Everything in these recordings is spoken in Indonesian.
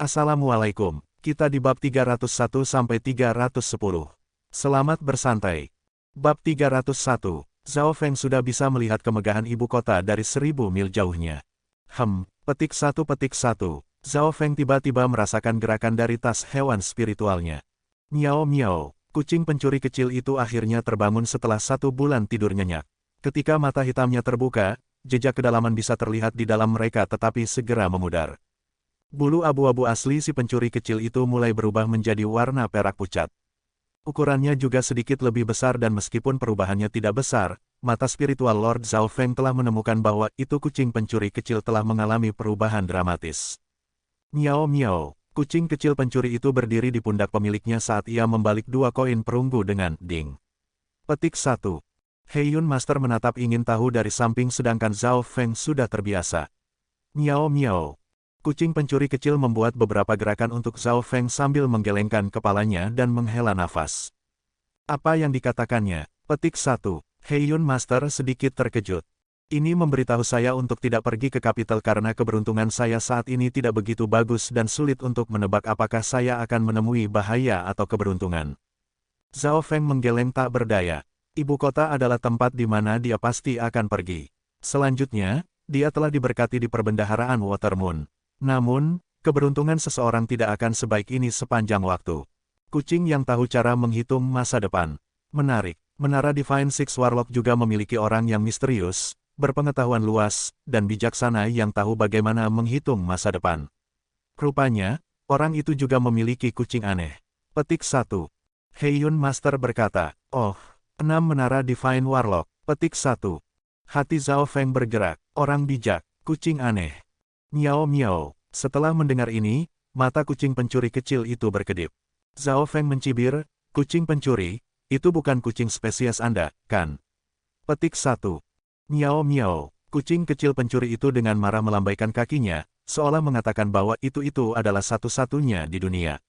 Assalamualaikum, kita di bab 301-310. Selamat bersantai. Bab 301, Zhao Feng sudah bisa melihat kemegahan ibu kota dari 1000 mil jauhnya. Petik 1. Zhao Feng tiba-tiba merasakan gerakan dari tas hewan spiritualnya. Miao miao, kucing pencuri kecil itu akhirnya terbangun setelah 1 bulan tidur nyenyak. Ketika mata hitamnya terbuka, jejak kedalaman bisa terlihat di dalam mereka tetapi segera memudar. Bulu abu-abu asli si pencuri kecil itu mulai berubah menjadi warna perak pucat. Ukurannya juga sedikit lebih besar dan meskipun perubahannya tidak besar, mata spiritual Lord Zhao Feng telah menemukan bahwa itu kucing pencuri kecil telah mengalami perubahan dramatis. Miao miao, kucing kecil pencuri itu berdiri di pundak pemiliknya saat ia membalik 2 koin perunggu dengan ding. Petik 1. Heiyun Master menatap ingin tahu dari samping sedangkan Zhao Feng sudah terbiasa. Miao miao. Kucing pencuri kecil membuat beberapa gerakan untuk Zhao Feng sambil menggelengkan kepalanya dan menghela nafas. Apa yang dikatakannya? Petik 1. Heiyun Master sedikit terkejut. Ini memberitahu saya untuk tidak pergi ke kapital karena keberuntungan saya saat ini tidak begitu bagus dan sulit untuk menebak apakah saya akan menemui bahaya atau keberuntungan. Zhao Feng menggeleng tak berdaya. Ibu kota adalah tempat di mana dia pasti akan pergi. Selanjutnya, dia telah diberkati di perbendaharaan Watermoon. Namun, keberuntungan seseorang tidak akan sebaik ini sepanjang waktu. Kucing yang tahu cara menghitung masa depan. Menarik, Menara Divine Six Warlock juga memiliki orang yang misterius, berpengetahuan luas, dan bijaksana yang tahu bagaimana menghitung masa depan. Rupanya, orang itu juga memiliki kucing aneh. Petik 1. Heiyun Master berkata, "Oh, 6 Menara Divine Warlock." Petik 1. Hati Zhao Feng bergerak, orang bijak, kucing aneh. Miao miao. Setelah mendengar ini, mata kucing pencuri kecil itu berkedip. Zhao Feng mencibir, "Kucing pencuri, itu bukan kucing spesies Anda, kan?" Petik 1. Miao miao. Kucing kecil pencuri itu dengan marah melambaikan kakinya, seolah mengatakan bahwa itu adalah satu-satunya di dunia.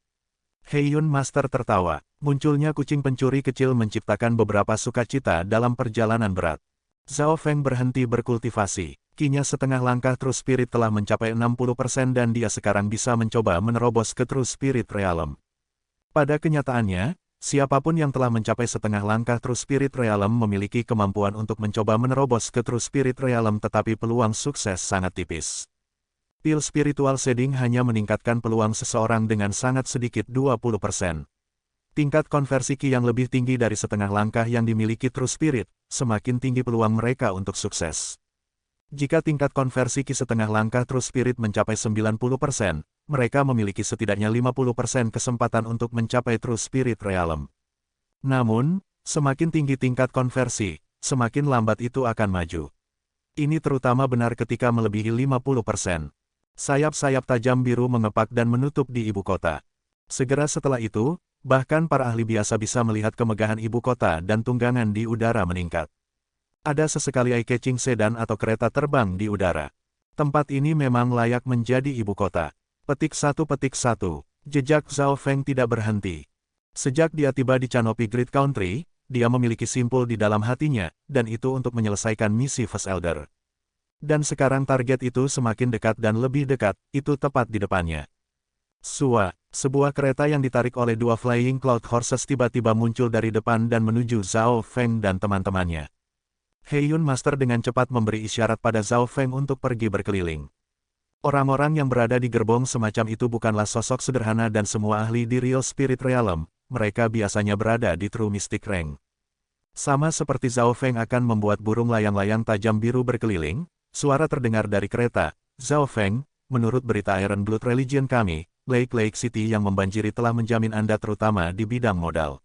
Heiyun Master tertawa. Munculnya kucing pencuri kecil menciptakan beberapa sukacita dalam perjalanan berat. Zhao Feng berhenti berkultivasi. Kini setengah langkah True Spirit telah mencapai 60% dan dia sekarang bisa mencoba menerobos ke True Spirit Realm. Pada kenyataannya, siapapun yang telah mencapai setengah langkah True Spirit Realm memiliki kemampuan untuk mencoba menerobos ke True Spirit Realm tetapi peluang sukses sangat tipis. Pil Spiritual Shading hanya meningkatkan peluang seseorang dengan sangat sedikit 20%. Tingkat konversi Ki yang lebih tinggi dari setengah langkah yang dimiliki True Spirit, semakin tinggi peluang mereka untuk sukses. Jika tingkat konversi Ki setengah langkah True Spirit mencapai 90%, mereka memiliki setidaknya 50% kesempatan untuk mencapai True Spirit Realm. Namun, semakin tinggi tingkat konversi, semakin lambat itu akan maju. Ini terutama benar ketika melebihi 50%. Sayap-sayap tajam biru mengepak dan menutup di ibu kota. Segera setelah itu, bahkan para ahli biasa bisa melihat kemegahan ibu kota dan tunggangan di udara meningkat. Ada sesekali eye-catching sedan atau kereta terbang di udara. Tempat ini memang layak menjadi ibu kota. Petik 1. Jejak Zhao Feng tidak berhenti. Sejak dia tiba di Canopy Great Country, dia memiliki simpul di dalam hatinya, dan itu untuk menyelesaikan misi First Elder. Dan sekarang target itu semakin dekat dan lebih dekat, itu tepat di depannya. Sebuah kereta yang ditarik oleh 2 Flying Cloud Horses tiba-tiba muncul dari depan dan menuju Zhao Feng dan teman-temannya. Heiyun Master dengan cepat memberi isyarat pada Zhao Feng untuk pergi berkeliling. Orang-orang yang berada di gerbong semacam itu bukanlah sosok sederhana dan semua ahli di Real Spirit Realm, mereka biasanya berada di True Mystic Rank. Sama seperti Zhao Feng akan membuat burung layang-layang tajam biru berkeliling, suara terdengar dari kereta. "Zhao Feng, menurut berita Iron Blood Religion kami, Lake City yang membanjiri telah menjamin Anda terutama di bidang modal.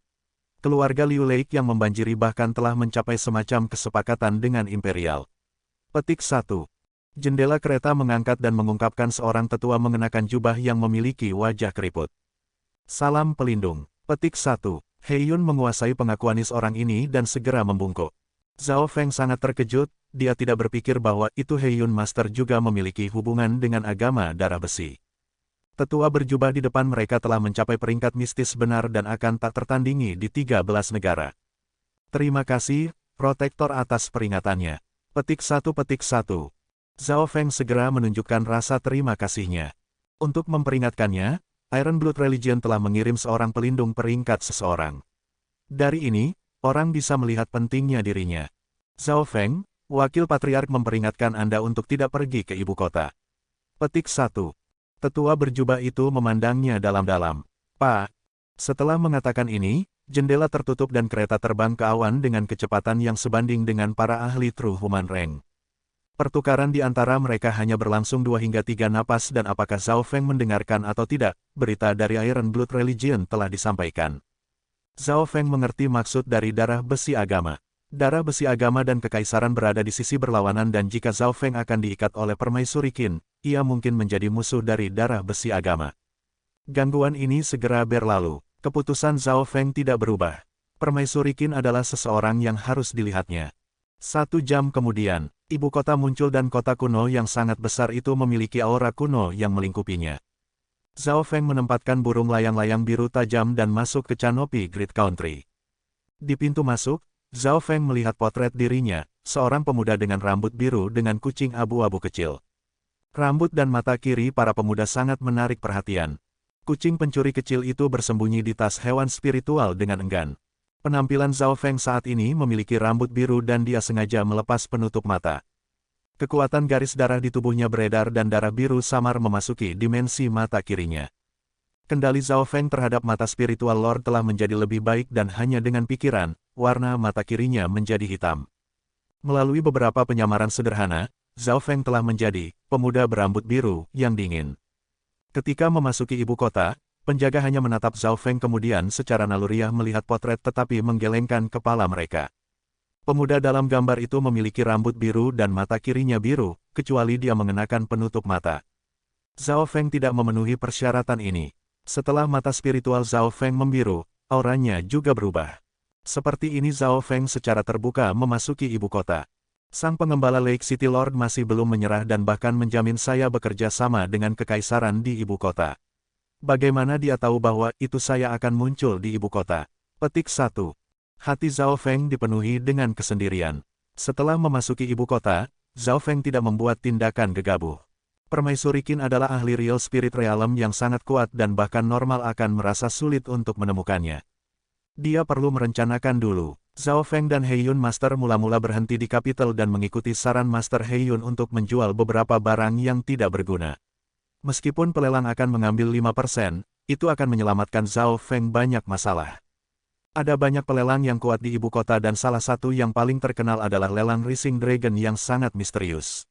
Keluarga Liu Lake yang membanjiri bahkan telah mencapai semacam kesepakatan dengan Imperial." Petik 1. Jendela kereta mengangkat dan mengungkapkan seorang tetua mengenakan jubah yang memiliki wajah keriput. "Salam pelindung." Petik 1. Heiyun menguasai pengakuanis orang ini dan segera membungkuk. Zhao Feng sangat terkejut, dia tidak berpikir bahwa itu Heiyun Master juga memiliki hubungan dengan agama darah besi. Tetua berjubah di depan mereka telah mencapai peringkat mistis benar dan akan tak tertandingi di 13 negara. "Terima kasih, Protektor atas peringatannya." Petik 1. Zhao Feng segera menunjukkan rasa terima kasihnya. Untuk memperingatkannya, Iron Blood Religion telah mengirim seorang pelindung peringkat seseorang. Dari ini, orang bisa melihat pentingnya dirinya. Zhao Feng, wakil patriark memperingatkan Anda untuk tidak pergi ke ibu kota. Petik 1. Tetua berjubah itu memandangnya dalam-dalam. Pak. Setelah mengatakan ini, jendela tertutup dan kereta terbang ke awan dengan kecepatan yang sebanding dengan para ahli True Human Rank. Pertukaran di antara mereka hanya berlangsung 2 hingga 3 napas dan apakah Zhao Feng mendengarkan atau tidak, berita dari Iron Blood Religion telah disampaikan. Zhao Feng mengerti maksud dari darah besi agama. Darah besi agama dan kekaisaran berada di sisi berlawanan dan jika Zhao Feng akan diikat oleh permaisuri Qin, ia mungkin menjadi musuh dari darah besi agama. Gangguan ini segera berlalu. Keputusan Zhao Feng tidak berubah. Permaisuri Qin adalah seseorang yang harus dilihatnya. 1 jam kemudian, ibu kota muncul dan kota kuno yang sangat besar itu memiliki aura kuno yang melingkupinya. Zhao Feng menempatkan burung layang-layang biru tajam dan masuk ke kanopi Great Country. Di pintu masuk, Zhao Feng melihat potret dirinya, seorang pemuda dengan rambut biru dengan kucing abu-abu kecil. Rambut dan mata kiri para pemuda sangat menarik perhatian. Kucing pencuri kecil itu bersembunyi di tas hewan spiritual dengan enggan. Penampilan Zhao Feng saat ini memiliki rambut biru dan dia sengaja melepas penutup mata. Kekuatan garis darah di tubuhnya beredar dan darah biru samar memasuki dimensi mata kirinya. Kendali Zhao Feng terhadap mata spiritual Lord telah menjadi lebih baik dan hanya dengan pikiran, warna mata kirinya menjadi hitam. Melalui beberapa penyamaran sederhana, Zhao Feng telah menjadi pemuda berambut biru yang dingin. Ketika memasuki ibu kota, penjaga hanya menatap Zhao Feng kemudian secara naluriah melihat potret tetapi menggelengkan kepala mereka. Pemuda dalam gambar itu memiliki rambut biru dan mata kirinya biru, kecuali dia mengenakan penutup mata. Zhao Feng tidak memenuhi persyaratan ini. Setelah mata spiritual Zhao Feng membiru, auranya juga berubah. Seperti ini Zhao Feng secara terbuka memasuki ibu kota. Sang pengembala Lake City Lord masih belum menyerah dan bahkan menjamin saya bekerja sama dengan kekaisaran di ibu kota. Bagaimana dia tahu bahwa itu saya akan muncul di ibu kota? Petik 1. Hati Zhao Feng dipenuhi dengan kesendirian. Setelah memasuki ibu kota, Zhao Feng tidak membuat tindakan gegabah. Permaisuri Qin adalah ahli real spirit realm yang sangat kuat dan bahkan normal akan merasa sulit untuk menemukannya. Dia perlu merencanakan dulu. Zhao Feng dan Heiyun Master mula-mula berhenti di Capital dan mengikuti saran Master Heiyun untuk menjual beberapa barang yang tidak berguna. Meskipun pelelang akan mengambil 5%, itu akan menyelamatkan Zhao Feng banyak masalah. Ada banyak pelelang yang kuat di ibu kota dan salah satu yang paling terkenal adalah lelang Rising Dragon yang sangat misterius.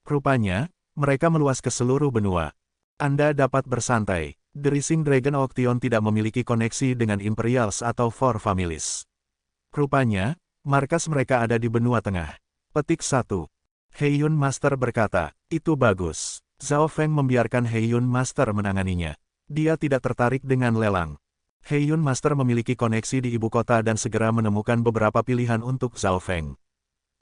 Rupanya, mereka meluas ke seluruh benua. Anda dapat bersantai. The Rising Dragon Auction tidak memiliki koneksi dengan Imperials atau Four Families. Rupanya, markas mereka ada di benua tengah. Petik 1. Heiyun Master berkata, itu bagus. Zhao Feng membiarkan Heiyun Master menanganinya. Dia tidak tertarik dengan lelang. Heiyun Master memiliki koneksi di ibu kota dan segera menemukan beberapa pilihan untuk Zhao Feng.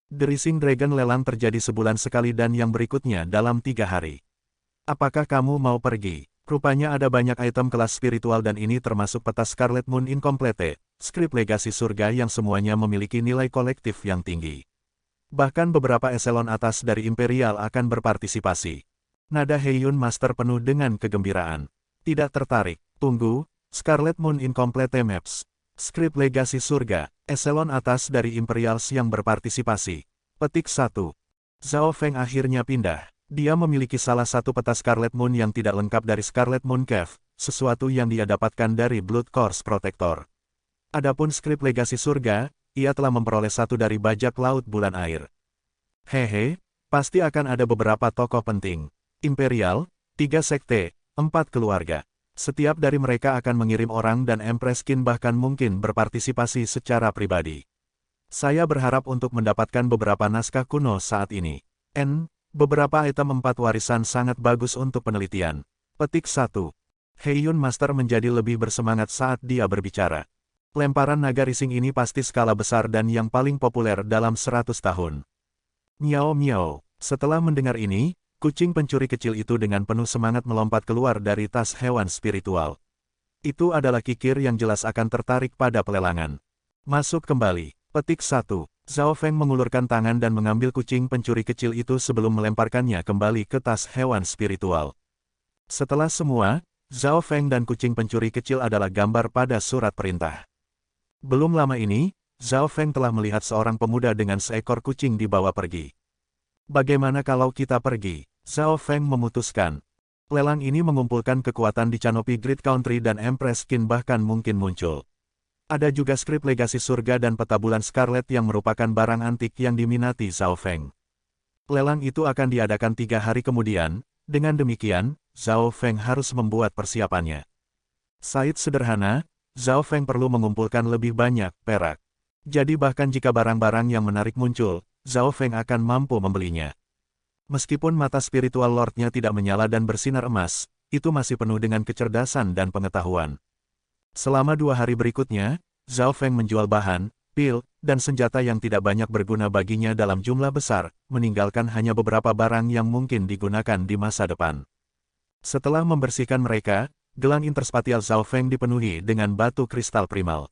The Rising Dragon lelang terjadi sebulan sekali dan yang berikutnya dalam 3 hari. Apakah kamu mau pergi? Rupanya ada banyak item kelas spiritual dan ini termasuk peta Scarlet Moon Incomplete, skrip legasi surga yang semuanya memiliki nilai kolektif yang tinggi. Bahkan beberapa eselon atas dari Imperial akan berpartisipasi. Nada Heiyun Master penuh dengan kegembiraan. Tidak tertarik. Tunggu, Scarlet Moon Incomplete Maps. Skrip legasi surga, eselon atas dari Imperials yang berpartisipasi. Petik 1. Zhao Feng akhirnya pindah. Dia memiliki salah satu peta Scarlet Moon yang tidak lengkap dari Scarlet Moon Cave, sesuatu yang dia dapatkan dari Blood Course Protector. Adapun skrip legasi surga, ia telah memperoleh satu dari bajak laut bulan air. Hehe, pasti akan ada beberapa tokoh penting. Imperial, 3 sekte, 4 keluarga. Setiap dari mereka akan mengirim orang dan Empress Qin bahkan mungkin berpartisipasi secara pribadi. Saya berharap untuk mendapatkan beberapa naskah kuno saat ini. Beberapa item 4 warisan sangat bagus untuk penelitian. Petik 1. Heiyun Master menjadi lebih bersemangat saat dia berbicara. Lemparan naga rising ini pasti skala besar dan yang paling populer dalam 100 tahun. Miao miao. Setelah mendengar ini, kucing pencuri kecil itu dengan penuh semangat melompat keluar dari tas hewan spiritual. Itu adalah kikir yang jelas akan tertarik pada pelelangan. Masuk kembali. Petik 1. Zhao Feng mengulurkan tangan dan mengambil kucing pencuri kecil itu sebelum melemparkannya kembali ke tas hewan spiritual. Setelah semua, Zhao Feng dan kucing pencuri kecil adalah gambar pada surat perintah. Belum lama ini, Zhao Feng telah melihat seorang pemuda dengan seekor kucing dibawa pergi. Bagaimana kalau kita pergi? Zhao Feng memutuskan. Lelang ini mengumpulkan kekuatan di Canopy Grid Country dan Empress Skin bahkan mungkin muncul. Ada juga skrip legasi surga dan peta bulan Scarlet yang merupakan barang antik yang diminati Zhao Feng. Lelang itu akan diadakan 3 hari kemudian, dengan demikian, Zhao Feng harus membuat persiapannya. Sait sederhana, Zhao Feng perlu mengumpulkan lebih banyak perak. Jadi bahkan jika barang-barang yang menarik muncul, Zhao Feng akan mampu membelinya. Meskipun mata spiritual Lord-nya tidak menyala dan bersinar emas, itu masih penuh dengan kecerdasan dan pengetahuan. Selama 2 hari berikutnya, Zhao Feng menjual bahan, pil, dan senjata yang tidak banyak berguna baginya dalam jumlah besar, meninggalkan hanya beberapa barang yang mungkin digunakan di masa depan. Setelah membersihkan mereka, gelang interspatial Zhao Feng dipenuhi dengan batu kristal primal.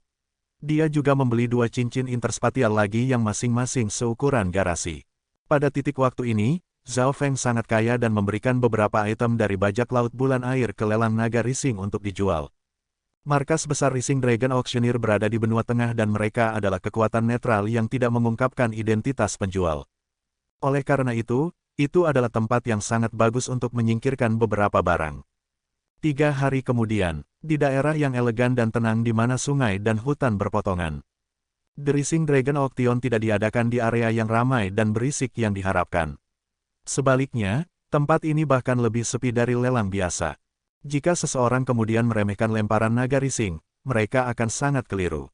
Dia juga membeli 2 cincin interspatial lagi yang masing-masing seukuran garasi. Pada titik waktu ini, Zhao Feng sangat kaya dan memberikan beberapa item dari bajak laut bulan air ke lelang naga Rising untuk dijual. Markas besar Rising Dragon Auctioneer berada di benua tengah dan mereka adalah kekuatan netral yang tidak mengungkapkan identitas penjual. Oleh karena itu adalah tempat yang sangat bagus untuk menyingkirkan beberapa barang. 3 hari kemudian, di daerah yang elegan dan tenang di mana sungai dan hutan berpotongan. The Rising Dragon Auction tidak diadakan di area yang ramai dan berisik yang diharapkan. Sebaliknya, tempat ini bahkan lebih sepi dari lelang biasa. Jika seseorang kemudian meremehkan lemparan naga Rising, mereka akan sangat keliru.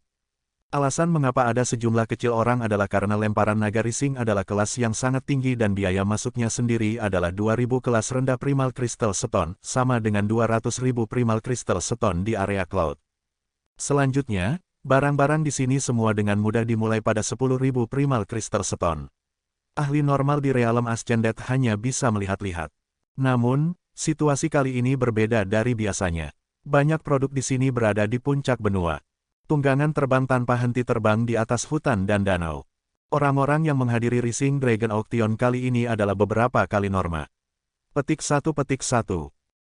Alasan mengapa ada sejumlah kecil orang adalah karena lemparan naga Rising adalah kelas yang sangat tinggi dan biaya masuknya sendiri adalah 2000 kelas rendah Primal Crystal Stone, sama dengan 200.000 Primal Crystal Stone di area Cloud. Selanjutnya, barang-barang di sini semua dengan mudah dimulai pada 10.000 Primal Crystal Stone. Ahli normal di Realm Ascended hanya bisa melihat-lihat. Namun, situasi kali ini berbeda dari biasanya. Banyak produk di sini berada di puncak benua. Tunggangan terbang tanpa henti terbang di atas hutan dan danau. Orang-orang yang menghadiri Rising Dragon Auction kali ini adalah beberapa kali norma. Petik 1.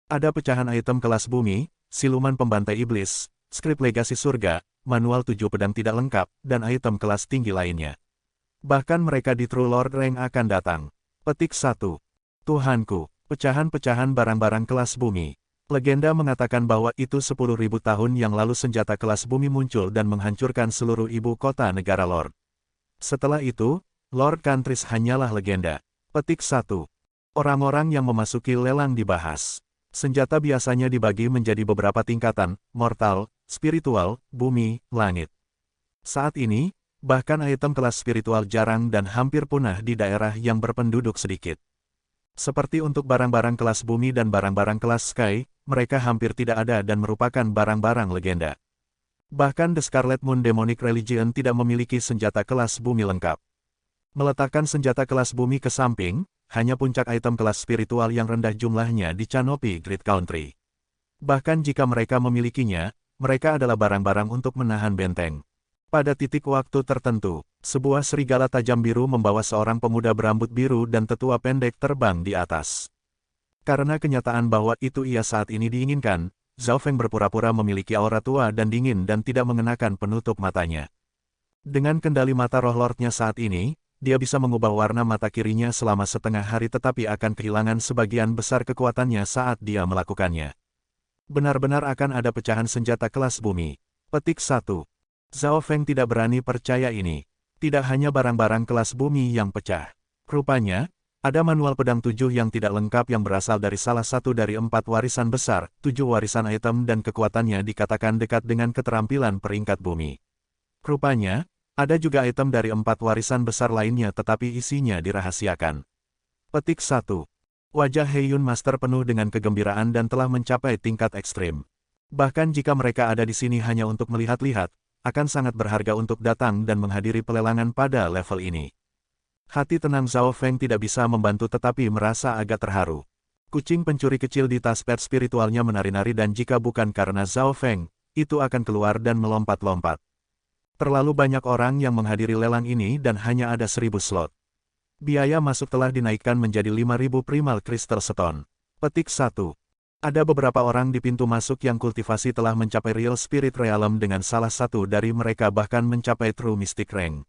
Ada pecahan item kelas bumi, siluman pembantai iblis, skrip legasi surga, manual 7 pedang tidak lengkap, dan item kelas tinggi lainnya. Bahkan mereka di True Lord Rank akan datang. Petik 1. Tuhanku, pecahan-pecahan barang-barang kelas bumi. Legenda mengatakan bahwa itu 10.000 tahun yang lalu senjata kelas bumi muncul dan menghancurkan seluruh ibu kota negara Lord. Setelah itu, Lord Countries hanyalah legenda. Petik 1. Orang-orang yang memasuki lelang dibahas. Senjata biasanya dibagi menjadi beberapa tingkatan, mortal, spiritual, bumi, langit. Saat ini, bahkan item kelas spiritual jarang dan hampir punah di daerah yang berpenduduk sedikit. Seperti untuk barang-barang kelas bumi dan barang-barang kelas sky, mereka hampir tidak ada dan merupakan barang-barang legenda. Bahkan The Scarlet Moon Demonic Religion tidak memiliki senjata kelas bumi lengkap. Meletakkan senjata kelas bumi ke samping, hanya puncak item kelas spiritual yang rendah jumlahnya di Canopy Grid Country. Bahkan jika mereka memilikinya, mereka adalah barang-barang untuk menahan benteng. Pada titik waktu tertentu, sebuah serigala tajam biru membawa seorang pemuda berambut biru dan tetua pendek terbang di atas. Karena kenyataan bahwa itu ia saat ini diinginkan, Zhao Feng berpura-pura memiliki aura tua dan dingin dan tidak mengenakan penutup matanya. Dengan kendali mata roh lordnya saat ini, dia bisa mengubah warna mata kirinya selama setengah hari tetapi akan kehilangan sebagian besar kekuatannya saat dia melakukannya. Benar-benar akan ada pecahan senjata kelas bumi. Petik 1. Zhao Feng tidak berani percaya ini. Tidak hanya barang-barang kelas bumi yang pecah. Rupanya, ada manual pedang 7 yang tidak lengkap yang berasal dari salah satu dari 4 warisan besar, 7 warisan item dan kekuatannya dikatakan dekat dengan keterampilan peringkat bumi. Rupanya, ada juga item dari 4 warisan besar lainnya tetapi isinya dirahasiakan. Petik 1. Wajah Heiyun Master penuh dengan kegembiraan dan telah mencapai tingkat ekstrim. Bahkan jika mereka ada di sini hanya untuk melihat-lihat, akan sangat berharga untuk datang dan menghadiri pelelangan pada level ini. Hati tenang Zhao Feng tidak bisa membantu tetapi merasa agak terharu. Kucing pencuri kecil di tas pet spiritualnya menari-nari dan jika bukan karena Zhao Feng, itu akan keluar dan melompat-lompat. Terlalu banyak orang yang menghadiri lelang ini dan hanya ada 1000 slot. Biaya masuk telah dinaikkan menjadi 5.000 Primal Crystal Stone. Petik 1. Ada beberapa orang di pintu masuk yang kultivasi telah mencapai Real Spirit Realm dengan salah satu dari mereka bahkan mencapai True Mystic Rank.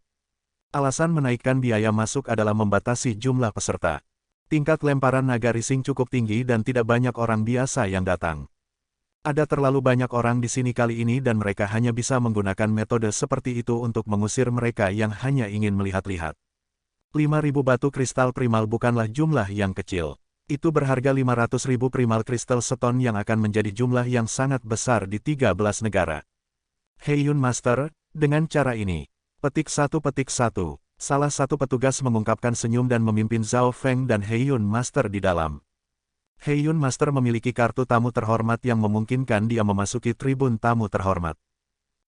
Alasan menaikkan biaya masuk adalah membatasi jumlah peserta. Tingkat lemparan naga rising cukup tinggi dan tidak banyak orang biasa yang datang. Ada terlalu banyak orang di sini kali ini dan mereka hanya bisa menggunakan metode seperti itu untuk mengusir mereka yang hanya ingin melihat-lihat. 5.000 batu kristal primal bukanlah jumlah yang kecil. Itu berharga 500.000 primal kristal stone yang akan menjadi jumlah yang sangat besar di 13 negara. Heiyun Master, dengan cara ini. Petik 1. Salah satu petugas mengungkapkan senyum dan memimpin Zhao Feng dan Heiyun Master di dalam. Heiyun Master memiliki kartu tamu terhormat yang memungkinkan dia memasuki tribun tamu terhormat.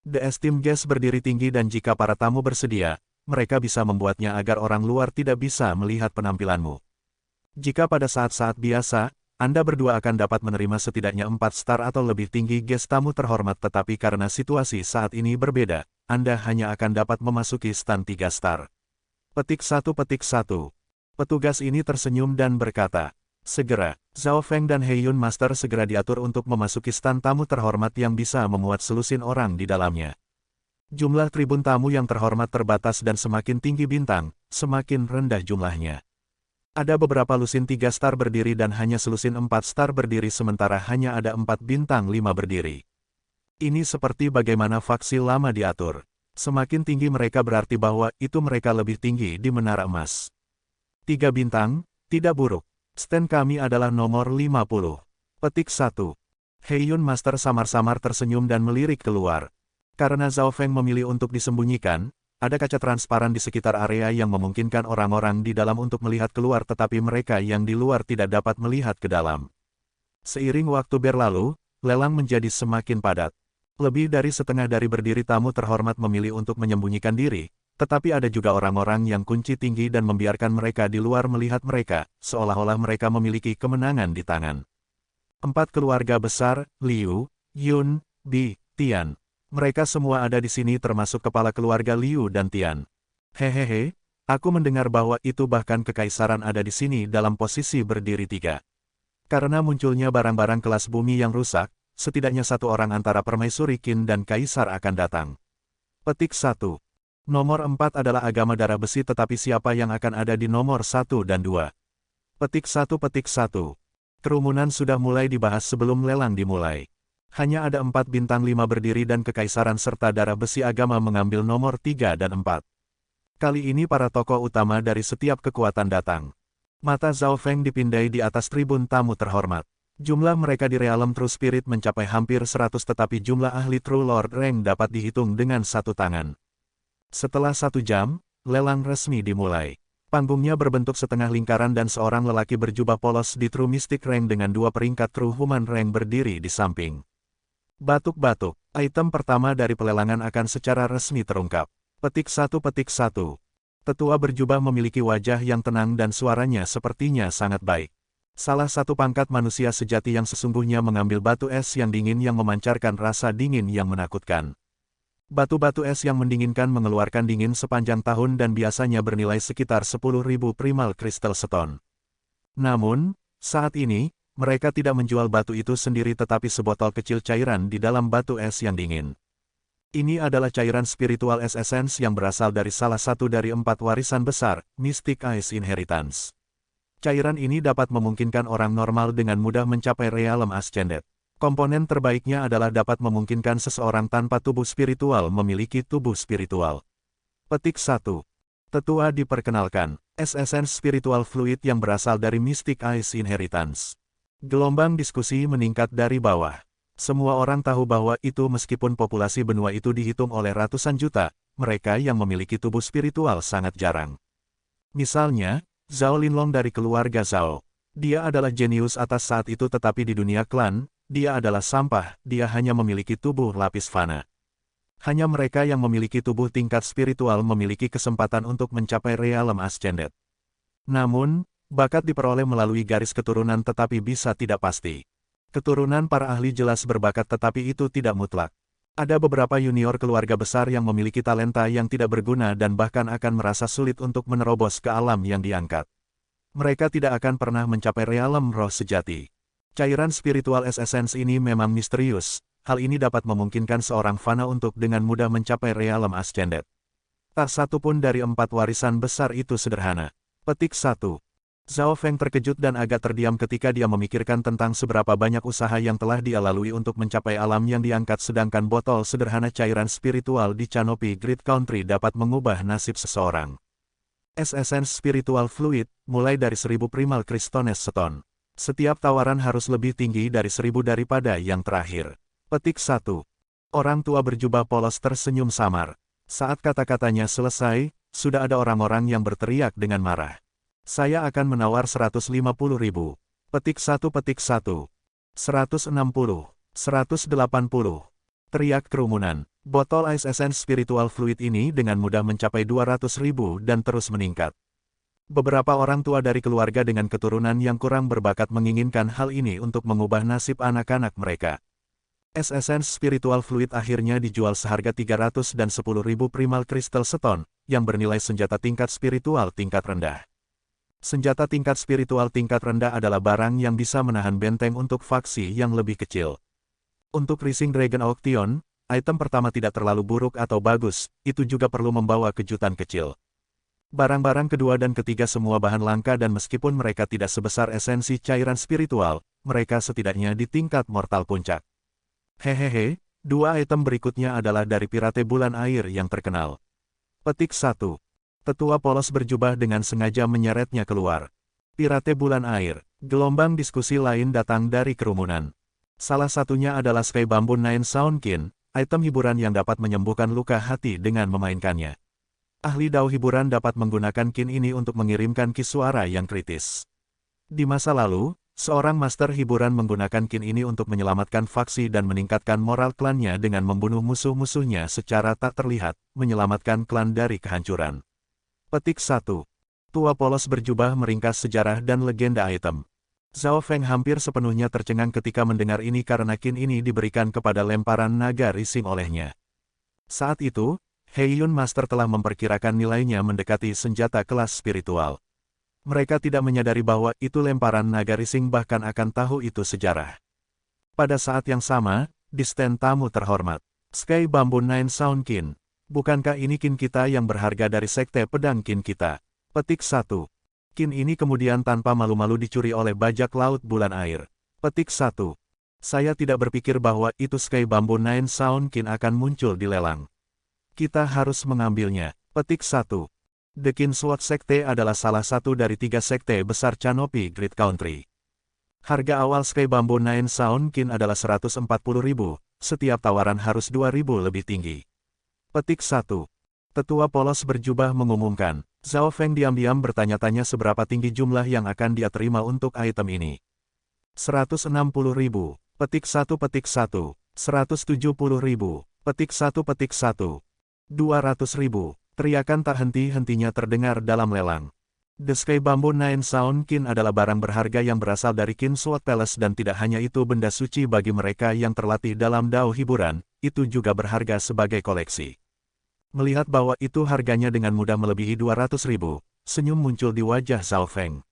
The Esteemed Guest berdiri tinggi dan jika para tamu bersedia, mereka bisa membuatnya agar orang luar tidak bisa melihat penampilanmu. Jika pada saat-saat biasa, Anda berdua akan dapat menerima setidaknya 4 star atau lebih tinggi guest tamu terhormat tetapi karena situasi saat ini berbeda, Anda hanya akan dapat memasuki stand 3 star. Petik 1. Petugas ini tersenyum dan berkata, segera, Zhao Feng dan Heiyun Master segera diatur untuk memasuki stand tamu terhormat yang bisa memuat selusin orang di dalamnya. Jumlah tribun tamu yang terhormat terbatas dan semakin tinggi bintang, semakin rendah jumlahnya. Ada beberapa lusin 3 star berdiri dan hanya selusin 4 star berdiri sementara hanya ada 4 bintang 5 berdiri. Ini seperti bagaimana faksi lama diatur. Semakin tinggi mereka berarti bahwa itu mereka lebih tinggi di menara emas. 3 bintang, tidak buruk. Stand kami adalah nomor 50. Petik 1. Heiyun Master samar-samar tersenyum dan melirik keluar. Karena Zhao Feng memilih untuk disembunyikan, ada kaca transparan di sekitar area yang memungkinkan orang-orang di dalam untuk melihat keluar tetapi mereka yang di luar tidak dapat melihat ke dalam. Seiring waktu berlalu, lelang menjadi semakin padat. Lebih dari setengah dari berdiri tamu terhormat memilih untuk menyembunyikan diri, tetapi ada juga orang-orang yang kunci tinggi dan membiarkan mereka di luar melihat mereka, seolah-olah mereka memiliki kemenangan di tangan. 4 keluarga besar, Liu, Yun, Bi, Tian. Mereka semua ada di sini termasuk kepala keluarga Liu dan Tian. Hehehe, aku mendengar bahwa itu bahkan kekaisaran ada di sini dalam posisi berdiri 3. Karena munculnya barang-barang kelas bumi yang rusak, setidaknya satu orang antara permaisuri Qin dan kaisar akan datang. Petik 1. Nomor 4 adalah agama darah besi tetapi siapa yang akan ada di nomor 1 dan 2? Petik 1. Kerumunan sudah mulai dibahas sebelum lelang dimulai. Hanya ada 4 bintang 5 berdiri dan kekaisaran serta darah besi agama mengambil nomor 3 dan 4. Kali ini para tokoh utama dari setiap kekuatan datang. Mata Zhao Feng dipindai di atas tribun tamu terhormat. Jumlah mereka di Realm True Spirit mencapai hampir 100 tetapi jumlah ahli True Lord Rank dapat dihitung dengan satu tangan. Setelah 1 jam, lelang resmi dimulai. Panggungnya berbentuk setengah lingkaran dan seorang lelaki berjubah polos di True Mystic Rank dengan 2 peringkat True Human Rank berdiri di samping. Batuk-batuk, item pertama dari pelelangan akan secara resmi terungkap. Petik 1. Tetua berjubah memiliki wajah yang tenang dan suaranya sepertinya sangat baik. Salah satu pangkat manusia sejati yang sesungguhnya mengambil batu es yang dingin yang memancarkan rasa dingin yang menakutkan. Batu-batu es yang mendinginkan mengeluarkan dingin sepanjang tahun dan biasanya bernilai sekitar 10.000 primal crystal stone. Namun, saat ini, mereka tidak menjual batu itu sendiri tetapi sebotol kecil cairan di dalam batu es yang dingin. Ini adalah cairan spiritual es essence yang berasal dari salah satu dari 4 warisan besar, Mystic Ice Inheritance. Cairan ini dapat memungkinkan orang normal dengan mudah mencapai Realm Ascended. Komponen terbaiknya adalah dapat memungkinkan seseorang tanpa tubuh spiritual memiliki tubuh spiritual. Petik 1. Tetua diperkenalkan, es essence spiritual fluid yang berasal dari Mystic Ice Inheritance. Gelombang diskusi meningkat dari bawah. Semua orang tahu bahwa itu meskipun populasi benua itu dihitung oleh ratusan juta, mereka yang memiliki tubuh spiritual sangat jarang. Misalnya, Zhao Linlong dari keluarga Zhao. Dia adalah jenius atas saat itu tetapi di dunia klan, dia adalah sampah, dia hanya memiliki tubuh lapis fana. Hanya mereka yang memiliki tubuh tingkat spiritual memiliki kesempatan untuk mencapai Realm Ascended. Namun, bakat diperoleh melalui garis keturunan tetapi bisa tidak pasti. Keturunan para ahli jelas berbakat tetapi itu tidak mutlak. Ada beberapa junior keluarga besar yang memiliki talenta yang tidak berguna dan bahkan akan merasa sulit untuk menerobos ke alam yang diangkat. Mereka tidak akan pernah mencapai realem roh sejati. Cairan spiritual S-Essence ini memang misterius, hal ini dapat memungkinkan seorang fana untuk dengan mudah mencapai realem ascended. Tak satu pun dari 4 warisan besar itu sederhana. Petik 1. Zhao Feng terkejut dan agak terdiam ketika dia memikirkan tentang seberapa banyak usaha yang telah dia lalui untuk mencapai alam yang diangkat, sedangkan botol sederhana cairan spiritual di Canopy Grid Country dapat mengubah nasib seseorang. S-Essence Spiritual Fluid, mulai dari 1000 primal Kristones seton. Setiap tawaran harus lebih tinggi dari 1000 daripada yang terakhir. Petik 1. Orang tua berjubah polos tersenyum samar. Saat kata-katanya selesai, sudah ada orang-orang yang berteriak dengan marah. Saya akan menawar 150.000. Petik 1. Petik 1. 160. 180. Teriak kerumunan. Botol Ice Essence Spiritual Fluid ini dengan mudah mencapai 200.000 dan terus meningkat. Beberapa orang tua dari keluarga dengan keturunan yang kurang berbakat menginginkan hal ini untuk mengubah nasib anak-anak mereka. S-Essence Spiritual Fluid akhirnya dijual seharga 310.000 primal crystal seton, yang bernilai senjata tingkat spiritual tingkat rendah. Senjata tingkat spiritual tingkat rendah adalah barang yang bisa menahan benteng untuk faksi yang lebih kecil. Untuk Rising Dragon Auction, item pertama tidak terlalu buruk atau bagus, itu juga perlu membawa kejutan kecil. Barang-barang kedua dan ketiga semua bahan langka dan meskipun mereka tidak sebesar esensi cairan spiritual, mereka setidaknya di tingkat mortal puncak. Hehehe, 2 item berikutnya adalah dari pirate bulan air yang terkenal. Petik 1. Tetua polos berjubah dengan sengaja menyeretnya keluar. Pirate bulan air, gelombang diskusi lain datang dari kerumunan. Salah satunya adalah Sky Bamboo Nine Soundkin, item hiburan yang dapat menyembuhkan luka hati dengan memainkannya. Ahli dao hiburan dapat menggunakan kin ini untuk mengirimkan ki suara yang kritis. Di masa lalu, seorang master hiburan menggunakan kin ini untuk menyelamatkan faksi dan meningkatkan moral klannya dengan membunuh musuh-musuhnya secara tak terlihat, menyelamatkan klan dari kehancuran. Petik 1. Tua polos berjubah meringkas sejarah dan legenda item. Zhao Feng hampir sepenuhnya tercengang ketika mendengar ini karena kin ini diberikan kepada lemparan naga rising olehnya. Saat itu, Heiyun Master telah memperkirakan nilainya mendekati senjata kelas spiritual. Mereka tidak menyadari bahwa itu lemparan naga rising bahkan akan tahu itu sejarah. Pada saat yang sama, di stand tamu terhormat, Sky Bamboo Nine Soundkin, bukankah ini kin kita yang berharga dari sekte pedang kin kita? Petik 1. Kin ini kemudian tanpa malu-malu dicuri oleh bajak laut bulan air. Petik 1. Saya tidak berpikir bahwa itu Sky Bamboo Nine Soundkin akan muncul di lelang. Kita harus mengambilnya. Petik 1. The Kinsword Sekte adalah salah satu dari 3 sekte besar Canopy Grid Country. Harga awal Sky Bamboo Nine Soundkin adalah 140.000, setiap tawaran harus 2.000 lebih tinggi. Petik 1. Tetua polos berjubah mengumumkan. Zhao Feng diam-diam bertanya-tanya seberapa tinggi jumlah yang akan dia terima untuk item ini. 160.000. Petik 1. Petik 1. 170.000. Petik 1. Petik 1. 200.000, teriakan tak henti-hentinya terdengar dalam lelang. The Sky Bamboo Nine Soundkin adalah barang berharga yang berasal dari Kinsword Palace dan tidak hanya itu benda suci bagi mereka yang terlatih dalam dao hiburan, itu juga berharga sebagai koleksi. Melihat bahwa itu harganya dengan mudah melebihi 200.000, senyum muncul di wajah Zhao Feng.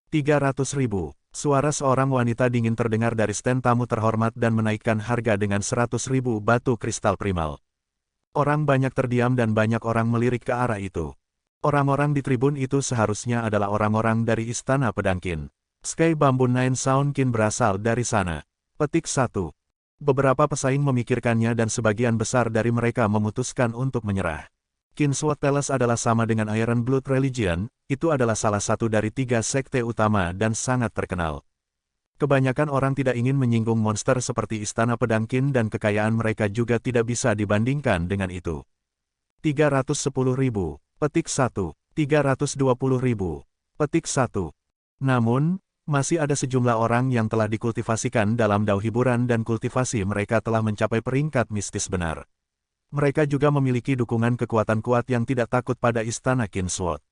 300.000, suara seorang wanita dingin terdengar dari stand tamu terhormat dan menaikkan harga dengan 100.000 batu kristal primal. Orang banyak terdiam dan banyak orang melirik ke arah itu. Orang-orang di tribun itu seharusnya adalah orang-orang dari Istana Pedangkin. Sky Bamboo Nine Soundkin berasal dari sana. Petik 1. Beberapa pesaing memikirkannya dan sebagian besar dari mereka memutuskan untuk menyerah. Kinsword Palace adalah sama dengan Iron Blood Religion, itu adalah salah satu dari 3 sekte utama dan sangat terkenal. Kebanyakan orang tidak ingin menyinggung monster seperti Istana Pedangkin dan kekayaan mereka juga tidak bisa dibandingkan dengan itu. 310.000. Petik 1. 320.000. Petik 1. Namun, masih ada sejumlah orang yang telah dikultivasikan dalam dao hiburan dan kultivasi mereka telah mencapai peringkat mistis benar. Mereka juga memiliki dukungan kekuatan kuat yang tidak takut pada Istana Kinsword.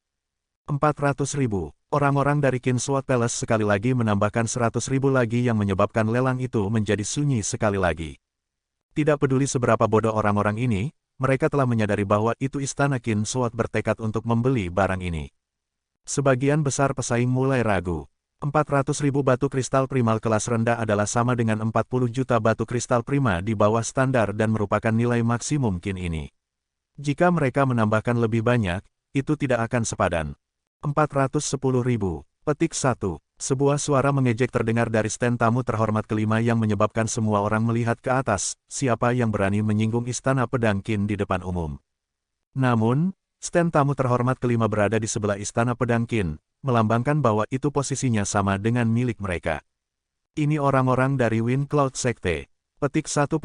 400.000. Orang-orang dari Kinsword Palace sekali lagi menambahkan 100.000 lagi yang menyebabkan lelang itu menjadi sunyi sekali lagi. Tidak peduli seberapa bodoh orang-orang ini, mereka telah menyadari bahwa itu Istana Kinsword bertekad untuk membeli barang ini. Sebagian besar pesaing mulai ragu. 400.000 batu kristal primal kelas rendah adalah sama dengan 40 juta batu kristal prima di bawah standar dan merupakan nilai maksimum Qin ini. Jika mereka menambahkan lebih banyak, itu tidak akan sepadan. 410.000. Petik 1. Sebuah suara mengejek terdengar dari stand tamu terhormat kelima yang menyebabkan semua orang melihat ke atas, siapa yang berani menyinggung istana pedang Qin di depan umum. Namun, stand tamu terhormat kelima berada di sebelah istana pedang Qin, melambangkan bahwa itu posisinya sama dengan milik mereka. Ini orang-orang dari Wind Cloud Sekte. Petik 1.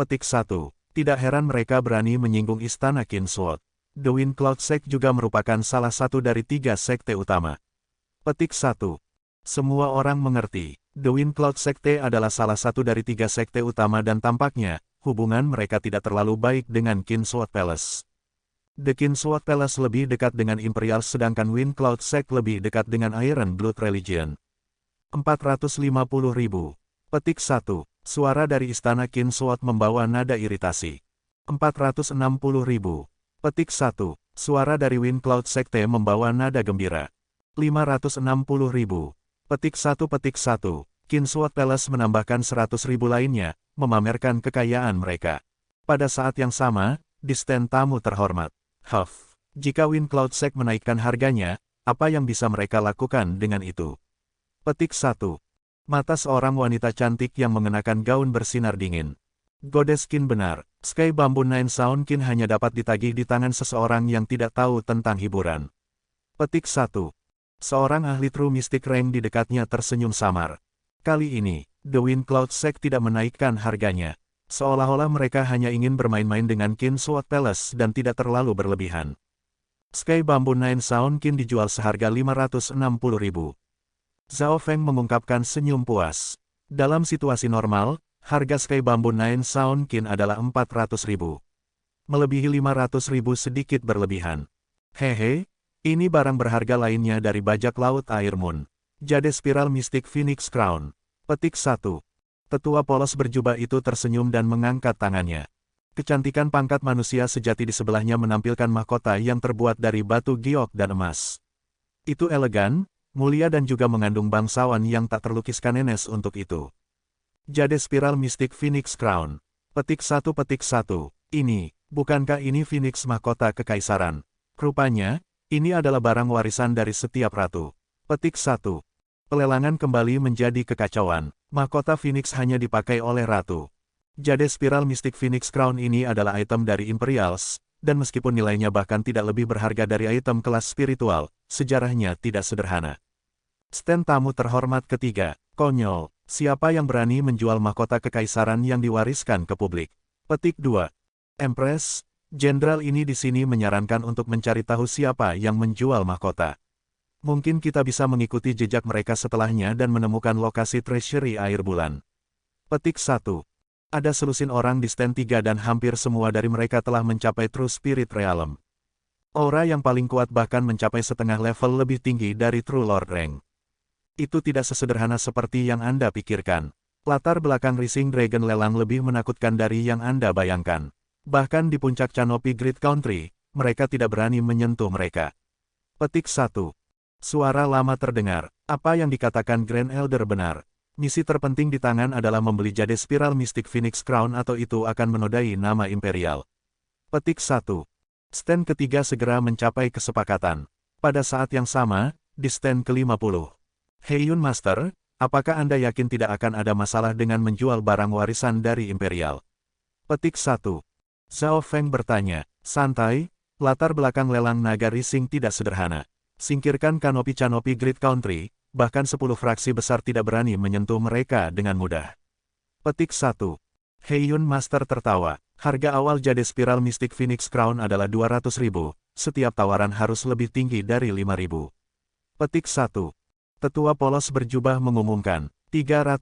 Tidak heran mereka berani menyinggung istana Qin Sword. The Wind Cloud Sect juga merupakan salah satu dari 3 sekte utama. Petik 1. Semua orang mengerti, The Wind Cloud Sekte adalah salah satu dari 3 sekte utama dan tampaknya, hubungan mereka tidak terlalu baik dengan Qin Sword Palace. The Qin Sword Palace lebih dekat dengan Imperial sedangkan Wind Cloud Sect lebih dekat dengan Iron Blood Religion. 450.000. Petik 1. Suara dari istana Qin Sword membawa nada iritasi. 460.000. Petik 1. Suara dari Wind Cloud Sekte membawa nada gembira. 560.000. Petik 1. Qin Sword Palace menambahkan 100.000 lainnya, memamerkan kekayaan mereka. Pada saat yang sama, di stand tamu terhormat. Jika Wind Cloud Sect menaikkan harganya, apa yang bisa mereka lakukan dengan itu? Petik 1. Mata seorang wanita cantik yang mengenakan gaun bersinar dingin. Goddess Qin benar, Sky Bamboo Nine Sound Qin hanya dapat ditagih di tangan seseorang yang tidak tahu tentang hiburan. Petik 1. Seorang ahli True Mystic Rank di dekatnya tersenyum samar. Kali ini, The Wind Cloud Sect tidak menaikkan harganya. Seolah-olah mereka hanya ingin bermain-main dengan Qin Sword Palace dan tidak terlalu berlebihan. Sky Bamboo Nine Sound Qin dijual seharga 560.000. Zhao Feng mengungkapkan senyum puas. Dalam situasi normal, harga Sky Bamboo Nine Sound Qin adalah 400.000. Melebihi 500.000 sedikit berlebihan. Hehe, ini barang berharga lainnya dari bajak laut Air Moon. Jade Spiral Mystic Phoenix Crown. Petik 1. Tetua polos berjubah itu tersenyum dan mengangkat tangannya. Kecantikan pangkat manusia sejati di sebelahnya menampilkan mahkota yang terbuat dari batu giok dan emas. Itu elegan, mulia dan juga mengandung bangsawan yang tak terlukiskan nenes untuk itu. Jade Spiral Mystic Phoenix Crown. Petik 1. Ini, bukankah ini Phoenix mahkota kekaisaran? Rupanya, ini adalah barang warisan dari setiap ratu. Petik 1. Pelelangan kembali menjadi kekacauan. Mahkota Phoenix hanya dipakai oleh ratu. Jade Spiral Mystic Phoenix Crown ini adalah item dari Imperials, dan meskipun nilainya bahkan tidak lebih berharga dari item kelas spiritual, sejarahnya tidak sederhana. Stand tamu terhormat ketiga, konyol, siapa yang berani menjual mahkota kekaisaran yang diwariskan ke publik? Petik 2. Empress, jenderal ini di sini menyarankan untuk mencari tahu siapa yang menjual mahkota. Mungkin kita bisa mengikuti jejak mereka setelahnya dan menemukan lokasi treasury air bulan. Petik 1. Ada selusin orang di stand 3 dan hampir semua dari mereka telah mencapai True Spirit Realm. Aura yang paling kuat bahkan mencapai setengah level lebih tinggi dari True Lord Rank. Itu tidak sesederhana seperti yang Anda pikirkan. Latar belakang Rising Dragon lelang lebih menakutkan dari yang Anda bayangkan. Bahkan di puncak Canopy Great Country, mereka tidak berani menyentuh mereka. Petik 1. Suara lama terdengar. Apa yang dikatakan Grand Elder benar. Misi terpenting di tangan adalah membeli Jade Spiral Mystic Phoenix Crown atau itu akan menodai nama Imperial. Petik 1. Stand ketiga segera mencapai kesepakatan. Pada saat yang sama, di stand ke-50. Heiyun Master, apakah Anda yakin tidak akan ada masalah dengan menjual barang warisan dari Imperial? Petik 1. Zhao Feng bertanya, santai, latar belakang lelang naga Rising tidak sederhana. Singkirkan Canopy Great Country, bahkan 10 fraksi besar tidak berani menyentuh mereka dengan mudah. Petik 1. Heiyun Master tertawa. Harga awal Jade Spiral Mystic Phoenix Crown adalah 200.000, setiap tawaran harus lebih tinggi dari 5.000. Petik 1. Tetua polos berjubah mengumumkan, 300.000.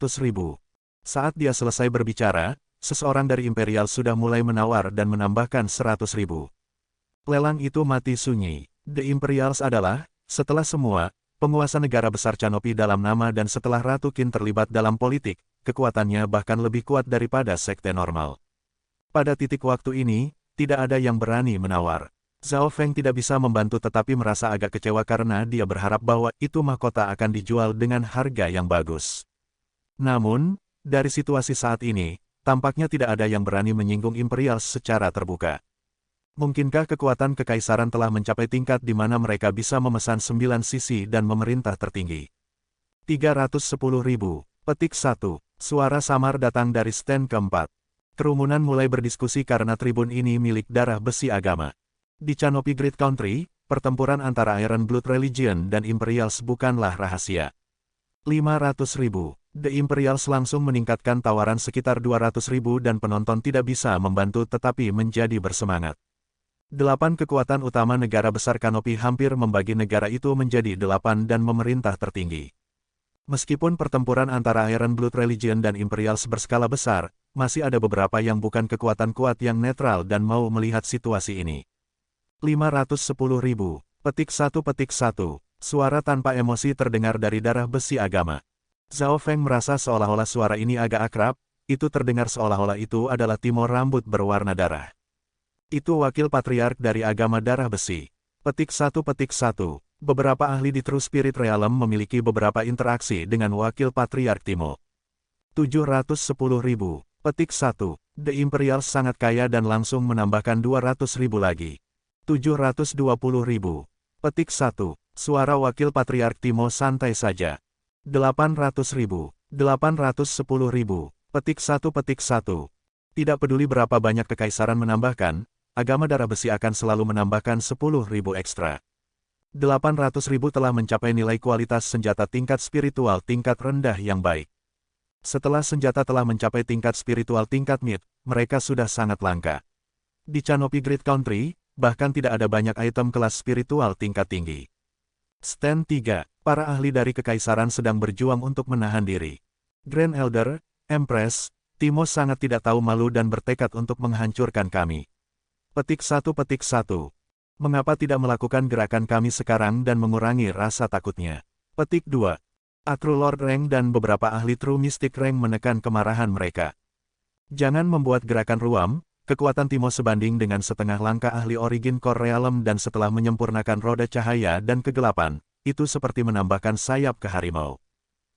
Saat dia selesai berbicara, seseorang dari Imperial sudah mulai menawar dan menambahkan 100.000. Lelang itu mati sunyi. The Imperials adalah, setelah semua, penguasa negara besar Canopy dalam nama dan setelah Ratu Qin terlibat dalam politik, kekuatannya bahkan lebih kuat daripada sekte normal. Pada titik waktu ini, tidak ada yang berani menawar. Zhao Feng tidak bisa membantu tetapi merasa agak kecewa karena dia berharap bahwa itu mahkota akan dijual dengan harga yang bagus. Namun, dari situasi saat ini, tampaknya tidak ada yang berani menyinggung Imperials secara terbuka. Mungkinkah kekuatan kekaisaran telah mencapai tingkat di mana mereka bisa memesan 9 sisi dan memerintah tertinggi? 310.000. Petik 1. Suara samar datang dari stand keempat. Kerumunan mulai berdiskusi karena tribun ini milik darah besi agama. Di Canopy Great Country, pertempuran antara Iron Blood Religion dan Imperials bukanlah rahasia. 500.000. The Imperials langsung meningkatkan tawaran sekitar 200.000 dan penonton tidak bisa membantu tetapi menjadi bersemangat. 8 kekuatan utama negara besar Canopy hampir membagi negara itu menjadi 8 dan memerintah tertinggi. Meskipun pertempuran antara Iron Blood Religion dan Imperials berskala besar, masih ada beberapa yang bukan kekuatan kuat yang netral dan mau melihat situasi ini. 510.000. Petik 1. Suara tanpa emosi terdengar dari darah besi agama. Zhao Feng merasa seolah-olah suara ini agak akrab, itu terdengar seolah-olah itu adalah Timo rambut berwarna darah. Itu wakil patriark dari agama darah besi. Petik 1. Beberapa ahli di True Spirit Realm memiliki beberapa interaksi dengan wakil patriark Timo. 710.000. Petik 1. The Imperials sangat kaya dan langsung menambahkan 200.000 lagi. 720.000. Petik 1. Suara wakil patriark Timo santai saja. 800.000. 810.000. Petik 1. Tidak peduli berapa banyak kekaisaran menambahkan, agama darah besi akan selalu menambahkan 10.000 ekstra. 800.000 telah mencapai nilai kualitas senjata tingkat spiritual tingkat rendah yang baik. Setelah senjata telah mencapai tingkat spiritual tingkat mid, mereka sudah sangat langka. Di Canopy Great Country, bahkan tidak ada banyak item kelas spiritual tingkat tinggi. Stand 3. Para ahli dari kekaisaran sedang berjuang untuk menahan diri. Grand Elder, Empress, Timo sangat tidak tahu malu dan bertekad untuk menghancurkan kami. Petik 1. Mengapa tidak melakukan gerakan kami sekarang dan mengurangi rasa takutnya? Petik 2. True Lord Rank dan beberapa ahli True Mystic Rank menekan kemarahan mereka. Jangan membuat gerakan ruam, kekuatan Timo sebanding dengan setengah langkah ahli Origin Core Realm dan setelah menyempurnakan roda cahaya dan kegelapan, itu seperti menambahkan sayap ke harimau.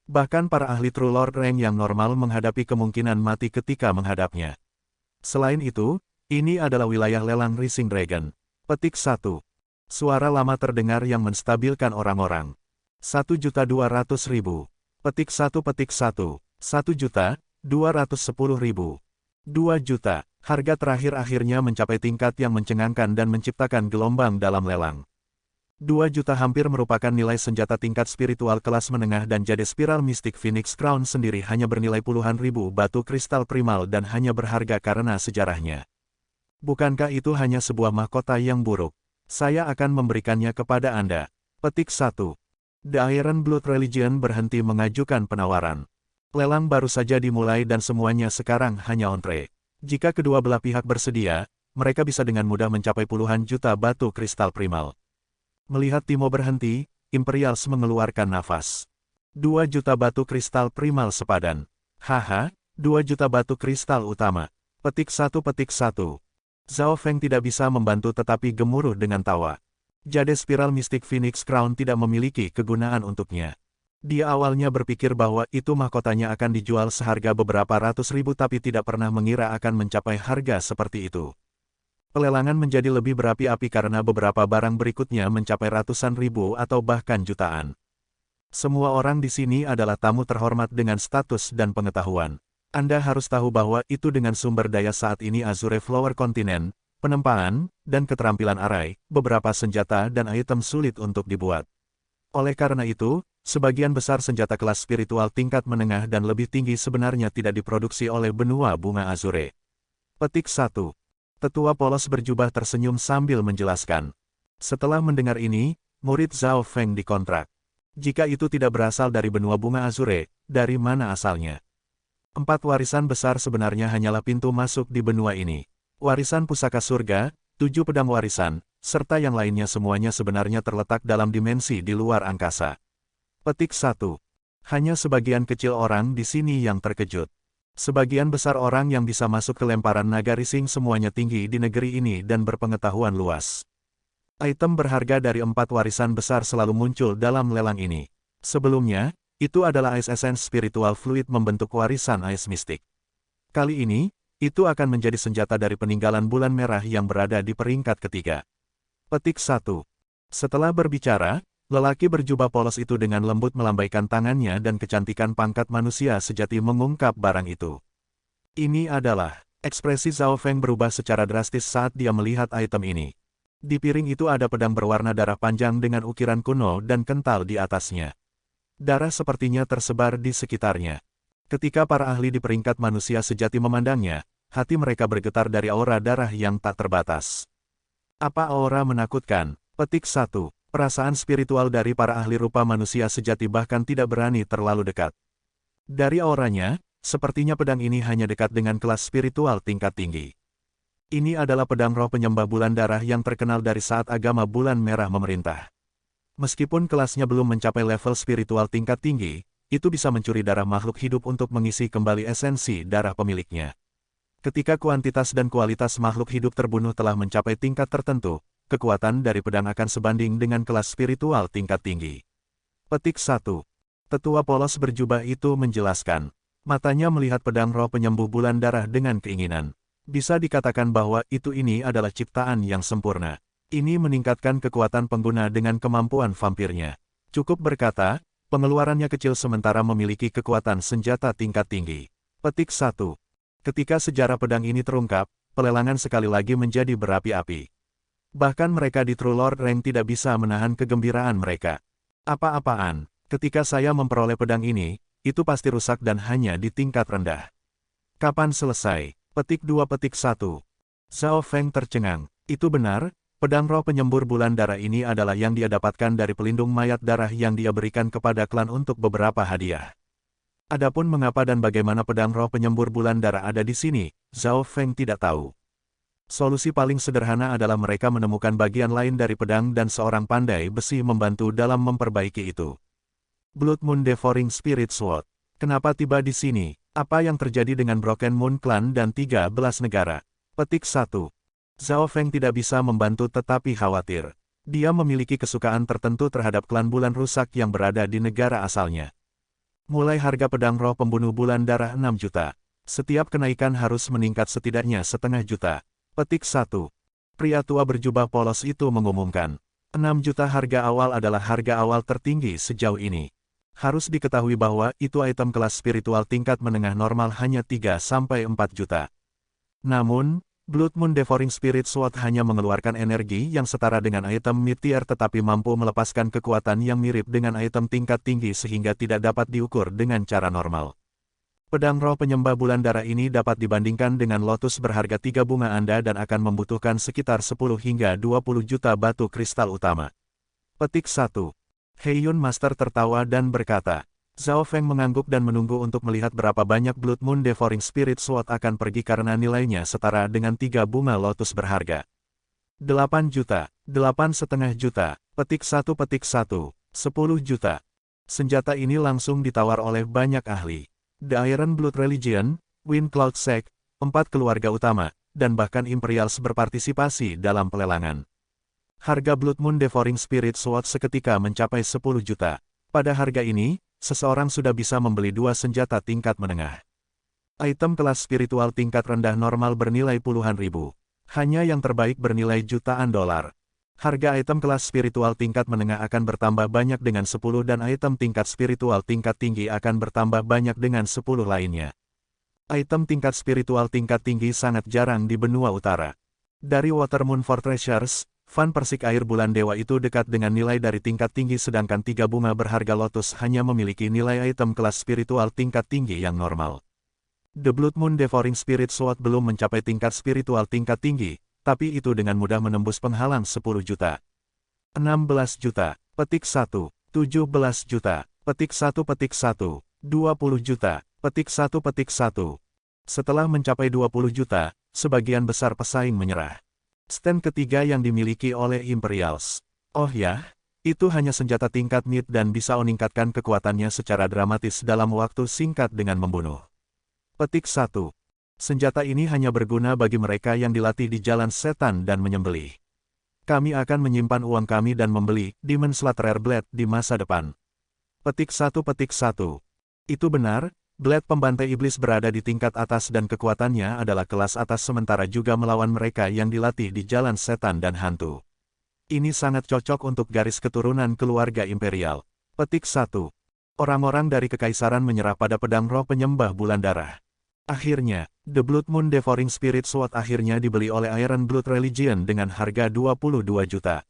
Bahkan para ahli True Lord Rank yang normal menghadapi kemungkinan mati ketika menghadapnya. Selain itu, ini adalah wilayah lelang Rising Dragon. Petik 1. Suara lama terdengar yang menstabilkan orang-orang. 1.200.000. Petik 1. 1.210.000. 2 juta. Harga terakhir akhirnya mencapai tingkat yang mencengangkan dan menciptakan gelombang dalam lelang. 2 juta hampir merupakan nilai senjata tingkat spiritual kelas menengah dan jade spiral Mystic Phoenix Crown sendiri hanya bernilai puluhan ribu batu kristal primal dan hanya berharga karena sejarahnya. Bukankah itu hanya sebuah mahkota yang buruk? Saya akan memberikannya kepada Anda. Petik 1. The Iron Blood Religion berhenti mengajukan penawaran. Lelang baru saja dimulai dan semuanya sekarang hanya ontre. Jika kedua belah pihak bersedia, mereka bisa dengan mudah mencapai puluhan juta batu kristal primal. Melihat Timo berhenti, Imperials mengeluarkan nafas. 2 juta batu kristal primal sepadan. Haha, 2 juta batu kristal utama. Petik 1. Zhao Feng tidak bisa membantu tetapi gemuruh dengan tawa. Jade spiral Mystic Phoenix Crown tidak memiliki kegunaan untuknya. Dia awalnya berpikir bahwa itu mahkotanya akan dijual seharga beberapa ratus ribu tapi tidak pernah mengira akan mencapai harga seperti itu. Pelelangan menjadi lebih berapi-api karena beberapa barang berikutnya mencapai ratusan ribu atau bahkan jutaan. Semua orang di sini adalah tamu terhormat dengan status dan pengetahuan. Anda harus tahu bahwa itu dengan sumber daya saat ini Azure Flower Continent, penempaan, dan keterampilan arai, beberapa senjata dan item sulit untuk dibuat. Oleh karena itu, sebagian besar senjata kelas spiritual tingkat menengah dan lebih tinggi sebenarnya tidak diproduksi oleh benua bunga Azure. Petik 1. Tetua polos berjubah tersenyum sambil menjelaskan. Setelah mendengar ini, murid Zhao Feng dikontrak. Jika itu tidak berasal dari benua bunga Azure, dari mana asalnya? 4 warisan besar sebenarnya hanyalah pintu masuk di benua ini. Warisan pusaka surga, 7 pedang warisan, serta yang lainnya semuanya sebenarnya terletak dalam dimensi di luar angkasa. Petik 1. Hanya sebagian kecil orang di sini yang terkejut. Sebagian besar orang yang bisa masuk ke lemparan naga Rising semuanya tinggi di negeri ini dan berpengetahuan luas. Item berharga dari 4 warisan besar selalu muncul dalam lelang ini. Sebelumnya, itu adalah Ice Essence Spiritual Fluid membentuk warisan Ice Mystic. Kali ini, itu akan menjadi senjata dari peninggalan bulan merah yang berada di peringkat ketiga. Petik 1. Setelah berbicara, lelaki berjubah polos itu dengan lembut melambaikan tangannya dan kecantikan pangkat manusia sejati mengungkap barang itu. Ini adalah, ekspresi Zhao Feng berubah secara drastis saat dia melihat item ini. Di piring itu ada pedang berwarna darah panjang dengan ukiran kuno dan kental di atasnya. Darah sepertinya tersebar di sekitarnya. Ketika para ahli di peringkat manusia sejati memandangnya, hati mereka bergetar dari aura darah yang tak terbatas. Apa aura menakutkan? Petik 1. Perasaan spiritual dari para ahli rupa manusia sejati bahkan tidak berani terlalu dekat. Dari auranya, sepertinya pedang ini hanya dekat dengan kelas spiritual tingkat tinggi. Ini adalah pedang roh penyembah bulan darah yang terkenal dari saat agama bulan merah memerintah. Meskipun kelasnya belum mencapai level spiritual tingkat tinggi, itu bisa mencuri darah makhluk hidup untuk mengisi kembali esensi darah pemiliknya. Ketika kuantitas dan kualitas makhluk hidup terbunuh telah mencapai tingkat tertentu, kekuatan dari pedang akan sebanding dengan kelas spiritual tingkat tinggi. Petik 1. Tetua polos berjubah itu menjelaskan. Matanya melihat pedang roh penyembuh bulan darah dengan keinginan. Bisa dikatakan bahwa ini adalah ciptaan yang sempurna. Ini meningkatkan kekuatan pengguna dengan kemampuan vampirnya. Cukup berkata, pengeluarannya kecil sementara memiliki kekuatan senjata tingkat tinggi. Petik 1. Ketika sejarah pedang ini terungkap, pelelangan sekali lagi menjadi berapi-api. Bahkan mereka di True Lord Rank tidak bisa menahan kegembiraan mereka. Apa-apaan, ketika saya memperoleh pedang ini, itu pasti rusak dan hanya di tingkat rendah. Kapan selesai? Petik 2. Petik 1. Zhao Feng tercengang. Itu benar, pedang roh penyembur bulan darah ini adalah yang dia dapatkan dari pelindung mayat darah yang dia berikan kepada klan untuk beberapa hadiah. Adapun mengapa dan bagaimana pedang roh penyembur bulan darah ada di sini, Zhao Feng tidak tahu. Solusi paling sederhana adalah mereka menemukan bagian lain dari pedang dan seorang pandai besi membantu dalam memperbaiki itu. Blood Moon Devouring Spirit Sword. Kenapa tiba di sini? Apa yang terjadi dengan Broken Moon Clan dan 13 negara? Petik 1. Zhao Feng tidak bisa membantu tetapi khawatir. Dia memiliki kesukaan tertentu terhadap klan bulan rusak yang berada di negara asalnya. Mulai harga pedang roh pembunuh bulan darah 6 juta. Setiap kenaikan harus meningkat setidaknya setengah juta. Petik 1. Pria tua berjubah polos itu mengumumkan. 6 juta harga awal adalah harga awal tertinggi sejauh ini. Harus diketahui bahwa itu item kelas spiritual tingkat menengah normal hanya 3-4 juta. Namun, Blood Moon Devouring Spirit Sword hanya mengeluarkan energi yang setara dengan item mid-tier tetapi mampu melepaskan kekuatan yang mirip dengan item tingkat tinggi sehingga tidak dapat diukur dengan cara normal. Pedang roh penyembah bulan darah ini dapat dibandingkan dengan Lotus berharga 3 bunga Anda dan akan membutuhkan sekitar 10 hingga 20 juta batu kristal utama. Petik 1. Heiyun Master tertawa dan berkata, Zhao Feng mengangguk dan menunggu untuk melihat berapa banyak Blood Moon Devouring Spirit Sword akan pergi karena nilainya setara dengan 3 bunga Lotus berharga. 8 juta, 8,5 juta, petik 1, 10 juta. Senjata ini langsung ditawar oleh banyak ahli. The Iron Blood Religion, Wind Cloud Sect, 4 keluarga utama, dan bahkan Imperials berpartisipasi dalam pelelangan. Harga Blood Moon Devouring Spirit Sword seketika mencapai 10 juta. Pada harga ini, seseorang sudah bisa membeli 2 senjata tingkat menengah. Item kelas spiritual tingkat rendah normal bernilai puluhan ribu. Hanya yang terbaik bernilai jutaan dolar. Harga item kelas spiritual tingkat menengah akan bertambah banyak dengan 10 dan item tingkat spiritual tingkat tinggi akan bertambah banyak dengan 10 lainnya. Item tingkat spiritual tingkat tinggi sangat jarang di benua utara. Dari Watermoon Fortressers, Fan Persik Air Bulan Dewa itu dekat dengan nilai dari tingkat tinggi sedangkan 3 bunga berharga Lotus hanya memiliki nilai item kelas spiritual tingkat tinggi yang normal. The Blood Moon Devouring Spirit Sword belum mencapai tingkat spiritual tingkat tinggi, tapi itu dengan mudah menembus penghalang 10 juta. 16 juta, petik 1, 17 juta, petik 1, 20 juta, petik 1. Setelah mencapai 20 juta, sebagian besar pesaing menyerah. Stand ketiga yang dimiliki oleh Imperials. Oh ya, itu hanya senjata tingkat mid dan bisa meningkatkan kekuatannya secara dramatis dalam waktu singkat dengan membunuh. Petik 1. Senjata ini hanya berguna bagi mereka yang dilatih di jalan setan dan menyembelih. Kami akan menyimpan uang kami dan membeli Demon Slayer Blade di masa depan. Petik 1. Itu benar, Blade pembantai iblis berada di tingkat atas dan kekuatannya adalah kelas atas sementara juga melawan mereka yang dilatih di jalan setan dan hantu. Ini sangat cocok untuk garis keturunan keluarga imperial. Petik 1. Orang-orang dari kekaisaran menyerah pada pedang roh penyembah bulan darah. Akhirnya, The Blood Moon Devouring Spirit Sword akhirnya dibeli oleh Iron Blood Religion dengan harga 22 juta.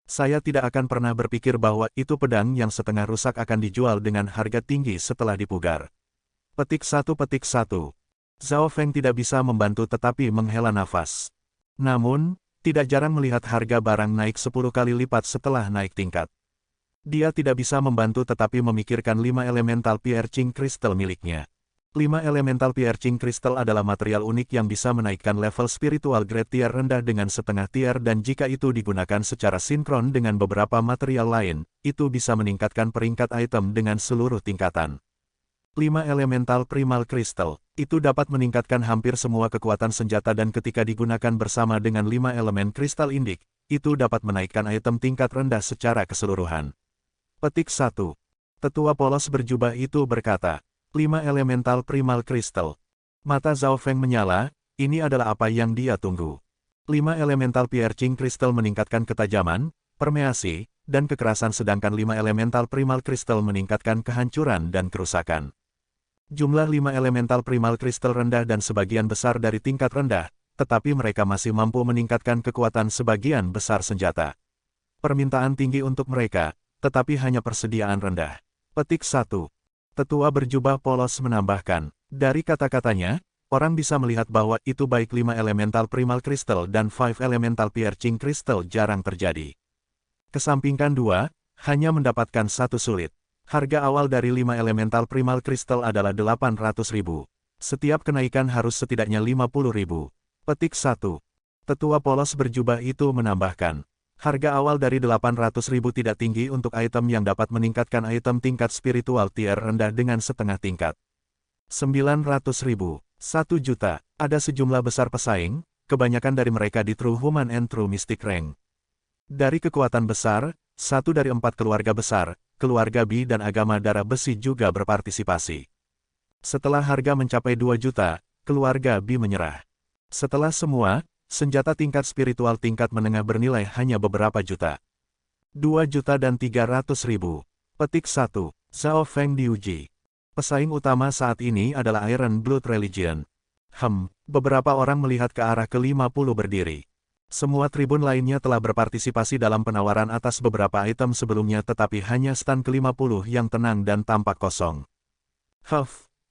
Saya tidak akan pernah berpikir bahwa itu pedang yang setengah rusak akan dijual dengan harga tinggi setelah dipugar. Petik 1. Zhao Feng tidak bisa membantu tetapi menghela nafas. Namun, tidak jarang melihat harga barang naik 10 kali lipat setelah naik tingkat. Dia tidak bisa membantu tetapi memikirkan 5 elemental piercing crystal miliknya. 5 elemental piercing crystal adalah material unik yang bisa menaikkan level spiritual grade tier rendah dengan setengah tier dan jika itu digunakan secara sinkron dengan beberapa material lain, itu bisa meningkatkan peringkat item dengan seluruh tingkatan. 5 elemental primal crystal, itu dapat meningkatkan hampir semua kekuatan senjata dan ketika digunakan bersama dengan 5 elemen kristal indik, itu dapat menaikkan item tingkat rendah secara keseluruhan. Petik 1. Tetua polos berjubah itu berkata, 5 elemental primal crystal. Mata Zhao Feng menyala, ini adalah apa yang dia tunggu. 5 elemental piercing crystal meningkatkan ketajaman, permeasi, dan kekerasan sedangkan 5 elemental primal crystal meningkatkan kehancuran dan kerusakan. Jumlah 5 elemental primal kristal rendah dan sebagian besar dari tingkat rendah, tetapi mereka masih mampu meningkatkan kekuatan sebagian besar senjata. Permintaan tinggi untuk mereka, tetapi hanya persediaan rendah. Petik 1. Tetua berjubah polos menambahkan, dari kata-katanya, orang bisa melihat bahwa itu baik 5 elemental primal crystal dan 5 elemental piercing crystal jarang terjadi. Kesampingkan 2, hanya mendapatkan 1 sulit. Harga awal dari 5 elemental primal crystal adalah 800.000. Setiap kenaikan harus setidaknya 50.000. Petik 1. Tetua polos berjubah itu menambahkan, harga awal dari 800.000 tidak tinggi untuk item yang dapat meningkatkan item tingkat spiritual tier rendah dengan setengah tingkat. 900.000, 1 juta, ada sejumlah besar pesaing, kebanyakan dari mereka di True Human and True Mystic Rank. Dari kekuatan besar, 1 dari 4 keluarga besar, keluarga Bi dan agama darah besi juga berpartisipasi. Setelah harga mencapai 2 juta, keluarga Bi menyerah. Setelah semua, senjata tingkat spiritual tingkat menengah bernilai hanya beberapa juta. 2 juta dan 300.000. Petik 1. Zhao Feng diuji. Pesaing utama saat ini adalah Iron Blood Religion. Beberapa orang melihat ke arah ke-50 berdiri. Semua tribun lainnya telah berpartisipasi dalam penawaran atas beberapa item sebelumnya tetapi hanya stand ke-50 yang tenang dan tampak kosong.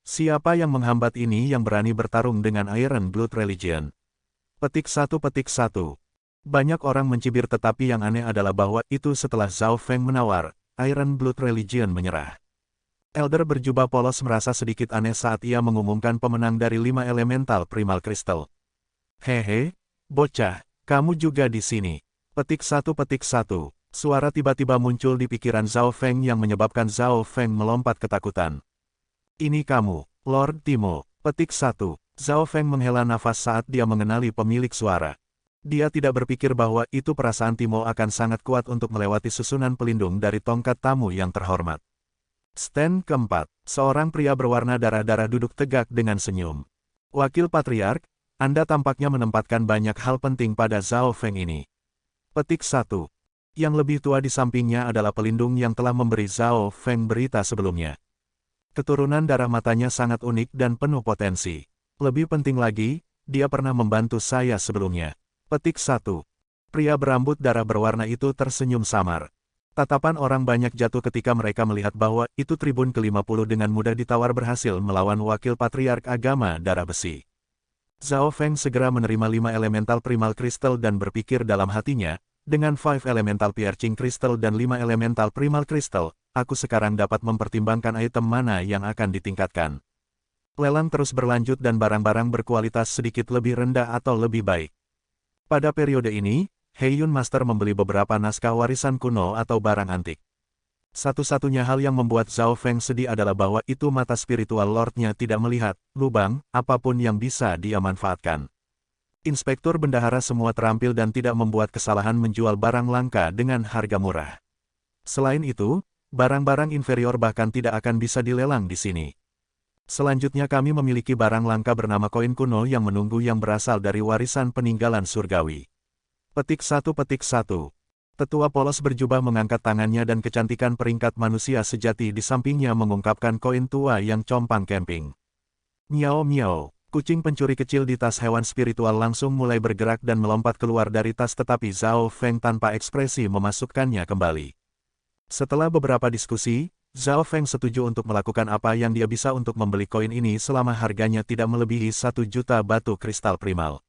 Siapa yang menghambat ini yang berani bertarung dengan Iron Blood Religion? Petik 1. Banyak orang mencibir tetapi yang aneh adalah bahwa itu setelah Zhao Feng menawar, Iron Blood Religion menyerah. Elder berjubah polos merasa sedikit aneh saat ia mengumumkan pemenang dari 5 elemental primal crystal. Hehe, bocah. Kamu juga di sini. Petik 1. Suara tiba-tiba muncul di pikiran Zhao Feng yang menyebabkan Zhao Feng melompat ketakutan. Ini kamu, Lord Timo. Petik 1. Zhao Feng menghela nafas saat dia mengenali pemilik suara. Dia tidak berpikir bahwa itu perasaan Timo akan sangat kuat untuk melewati susunan pelindung dari tongkat tamu yang terhormat. Stand keempat, seorang pria berwarna darah-darah duduk tegak dengan senyum. Wakil Patriark, Anda tampaknya menempatkan banyak hal penting pada Zhao Feng ini. Petik 1. Yang lebih tua di sampingnya adalah pelindung yang telah memberi Zhao Feng berita sebelumnya. Keturunan darah matanya sangat unik dan penuh potensi. Lebih penting lagi, dia pernah membantu saya sebelumnya. Petik 1. Pria berambut darah berwarna itu tersenyum samar. Tatapan orang banyak jatuh ketika mereka melihat bahwa itu tribun ke-50 dengan mudah ditawar berhasil melawan wakil patriark agama darah besi. Zhao Feng segera menerima 5 elemental primal crystal dan berpikir dalam hatinya, dengan 5 elemental piercing crystal dan 5 elemental primal crystal, aku sekarang dapat mempertimbangkan item mana yang akan ditingkatkan. Lelang terus berlanjut dan barang-barang berkualitas sedikit lebih rendah atau lebih baik. Pada periode ini, Heiyun Master membeli beberapa naskah warisan kuno atau barang antik. Satu-satunya hal yang membuat Zhao Feng sedih adalah bahwa itu mata spiritual lordnya tidak melihat lubang apapun yang bisa dia manfaatkan. Inspektur bendahara semua terampil dan tidak membuat kesalahan menjual barang langka dengan harga murah. Selain itu, barang-barang inferior bahkan tidak akan bisa dilelang di sini. Selanjutnya kami memiliki barang langka bernama koin kuno yang menunggu yang berasal dari warisan peninggalan surgawi. Petik 1. Tetua polos berjubah mengangkat tangannya dan kecantikan peringkat manusia sejati di sampingnya mengungkapkan koin tua yang compang camping. Miau miau. Kucing pencuri kecil di tas hewan spiritual langsung mulai bergerak dan melompat keluar dari tas tetapi Zhao Feng tanpa ekspresi memasukkannya kembali. Setelah beberapa diskusi, Zhao Feng setuju untuk melakukan apa yang dia bisa untuk membeli koin ini selama harganya tidak melebihi 1 juta batu kristal primal.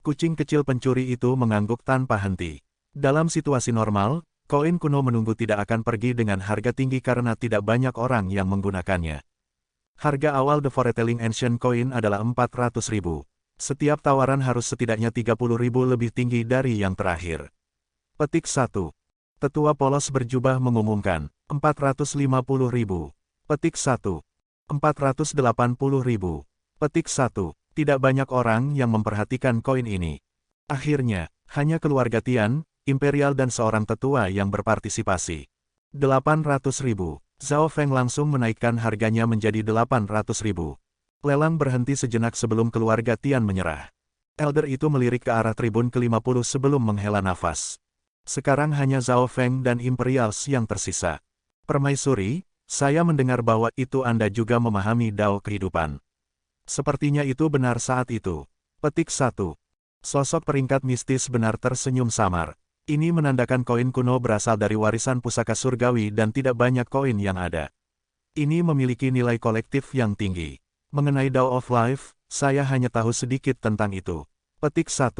Kucing kecil pencuri itu mengangguk tanpa henti. Dalam situasi normal, koin kuno menunggu tidak akan pergi dengan harga tinggi karena tidak banyak orang yang menggunakannya. Harga awal The Foretelling Ancient Coin adalah 400.000. Setiap tawaran harus setidaknya 30.000 lebih tinggi dari yang terakhir. Petik 1. Tetua polos berjubah mengumumkan, 450.000. Petik 1. 480.000. Petik 1. Tidak banyak orang yang memperhatikan koin ini. Akhirnya, hanya keluarga Tian, Imperial dan seorang tetua yang berpartisipasi. 800.000. Zhao Feng langsung menaikkan harganya menjadi 800.000. Lelang berhenti sejenak sebelum keluarga Tian menyerah. Elder itu melirik ke arah tribun ke-50 sebelum menghela nafas. Sekarang hanya Zhao Feng dan Imperials yang tersisa. Permaisuri, saya mendengar bahwa itu Anda juga memahami dao kehidupan. Sepertinya itu benar saat itu. Petik 1. Sosok peringkat mistis benar tersenyum samar. Ini menandakan koin kuno berasal dari warisan pusaka surgawi dan tidak banyak koin yang ada. Ini memiliki nilai kolektif yang tinggi. Mengenai Dao of Life, saya hanya tahu sedikit tentang itu. Petik 1.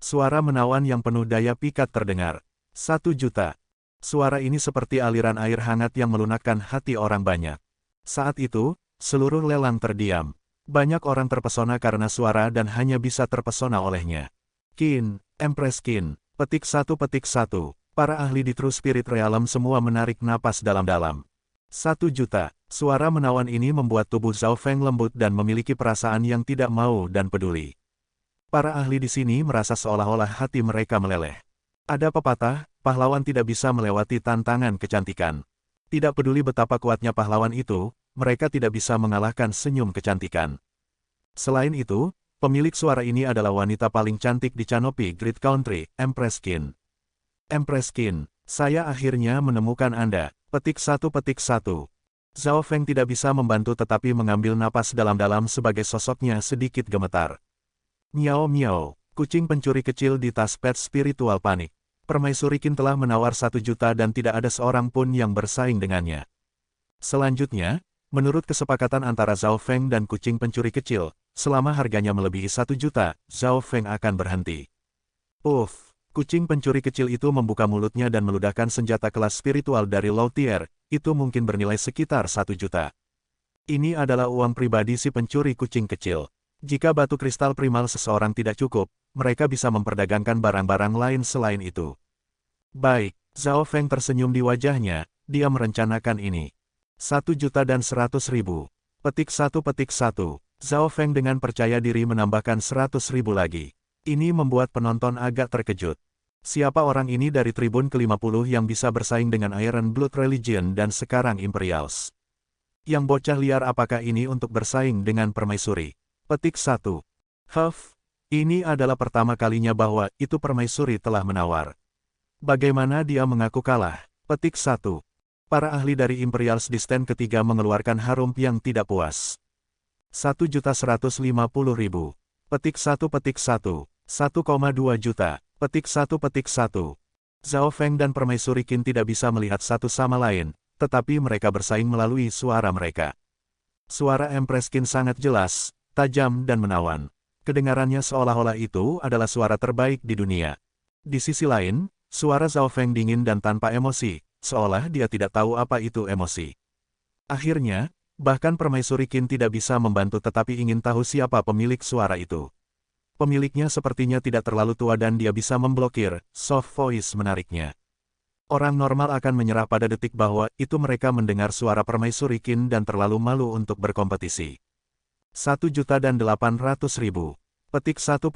Suara menawan yang penuh daya pikat terdengar. 1 juta. Suara ini seperti aliran air hangat yang melunakkan hati orang banyak. Saat itu, seluruh lelang terdiam. Banyak orang terpesona karena suara dan hanya bisa terpesona olehnya. Qin, Empress Qin. Petik 1. Para ahli di True Spirit Realm semua menarik napas dalam-dalam. 1 juta. Suara menawan ini membuat tubuh Zhao Feng lembut dan memiliki perasaan yang tidak mau dan peduli. Para ahli di sini merasa seolah-olah hati mereka meleleh. Ada pepatah, pahlawan tidak bisa melewati tantangan kecantikan. Tidak peduli betapa kuatnya pahlawan itu, mereka tidak bisa mengalahkan senyum kecantikan. Selain itu, pemilik suara ini adalah wanita paling cantik di Canopy Great Country, Empress Qin. Empress Qin, saya akhirnya menemukan Anda. Petik 1. Zhao Feng tidak bisa membantu tetapi mengambil napas dalam-dalam sebagai sosoknya sedikit gemetar. Miau miau, kucing pencuri kecil di tas pet spiritual panik. Permaisuri Qin telah menawar 1 juta dan tidak ada seorang pun yang bersaing dengannya. Selanjutnya, menurut kesepakatan antara Zhao Feng dan kucing pencuri kecil, selama harganya melebihi 1 juta, Zhao Feng akan berhenti. Uff, kucing pencuri kecil itu membuka mulutnya dan meludahkan senjata kelas spiritual dari Lautier, itu mungkin bernilai sekitar 1 juta. Ini adalah uang pribadi si pencuri kucing kecil. Jika batu kristal primal seseorang tidak cukup, mereka bisa memperdagangkan barang-barang lain selain itu. Baik, Zhao Feng tersenyum di wajahnya, dia merencanakan ini. 1.100.000. Petik 1. Zhao Feng dengan percaya diri menambahkan 100.000 lagi. Ini membuat penonton agak terkejut. Siapa orang ini dari tribun ke-50 yang bisa bersaing dengan Iron Blood Religion dan sekarang Imperials? Yang bocah liar apakah ini untuk bersaing dengan permaisuri? Petik 1. Ini adalah pertama kalinya bahwa itu permaisuri telah menawar. Bagaimana dia mengaku kalah? Petik 1. Para ahli dari Imperials di stand ketiga mengeluarkan harum yang tidak puas. 1.150.000. Petik 1. 1,2 juta. Petik 1. Zhao Feng dan permaisuri Qin tidak bisa melihat satu sama lain, tetapi mereka bersaing melalui suara mereka. Suara Empress Qin sangat jelas, tajam dan menawan. Kedengarannya seolah-olah itu adalah suara terbaik di dunia. Di sisi lain, suara Zhao Feng dingin dan tanpa emosi, seolah dia tidak tahu apa itu emosi. Akhirnya, bahkan permaisuri Qin tidak bisa membantu tetapi ingin tahu siapa pemilik suara itu. Pemiliknya sepertinya tidak terlalu tua dan dia bisa memblokir, soft voice menariknya. Orang normal akan menyerah pada detik bahwa itu mereka mendengar suara permaisuri Qin dan terlalu malu untuk berkompetisi. 1.800.000. Petik 1.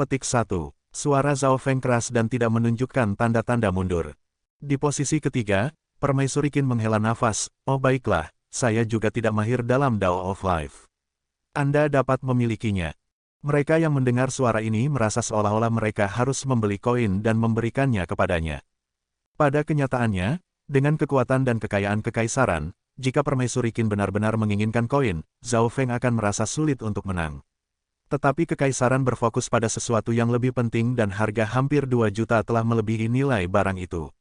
Suara Zhao Feng keras dan tidak menunjukkan tanda-tanda mundur. Di posisi ketiga, Permaisuri Qin menghela nafas, oh baiklah, saya juga tidak mahir dalam Dao of Life. Anda dapat memilikinya. Mereka yang mendengar suara ini merasa seolah-olah mereka harus membeli koin dan memberikannya kepadanya. Pada kenyataannya, dengan kekuatan dan kekayaan kekaisaran, jika Permaisuri Qin benar-benar menginginkan koin, Zhao Feng akan merasa sulit untuk menang. Tetapi kekaisaran berfokus pada sesuatu yang lebih penting dan harga hampir 2 juta telah melebihi nilai barang itu.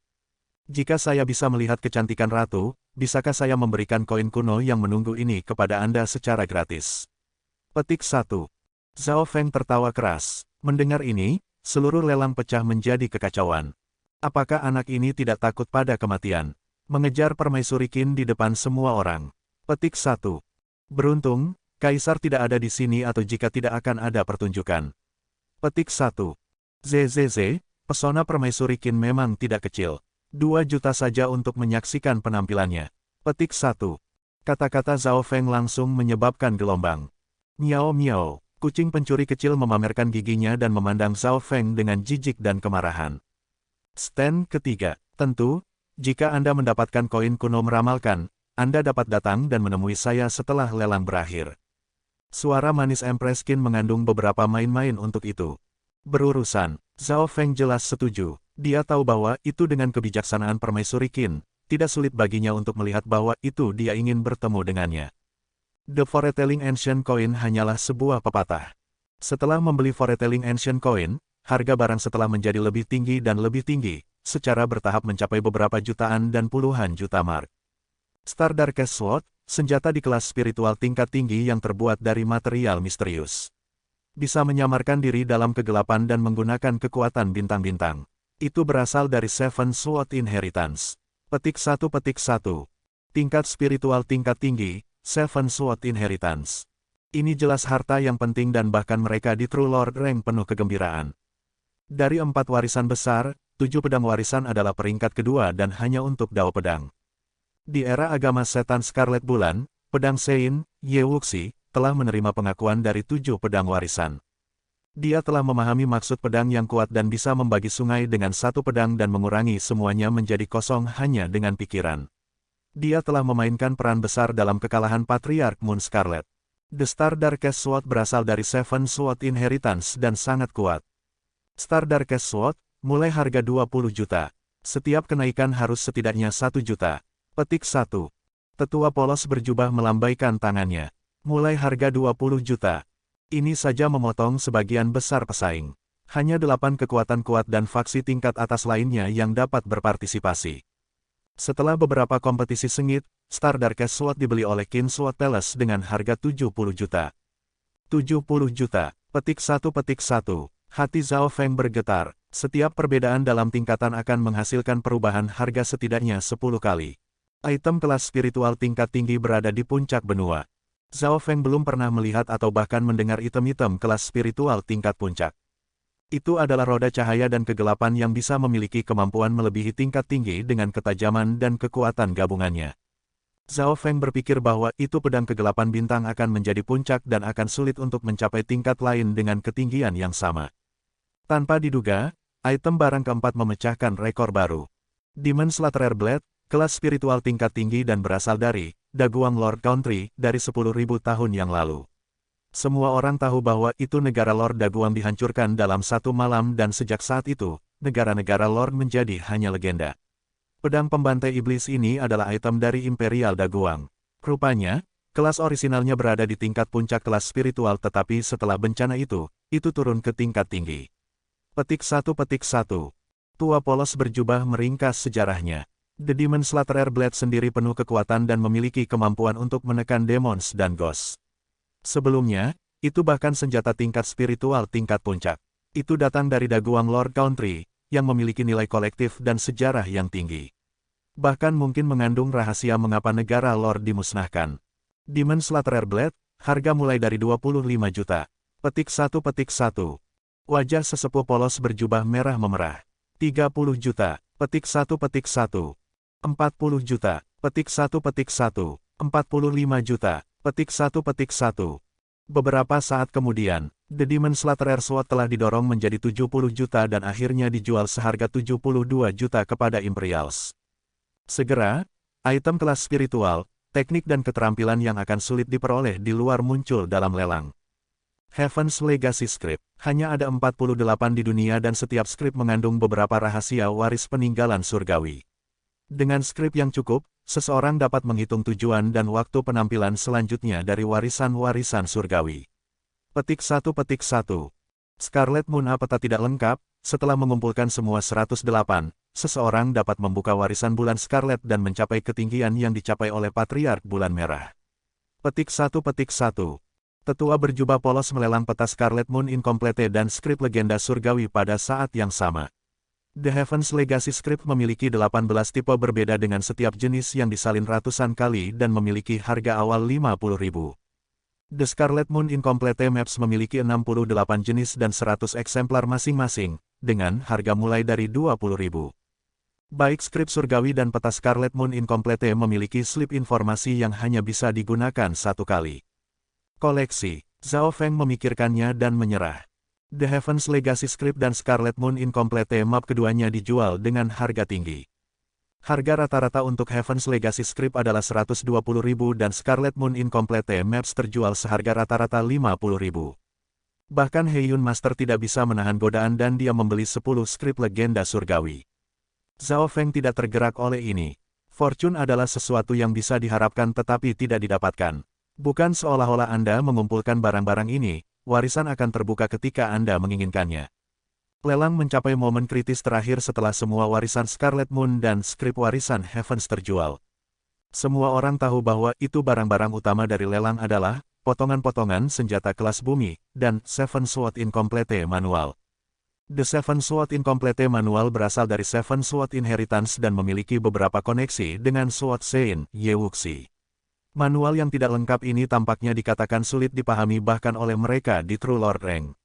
Jika saya bisa melihat kecantikan ratu, bisakah saya memberikan koin kuno yang menunggu ini kepada Anda secara gratis? Petik 1. Zhao Feng tertawa keras. Mendengar ini, seluruh lelang pecah menjadi kekacauan. Apakah anak ini tidak takut pada kematian? Mengejar Permaisuri Qin di depan semua orang. Petik 1. Beruntung, Kaisar tidak ada di sini atau jika tidak akan ada pertunjukan. Petik 1. ZZZ, pesona Permaisuri Qin memang tidak kecil. 2 juta saja untuk menyaksikan penampilannya. Petik 1. Kata-kata Zhao Feng langsung menyebabkan gelombang. Miao miao, kucing pencuri kecil memamerkan giginya dan memandang Zhao Feng dengan jijik dan kemarahan. Stand ketiga. Tentu, jika Anda mendapatkan koin kuno meramalkan, Anda dapat datang dan menemui saya setelah lelang berakhir. Suara manis Empress Qin mengandung beberapa main-main untuk itu. Berurusan, Zhao Feng jelas setuju. Dia tahu bahwa itu dengan kebijaksanaan Permaisuri Qin, tidak sulit baginya untuk melihat bahwa itu dia ingin bertemu dengannya. The Foretelling Ancient Coin hanyalah sebuah pepatah. Setelah membeli Foretelling Ancient Coin, harga barang setelah menjadi lebih tinggi dan lebih tinggi, secara bertahap mencapai beberapa jutaan dan puluhan juta mark. Star Darkest Sword, senjata di kelas spiritual tingkat tinggi yang terbuat dari material misterius. Bisa menyamarkan diri dalam kegelapan dan menggunakan kekuatan bintang-bintang. Itu berasal dari Seven Sword Inheritance. Petik 1. Tingkat spiritual tingkat tinggi, Seven Sword Inheritance. Ini jelas harta yang penting dan bahkan mereka di True Lord Rank penuh kegembiraan. Dari 4 warisan besar, 7 pedang warisan adalah peringkat kedua dan hanya untuk Dao Pedang. Di era agama setan Scarlet Bulan, pedang Sein, Ye Wuxi, telah menerima pengakuan dari 7 pedang warisan. Dia telah memahami maksud pedang yang kuat dan bisa membagi sungai dengan 1 pedang dan mengurangi semuanya menjadi kosong hanya dengan pikiran. Dia telah memainkan peran besar dalam kekalahan Patriarch Moon Scarlet. The Star Darkest Sword berasal dari Seven Sword Inheritance dan sangat kuat. Star Darkest Sword, mulai harga 20 juta. Setiap kenaikan harus setidaknya 1 juta. Petik 1. Tetua polos berjubah melambaikan tangannya. Mulai harga 20 juta. Ini saja memotong sebagian besar pesaing. Hanya 8 kekuatan kuat dan faksi tingkat atas lainnya yang dapat berpartisipasi. Setelah beberapa kompetisi sengit, Star Darkest Sword dibeli oleh Qin Sword Palace dengan harga 70 juta. 70 juta. Petik 1. Hati Zhao Feng bergetar. Setiap perbedaan dalam tingkatan akan menghasilkan perubahan harga setidaknya 10 kali. Item kelas spiritual tingkat tinggi berada di puncak benua. Zhao Feng belum pernah melihat atau bahkan mendengar item-item kelas spiritual tingkat puncak. Itu adalah roda cahaya dan kegelapan yang bisa memiliki kemampuan melebihi tingkat tinggi dengan ketajaman dan kekuatan gabungannya. Zhao Feng berpikir bahwa itu pedang kegelapan bintang akan menjadi puncak dan akan sulit untuk mencapai tingkat lain dengan ketinggian yang sama. Tanpa diduga, item barang keempat memecahkan rekor baru. Demon Slayer Blade, kelas spiritual tingkat tinggi dan berasal dari Daguang Lord Country dari 10.000 tahun yang lalu. Semua orang tahu bahwa itu negara Lord Daguang dihancurkan dalam satu malam dan sejak saat itu, negara-negara Lord menjadi hanya legenda. Pedang pembantai iblis ini adalah item dari Imperial Daguang. Rupanya, kelas orisinalnya berada di tingkat puncak kelas spiritual tetapi setelah bencana itu turun ke tingkat tinggi. Petik 1. Tua polos berjubah meringkas sejarahnya. The Demon Slayer Blade sendiri penuh kekuatan dan memiliki kemampuan untuk menekan demons dan ghost. Sebelumnya, itu bahkan senjata tingkat spiritual tingkat puncak. Itu datang dari Daguang Lord Country, yang memiliki nilai kolektif dan sejarah yang tinggi. Bahkan mungkin mengandung rahasia mengapa negara Lord dimusnahkan. Demon Slayer Blade, harga mulai dari 25 juta. Petik 1. Wajah sesepuh polos berjubah merah memerah. 30 juta. Petik 1. 40 juta. Petik 1. 45 juta. Petik 1. Beberapa saat kemudian, The Demon Slaughterer Sword telah didorong menjadi 70 juta dan akhirnya dijual seharga 72 juta kepada Imperials. Segera, item kelas spiritual, teknik dan keterampilan yang akan sulit diperoleh di luar muncul dalam lelang. Heaven's Legacy Script. Hanya ada 48 di dunia dan setiap skrip mengandung beberapa rahasia waris peninggalan surgawi. Dengan skrip yang cukup, seseorang dapat menghitung tujuan dan waktu penampilan selanjutnya dari warisan-warisan surgawi. Petik 1. Scarlet Moon peta tidak lengkap. Setelah mengumpulkan semua 108, seseorang dapat membuka warisan bulan Scarlet dan mencapai ketinggian yang dicapai oleh Patriark Bulan Merah. Petik 1. Tetua berjubah polos melelang peta Scarlet Moon Incomplete dan skrip legenda surgawi pada saat yang sama. The Heaven's Legacy Script memiliki 18 tipe berbeda dengan setiap jenis yang disalin ratusan kali dan memiliki harga awal 50.000. The Scarlet Moon Incomplete Maps memiliki 68 jenis dan 100 eksemplar masing-masing, dengan harga mulai dari 20.000. Baik skrip surgawi dan peta Scarlet Moon Incomplete memiliki slip informasi yang hanya bisa digunakan satu kali. Koleksi. Zhao Feng memikirkannya dan menyerah. The Heaven's Legacy Script dan Scarlet Moon Incomplete Map keduanya dijual dengan harga tinggi. Harga rata-rata untuk Heaven's Legacy Script adalah 120.000 dan Scarlet Moon Incomplete Maps terjual seharga rata-rata 50.000. Bahkan Heiyun Master tidak bisa menahan godaan dan dia membeli 10 skrip legenda surgawi. Zhao Feng tidak tergerak oleh ini. Fortune adalah sesuatu yang bisa diharapkan tetapi tidak didapatkan. Bukan seolah-olah Anda mengumpulkan barang-barang ini, warisan akan terbuka ketika Anda menginginkannya. Lelang mencapai momen kritis terakhir setelah semua warisan Scarlet Moon dan skrip warisan Heavens terjual. Semua orang tahu bahwa itu barang-barang utama dari lelang adalah potongan-potongan senjata kelas bumi dan Seven Sword Incomplete Manual. The Seven Sword Incomplete Manual berasal dari Seven Sword Inheritance dan memiliki beberapa koneksi dengan Sword Sein Ye Wuxi. Manual yang tidak lengkap ini tampaknya dikatakan sulit dipahami bahkan oleh mereka di True Lord Rank.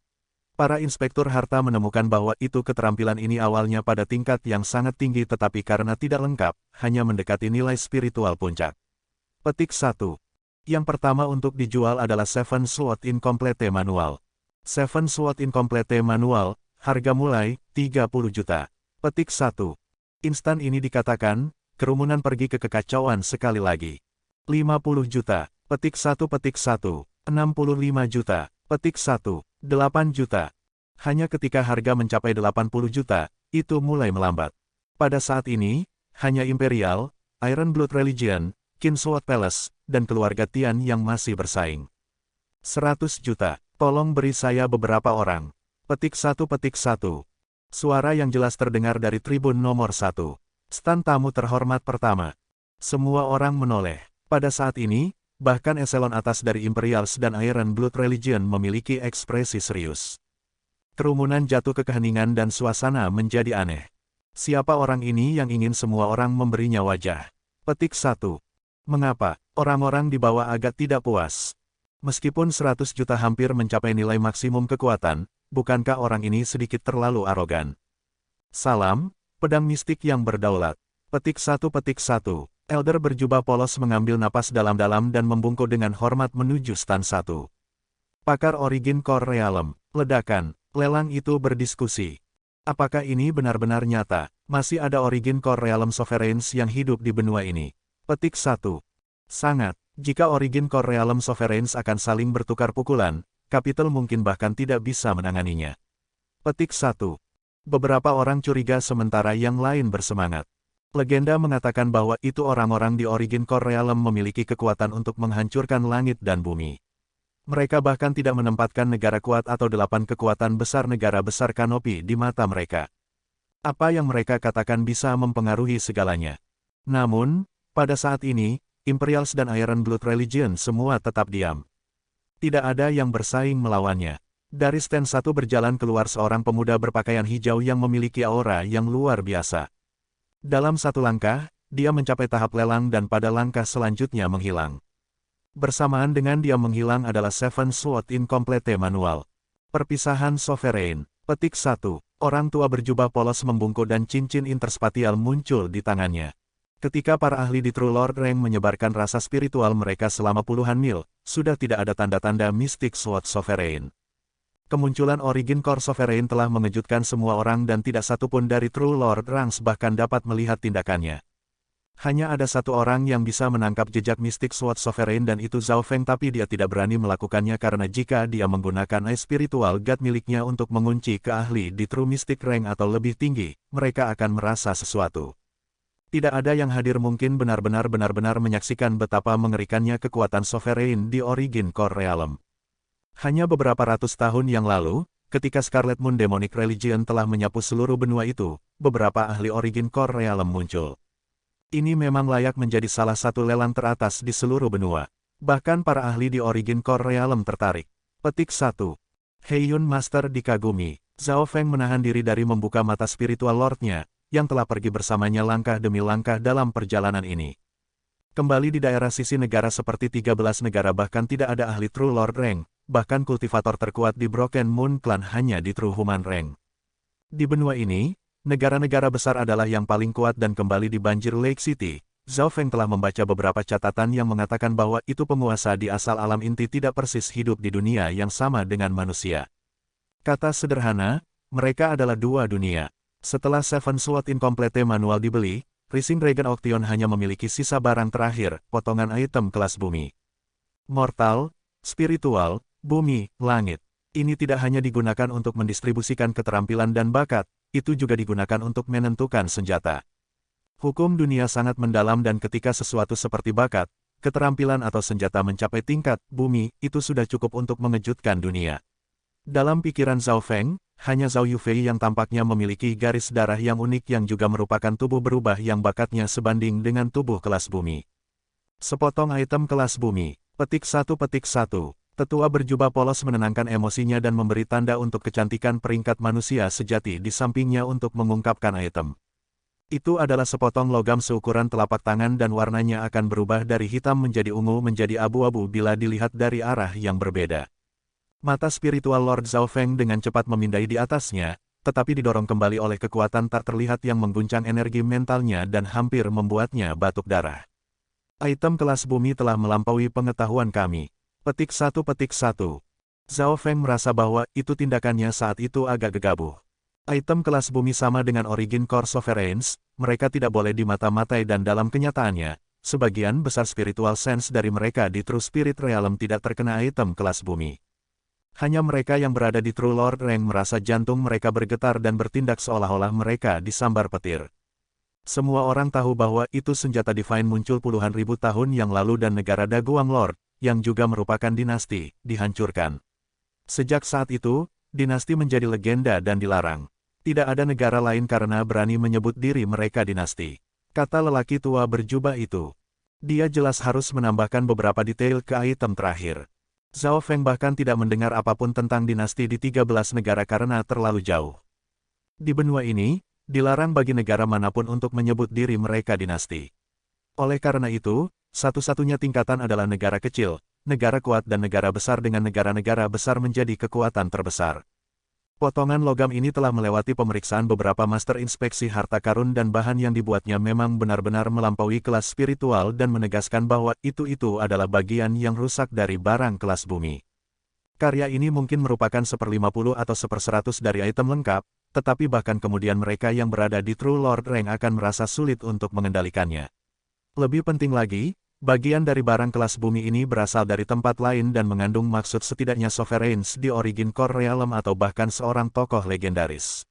Para inspektur harta menemukan bahwa itu keterampilan ini awalnya pada tingkat yang sangat tinggi tetapi karena tidak lengkap, hanya mendekati nilai spiritual puncak. Petik 1. Yang pertama untuk dijual adalah Seven Sword Incomplete Manual. Seven Sword Incomplete Manual, harga mulai, 30 juta. Petik 1. Instan ini dikatakan, kerumunan pergi ke kekacauan sekali lagi. 50 juta. Petik 1. 65 juta. Petik 1. 8 juta. Hanya ketika harga mencapai 80 juta, itu mulai melambat. Pada saat ini, hanya Imperial, Iron Blood Religion, Kinsword Palace, dan keluarga Tian yang masih bersaing. 100 juta. Tolong beri saya beberapa orang. Petik 1. Suara yang jelas terdengar dari tribun nomor 1. Stan tamu terhormat pertama. Semua orang menoleh. Pada saat ini, bahkan eselon atas dari Imperials dan Iron Blood Religion memiliki ekspresi serius. Kerumunan jatuh ke keheningan dan suasana menjadi aneh. Siapa orang ini yang ingin semua orang memberinya wajah? Petik 1. Mengapa? Orang-orang di bawah agak tidak puas. Meskipun 100 juta hampir mencapai nilai maksimum kekuatan, bukankah orang ini sedikit terlalu arogan? Salam, pedang mistik yang berdaulat. Petik 1. Elder berjubah polos mengambil napas dalam-dalam dan membungkuk dengan hormat menuju stan 1. Pakar Origin Core Realm, ledakan, lelang itu berdiskusi. Apakah ini benar-benar nyata? Masih ada Origin Core Realm Sovereigns yang hidup di benua ini. Petik 1. Sangat. Jika Origin Core Realm Sovereigns akan saling bertukar pukulan, Capital mungkin bahkan tidak bisa menanganinya. Petik 1. Beberapa orang curiga sementara yang lain bersemangat. Legenda mengatakan bahwa itu orang-orang di Origin Core Realm memiliki kekuatan untuk menghancurkan langit dan bumi. Mereka bahkan tidak menempatkan negara kuat atau 8 kekuatan besar negara besar kanopi di mata mereka. Apa yang mereka katakan bisa mempengaruhi segalanya. Namun, pada saat ini, Imperials dan Iron Blood Religion semua tetap diam. Tidak ada yang bersaing melawannya. Dari stand 1 berjalan keluar seorang pemuda berpakaian hijau yang memiliki aura yang luar biasa. Dalam satu langkah, dia mencapai tahap lelang dan pada langkah selanjutnya menghilang. Bersamaan dengan dia menghilang adalah Seven Sword Incomplete Manual. Perpisahan Sovereign. Petik 1. Orang tua berjubah polos membungkuk dan cincin interspatial muncul di tangannya. Ketika para ahli di True Lord Rank menyebarkan rasa spiritual mereka selama puluhan mil, sudah tidak ada tanda-tanda Mystic Sword Sovereign. Kemunculan Origin Core Sovereign telah mengejutkan semua orang dan tidak satupun dari True Lord Ranks bahkan dapat melihat tindakannya. Hanya ada satu orang yang bisa menangkap jejak mistik Sword Sovereign dan itu Zhao Feng, tapi dia tidak berani melakukannya karena jika dia menggunakan Eye Spiritual God miliknya untuk mengunci ke ahli di True Mystic Rank atau lebih tinggi, mereka akan merasa sesuatu. Tidak ada yang hadir mungkin benar-benar menyaksikan betapa mengerikannya kekuatan Sovereign di Origin Core Realm. Hanya beberapa ratus tahun yang lalu, ketika Scarlet Moon Demonic Religion telah menyapu seluruh benua itu, beberapa ahli Origin Core Realm muncul. Ini memang layak menjadi salah satu lelang teratas di seluruh benua. Bahkan para ahli di Origin Core Realm tertarik. Petik 1. Heiyun Master dikagumi. Zhao Feng menahan diri dari membuka mata spiritual lordnya, yang telah pergi bersamanya langkah demi langkah dalam perjalanan ini. Kembali di daerah sisi negara seperti 13 negara bahkan tidak ada ahli True Lord Rank, bahkan kultivator terkuat di Broken Moon Clan hanya di True Human Rank. Di benua ini, negara-negara besar adalah yang paling kuat dan kembali di banjir Lake City, Zhao Feng telah membaca beberapa catatan yang mengatakan bahwa itu penguasa di asal alam inti tidak persis hidup di dunia yang sama dengan manusia. Kata sederhana, mereka adalah dua dunia. Setelah Seven Sword Incomplete manual dibeli, Rising Dragon Auction hanya memiliki sisa barang terakhir, potongan item kelas bumi. Mortal, spiritual, bumi, langit. Ini tidak hanya digunakan untuk mendistribusikan keterampilan dan bakat, itu juga digunakan untuk menentukan senjata. Hukum dunia sangat mendalam dan ketika sesuatu seperti bakat, keterampilan atau senjata mencapai tingkat bumi, itu sudah cukup untuk mengejutkan dunia. Dalam pikiran Zhao Feng, hanya Zhao Yufei yang tampaknya memiliki garis darah yang unik yang juga merupakan tubuh berubah yang bakatnya sebanding dengan tubuh kelas bumi. Sepotong item kelas bumi. Petik 1. Tetua berjubah polos menenangkan emosinya dan memberi tanda untuk kecantikan peringkat manusia sejati di sampingnya untuk mengungkapkan item. Itu adalah sepotong logam seukuran telapak tangan dan warnanya akan berubah dari hitam menjadi ungu menjadi abu-abu bila dilihat dari arah yang berbeda. Mata spiritual Lord Zhao Feng dengan cepat memindai di atasnya, tetapi didorong kembali oleh kekuatan tak terlihat yang mengguncang energi mentalnya dan hampir membuatnya batuk darah. Item kelas bumi telah melampaui pengetahuan kami. Petik 1. Zhao Feng merasa bahwa itu tindakannya saat itu agak gegabah. Item kelas bumi sama dengan Origin Core Sovereigns, mereka tidak boleh dimata-matai dan dalam kenyataannya, sebagian besar spiritual sense dari mereka di True Spirit Realm tidak terkena item kelas bumi. Hanya mereka yang berada di True Lord Rank merasa jantung mereka bergetar dan bertindak seolah-olah mereka disambar petir. Semua orang tahu bahwa itu senjata Divine muncul puluhan ribu tahun yang lalu dan negara Daguang Lord, yang juga merupakan dinasti, dihancurkan. Sejak saat itu, dinasti menjadi legenda dan dilarang. Tidak ada negara lain karena berani menyebut diri mereka dinasti. Kata lelaki tua berjubah itu. Dia jelas harus menambahkan beberapa detail ke item terakhir. Zhao Feng bahkan tidak mendengar apapun tentang dinasti di 13 negara karena terlalu jauh. Di benua ini, dilarang bagi negara manapun untuk menyebut diri mereka dinasti. Oleh karena itu, satu-satunya tingkatan adalah negara kecil, negara kuat dan negara besar dengan negara-negara besar menjadi kekuatan terbesar. Potongan logam ini telah melewati pemeriksaan beberapa master inspeksi harta karun dan bahan yang dibuatnya memang benar-benar melampaui kelas spiritual dan menegaskan bahwa itu adalah bagian yang rusak dari barang kelas bumi. Karya ini mungkin merupakan 1/50 atau 1/100 dari item lengkap, tetapi bahkan kemudian mereka yang berada di True Lord Rank akan merasa sulit untuk mengendalikannya. Lebih penting lagi, bagian dari barang kelas bumi ini berasal dari tempat lain dan mengandung maksud setidaknya sovereigns di Origin Core Realm atau bahkan seorang tokoh legendaris.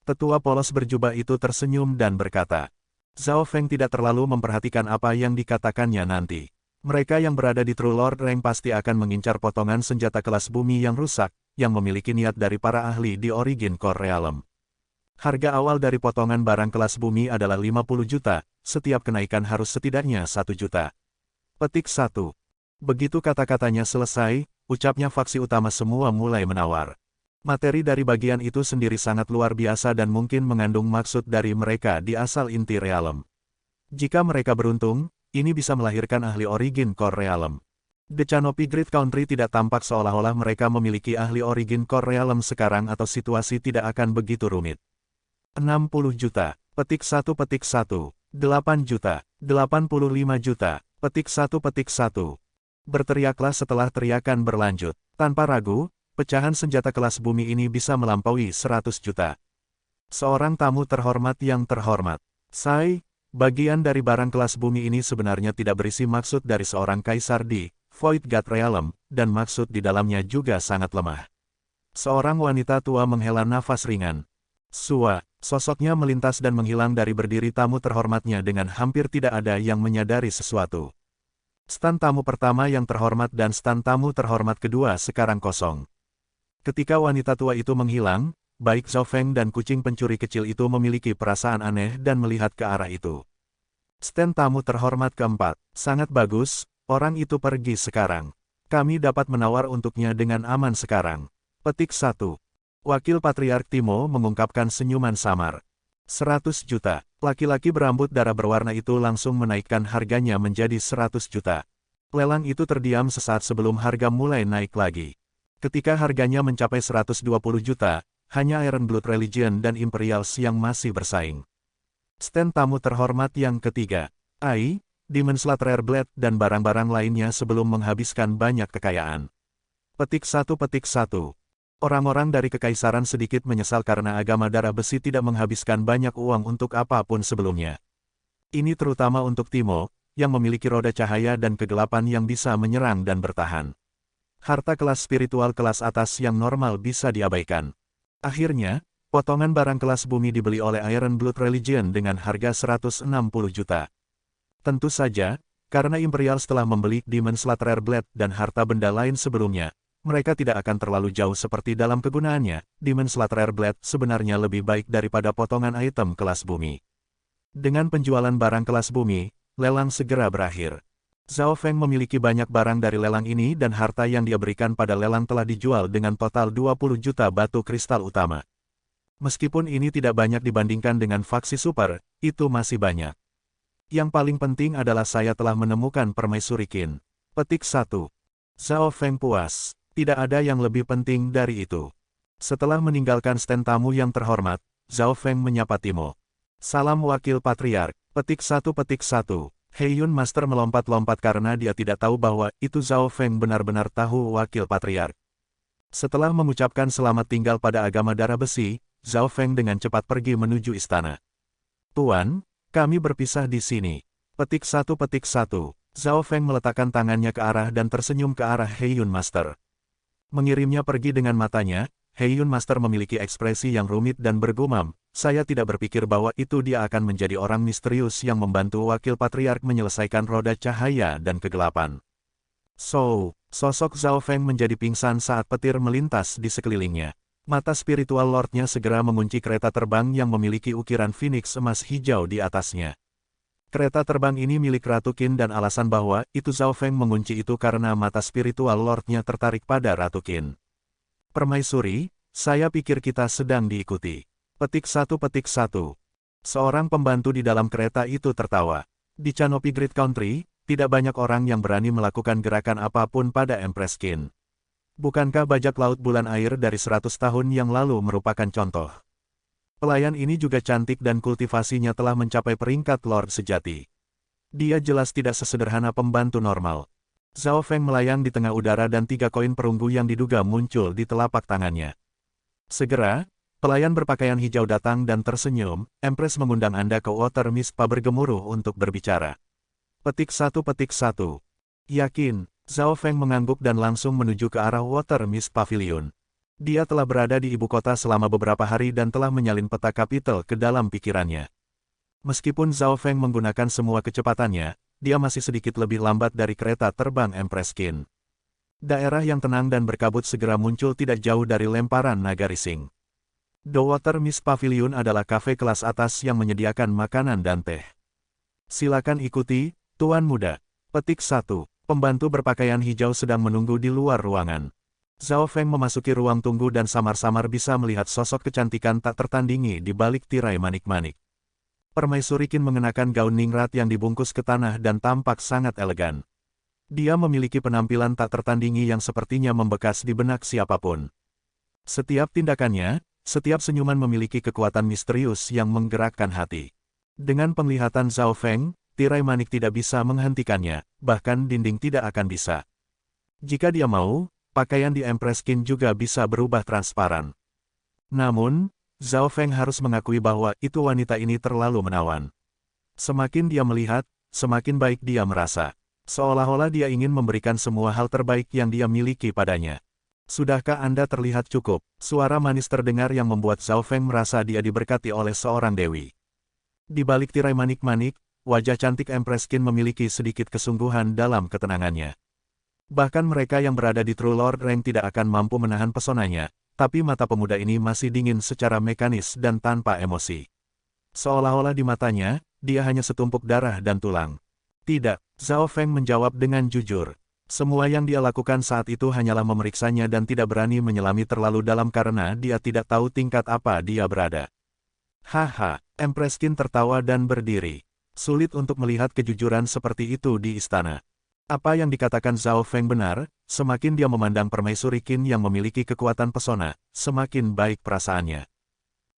Tetua polos berjubah itu tersenyum dan berkata, Zhao Feng tidak terlalu memperhatikan apa yang dikatakannya nanti. Mereka yang berada di True Lord Rank pasti akan mengincar potongan senjata kelas bumi yang rusak, yang memiliki niat dari para ahli di Origin Core Realm. Harga awal dari potongan barang kelas bumi adalah 50 juta, setiap kenaikan harus setidaknya 1 juta. Petik 1. Begitu kata-katanya selesai, ucapnya faksi utama semua mulai menawar. Materi dari bagian itu sendiri sangat luar biasa dan mungkin mengandung maksud dari mereka di asal inti realm. Jika mereka beruntung, ini bisa melahirkan ahli Origin Core Realm. The Canopy Great Country tidak tampak seolah-olah mereka memiliki ahli Origin Core Realm sekarang atau situasi tidak akan begitu rumit. 60 juta. Petik 1. 8 juta. 85 juta. Petik 1. Berteriaklah setelah teriakan berlanjut. Tanpa ragu, Pecahan senjata kelas bumi ini bisa melampaui 100 juta. Seorang tamu terhormat yang terhormat. Sai, bagian dari barang kelas bumi ini sebenarnya tidak berisi maksud dari seorang kaisar di Void God Realm, dan maksud di dalamnya juga sangat lemah. Seorang wanita tua menghela nafas ringan. Sua, sosoknya melintas dan menghilang dari berdiri tamu terhormatnya dengan hampir tidak ada yang menyadari sesuatu. Stan tamu pertama yang terhormat dan stan tamu terhormat kedua sekarang kosong. Ketika wanita tua itu menghilang, baik Zhao Feng dan kucing pencuri kecil itu memiliki perasaan aneh dan melihat ke arah itu. Stan tamu terhormat keempat, sangat bagus, orang itu pergi sekarang. Kami dapat menawar untuknya dengan aman sekarang. Petik 1. Wakil Patriark Timo mengungkapkan senyuman samar. 100 juta. Laki-laki berambut darah berwarna itu langsung menaikkan harganya menjadi 100 juta. Lelang itu terdiam sesaat sebelum harga mulai naik lagi. Ketika harganya mencapai 120 juta, hanya Iron Blood Religion dan Imperials yang masih bersaing. Stand tamu terhormat yang ketiga. Ai, Demon Slot Rare Blade dan barang-barang lainnya sebelum menghabiskan banyak kekayaan. Petik 1. Orang-orang dari kekaisaran sedikit menyesal karena agama darah besi tidak menghabiskan banyak uang untuk apapun sebelumnya. Ini terutama untuk Timo, yang memiliki roda cahaya dan kegelapan yang bisa menyerang dan bertahan. Harta kelas spiritual kelas atas yang normal bisa diabaikan. Akhirnya, potongan barang kelas bumi dibeli oleh Iron Blood Religion dengan harga 160 juta. Tentu saja, karena Imperial setelah membeli Demon Slot Rare Blade dan harta benda lain sebelumnya, mereka tidak akan terlalu jauh seperti dalam kegunaannya. Demon Slot Rare Blade sebenarnya lebih baik daripada potongan item kelas bumi. Dengan penjualan barang kelas bumi, lelang segera berakhir. Zhao Feng memiliki banyak barang dari lelang ini dan harta yang dia berikan pada lelang telah dijual dengan total 20 juta batu kristal utama. Meskipun ini tidak banyak dibandingkan dengan faksi super, itu masih banyak. Yang paling penting adalah saya telah menemukan permaisuri Qin. Petik 1. Zhao Feng puas. Tidak ada yang lebih penting dari itu. Setelah meninggalkan stand tamu yang terhormat, Zhao Feng menyapa Timo. Salam Wakil Patriark. Petik 1. Heiyun Master melompat-lompat karena dia tidak tahu bahwa itu Zhao Feng benar-benar tahu Wakil Patriark. Setelah mengucapkan selamat tinggal pada agama darah besi, Zhao Feng dengan cepat pergi menuju istana. Tuan, kami berpisah di sini. Petik 1. Zhao Feng meletakkan tangannya ke arah dan tersenyum ke arah Heiyun Master. Mengirimnya pergi dengan matanya, Heiyun Master memiliki ekspresi yang rumit dan bergumam. Saya tidak berpikir bahwa itu dia akan menjadi orang misterius yang membantu Wakil Patriark menyelesaikan roda cahaya dan kegelapan. Sosok Zhao Feng menjadi pingsan saat petir melintas di sekelilingnya. Mata spiritual lordnya segera mengunci kereta terbang yang memiliki ukiran Phoenix emas hijau di atasnya. Kereta terbang ini milik Ratu Qin dan alasan bahwa itu Zhao Feng mengunci itu karena mata spiritual lordnya tertarik pada Ratu Qin. Permaisuri, saya pikir kita sedang diikuti. Petik 1. Seorang pembantu di dalam kereta itu tertawa. Di Canopy Great Country, tidak banyak orang yang berani melakukan gerakan apapun pada Empress Qin. Bukankah bajak laut bulan air dari 100 tahun yang lalu merupakan contoh? Pelayan ini juga cantik dan kultivasinya telah mencapai peringkat Lord sejati. Dia jelas tidak sesederhana pembantu normal. Zhao Feng melayang di tengah udara dan 3 koin perunggu yang diduga muncul di telapak tangannya. Segera, pelayan berpakaian hijau datang dan tersenyum. Empress mengundang Anda ke Water Mist bergemuruh untuk berbicara. Petik 1. Yakin, Zhao Feng mengangguk dan langsung menuju ke arah Water Mist Pavilion. Dia telah berada di ibu kota selama beberapa hari dan telah menyalin peta kapital ke dalam pikirannya. Meskipun Zhao Feng menggunakan semua kecepatannya, dia masih sedikit lebih lambat dari kereta terbang Empress Qin. Daerah yang tenang dan berkabut segera muncul tidak jauh dari lemparan naga rising. The Water Mist Pavilion adalah kafe kelas atas yang menyediakan makanan dan teh. Silakan ikuti, Tuan Muda. Petik 1. Pembantu berpakaian hijau sedang menunggu di luar ruangan. Zhao Feng memasuki ruang tunggu dan samar-samar bisa melihat sosok kecantikan tak tertandingi di balik tirai manik-manik. Permaisuri Qin mengenakan gaun ningrat yang dibungkus ke tanah dan tampak sangat elegan. Dia memiliki penampilan tak tertandingi yang sepertinya membekas di benak siapapun. Setiap tindakannya, setiap senyuman memiliki kekuatan misterius yang menggerakkan hati. Dengan penglihatan Zhao Feng, tirai manik tidak bisa menghentikannya, bahkan dinding tidak akan bisa. Jika dia mau, pakaian di Empress Skin juga bisa berubah transparan. Namun, Zhao Feng harus mengakui bahwa itu wanita ini terlalu menawan. Semakin dia melihat, semakin baik dia merasa. Seolah-olah dia ingin memberikan semua hal terbaik yang dia miliki padanya. Sudahkah Anda terlihat cukup? Suara manis terdengar yang membuat Zhao Feng merasa dia diberkati oleh seorang dewi. Di balik tirai manik-manik, wajah cantik Empress Skin memiliki sedikit kesungguhan dalam ketenangannya. Bahkan mereka yang berada di True Lord Rank tidak akan mampu menahan pesonanya, tapi mata pemuda ini masih dingin secara mekanis dan tanpa emosi. Seolah-olah di matanya, dia hanya setumpuk darah dan tulang. Tidak, Zhao Feng menjawab dengan jujur. Semua yang dia lakukan saat itu hanyalah memeriksanya dan tidak berani menyelami terlalu dalam karena dia tidak tahu tingkat apa dia berada. Haha, Empress Skin tertawa dan berdiri. Sulit untuk melihat kejujuran seperti itu di istana. Apa yang dikatakan Zhao Feng benar, semakin dia memandang permaisuri Qin yang memiliki kekuatan pesona, semakin baik perasaannya.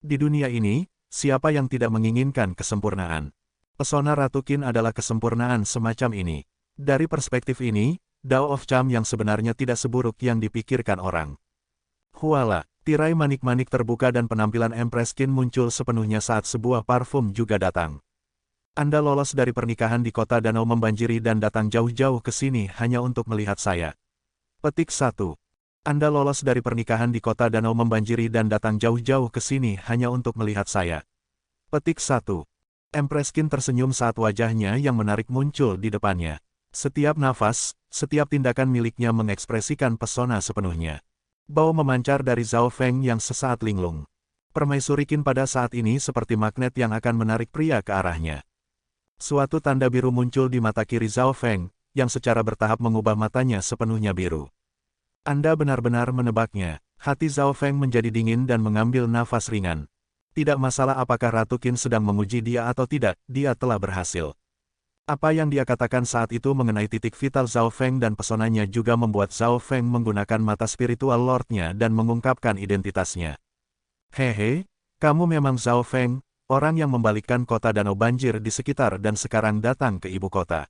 Di dunia ini, siapa yang tidak menginginkan kesempurnaan? Pesona Ratu Qin adalah kesempurnaan semacam ini. Dari perspektif ini, Dao of Charm yang sebenarnya tidak seburuk yang dipikirkan orang. Huala, tirai manik-manik terbuka dan penampilan Empress Skin muncul sepenuhnya saat sebuah parfum juga datang. Anda lolos dari pernikahan di kota danau membanjiri dan datang jauh-jauh ke sini hanya untuk melihat saya. Petik 1. Anda lolos dari pernikahan di kota danau membanjiri dan datang jauh-jauh ke sini hanya untuk melihat saya. Petik 1. Empress Skin tersenyum saat wajahnya yang menarik muncul di depannya. Setiap nafas, setiap tindakan miliknya mengekspresikan pesona sepenuhnya. Bau memancar dari Zhao Feng yang sesaat linglung. Permaisuri Qin pada saat ini seperti magnet yang akan menarik pria ke arahnya. Suatu tanda biru muncul di mata kiri Zhao Feng, yang secara bertahap mengubah matanya sepenuhnya biru. Anda benar-benar menebaknya. Hati Zhao Feng menjadi dingin dan mengambil nafas ringan. Tidak masalah apakah Ratu Qin sedang menguji dia atau tidak, dia telah berhasil. Apa yang dia katakan saat itu mengenai titik vital Zhao Feng dan pesonanya juga membuat Zhao Feng menggunakan mata spiritual Lordnya dan mengungkapkan identitasnya. Hehe, kamu memang Zhao Feng, orang yang membalikkan kota danau banjir di sekitar dan sekarang datang ke ibu kota.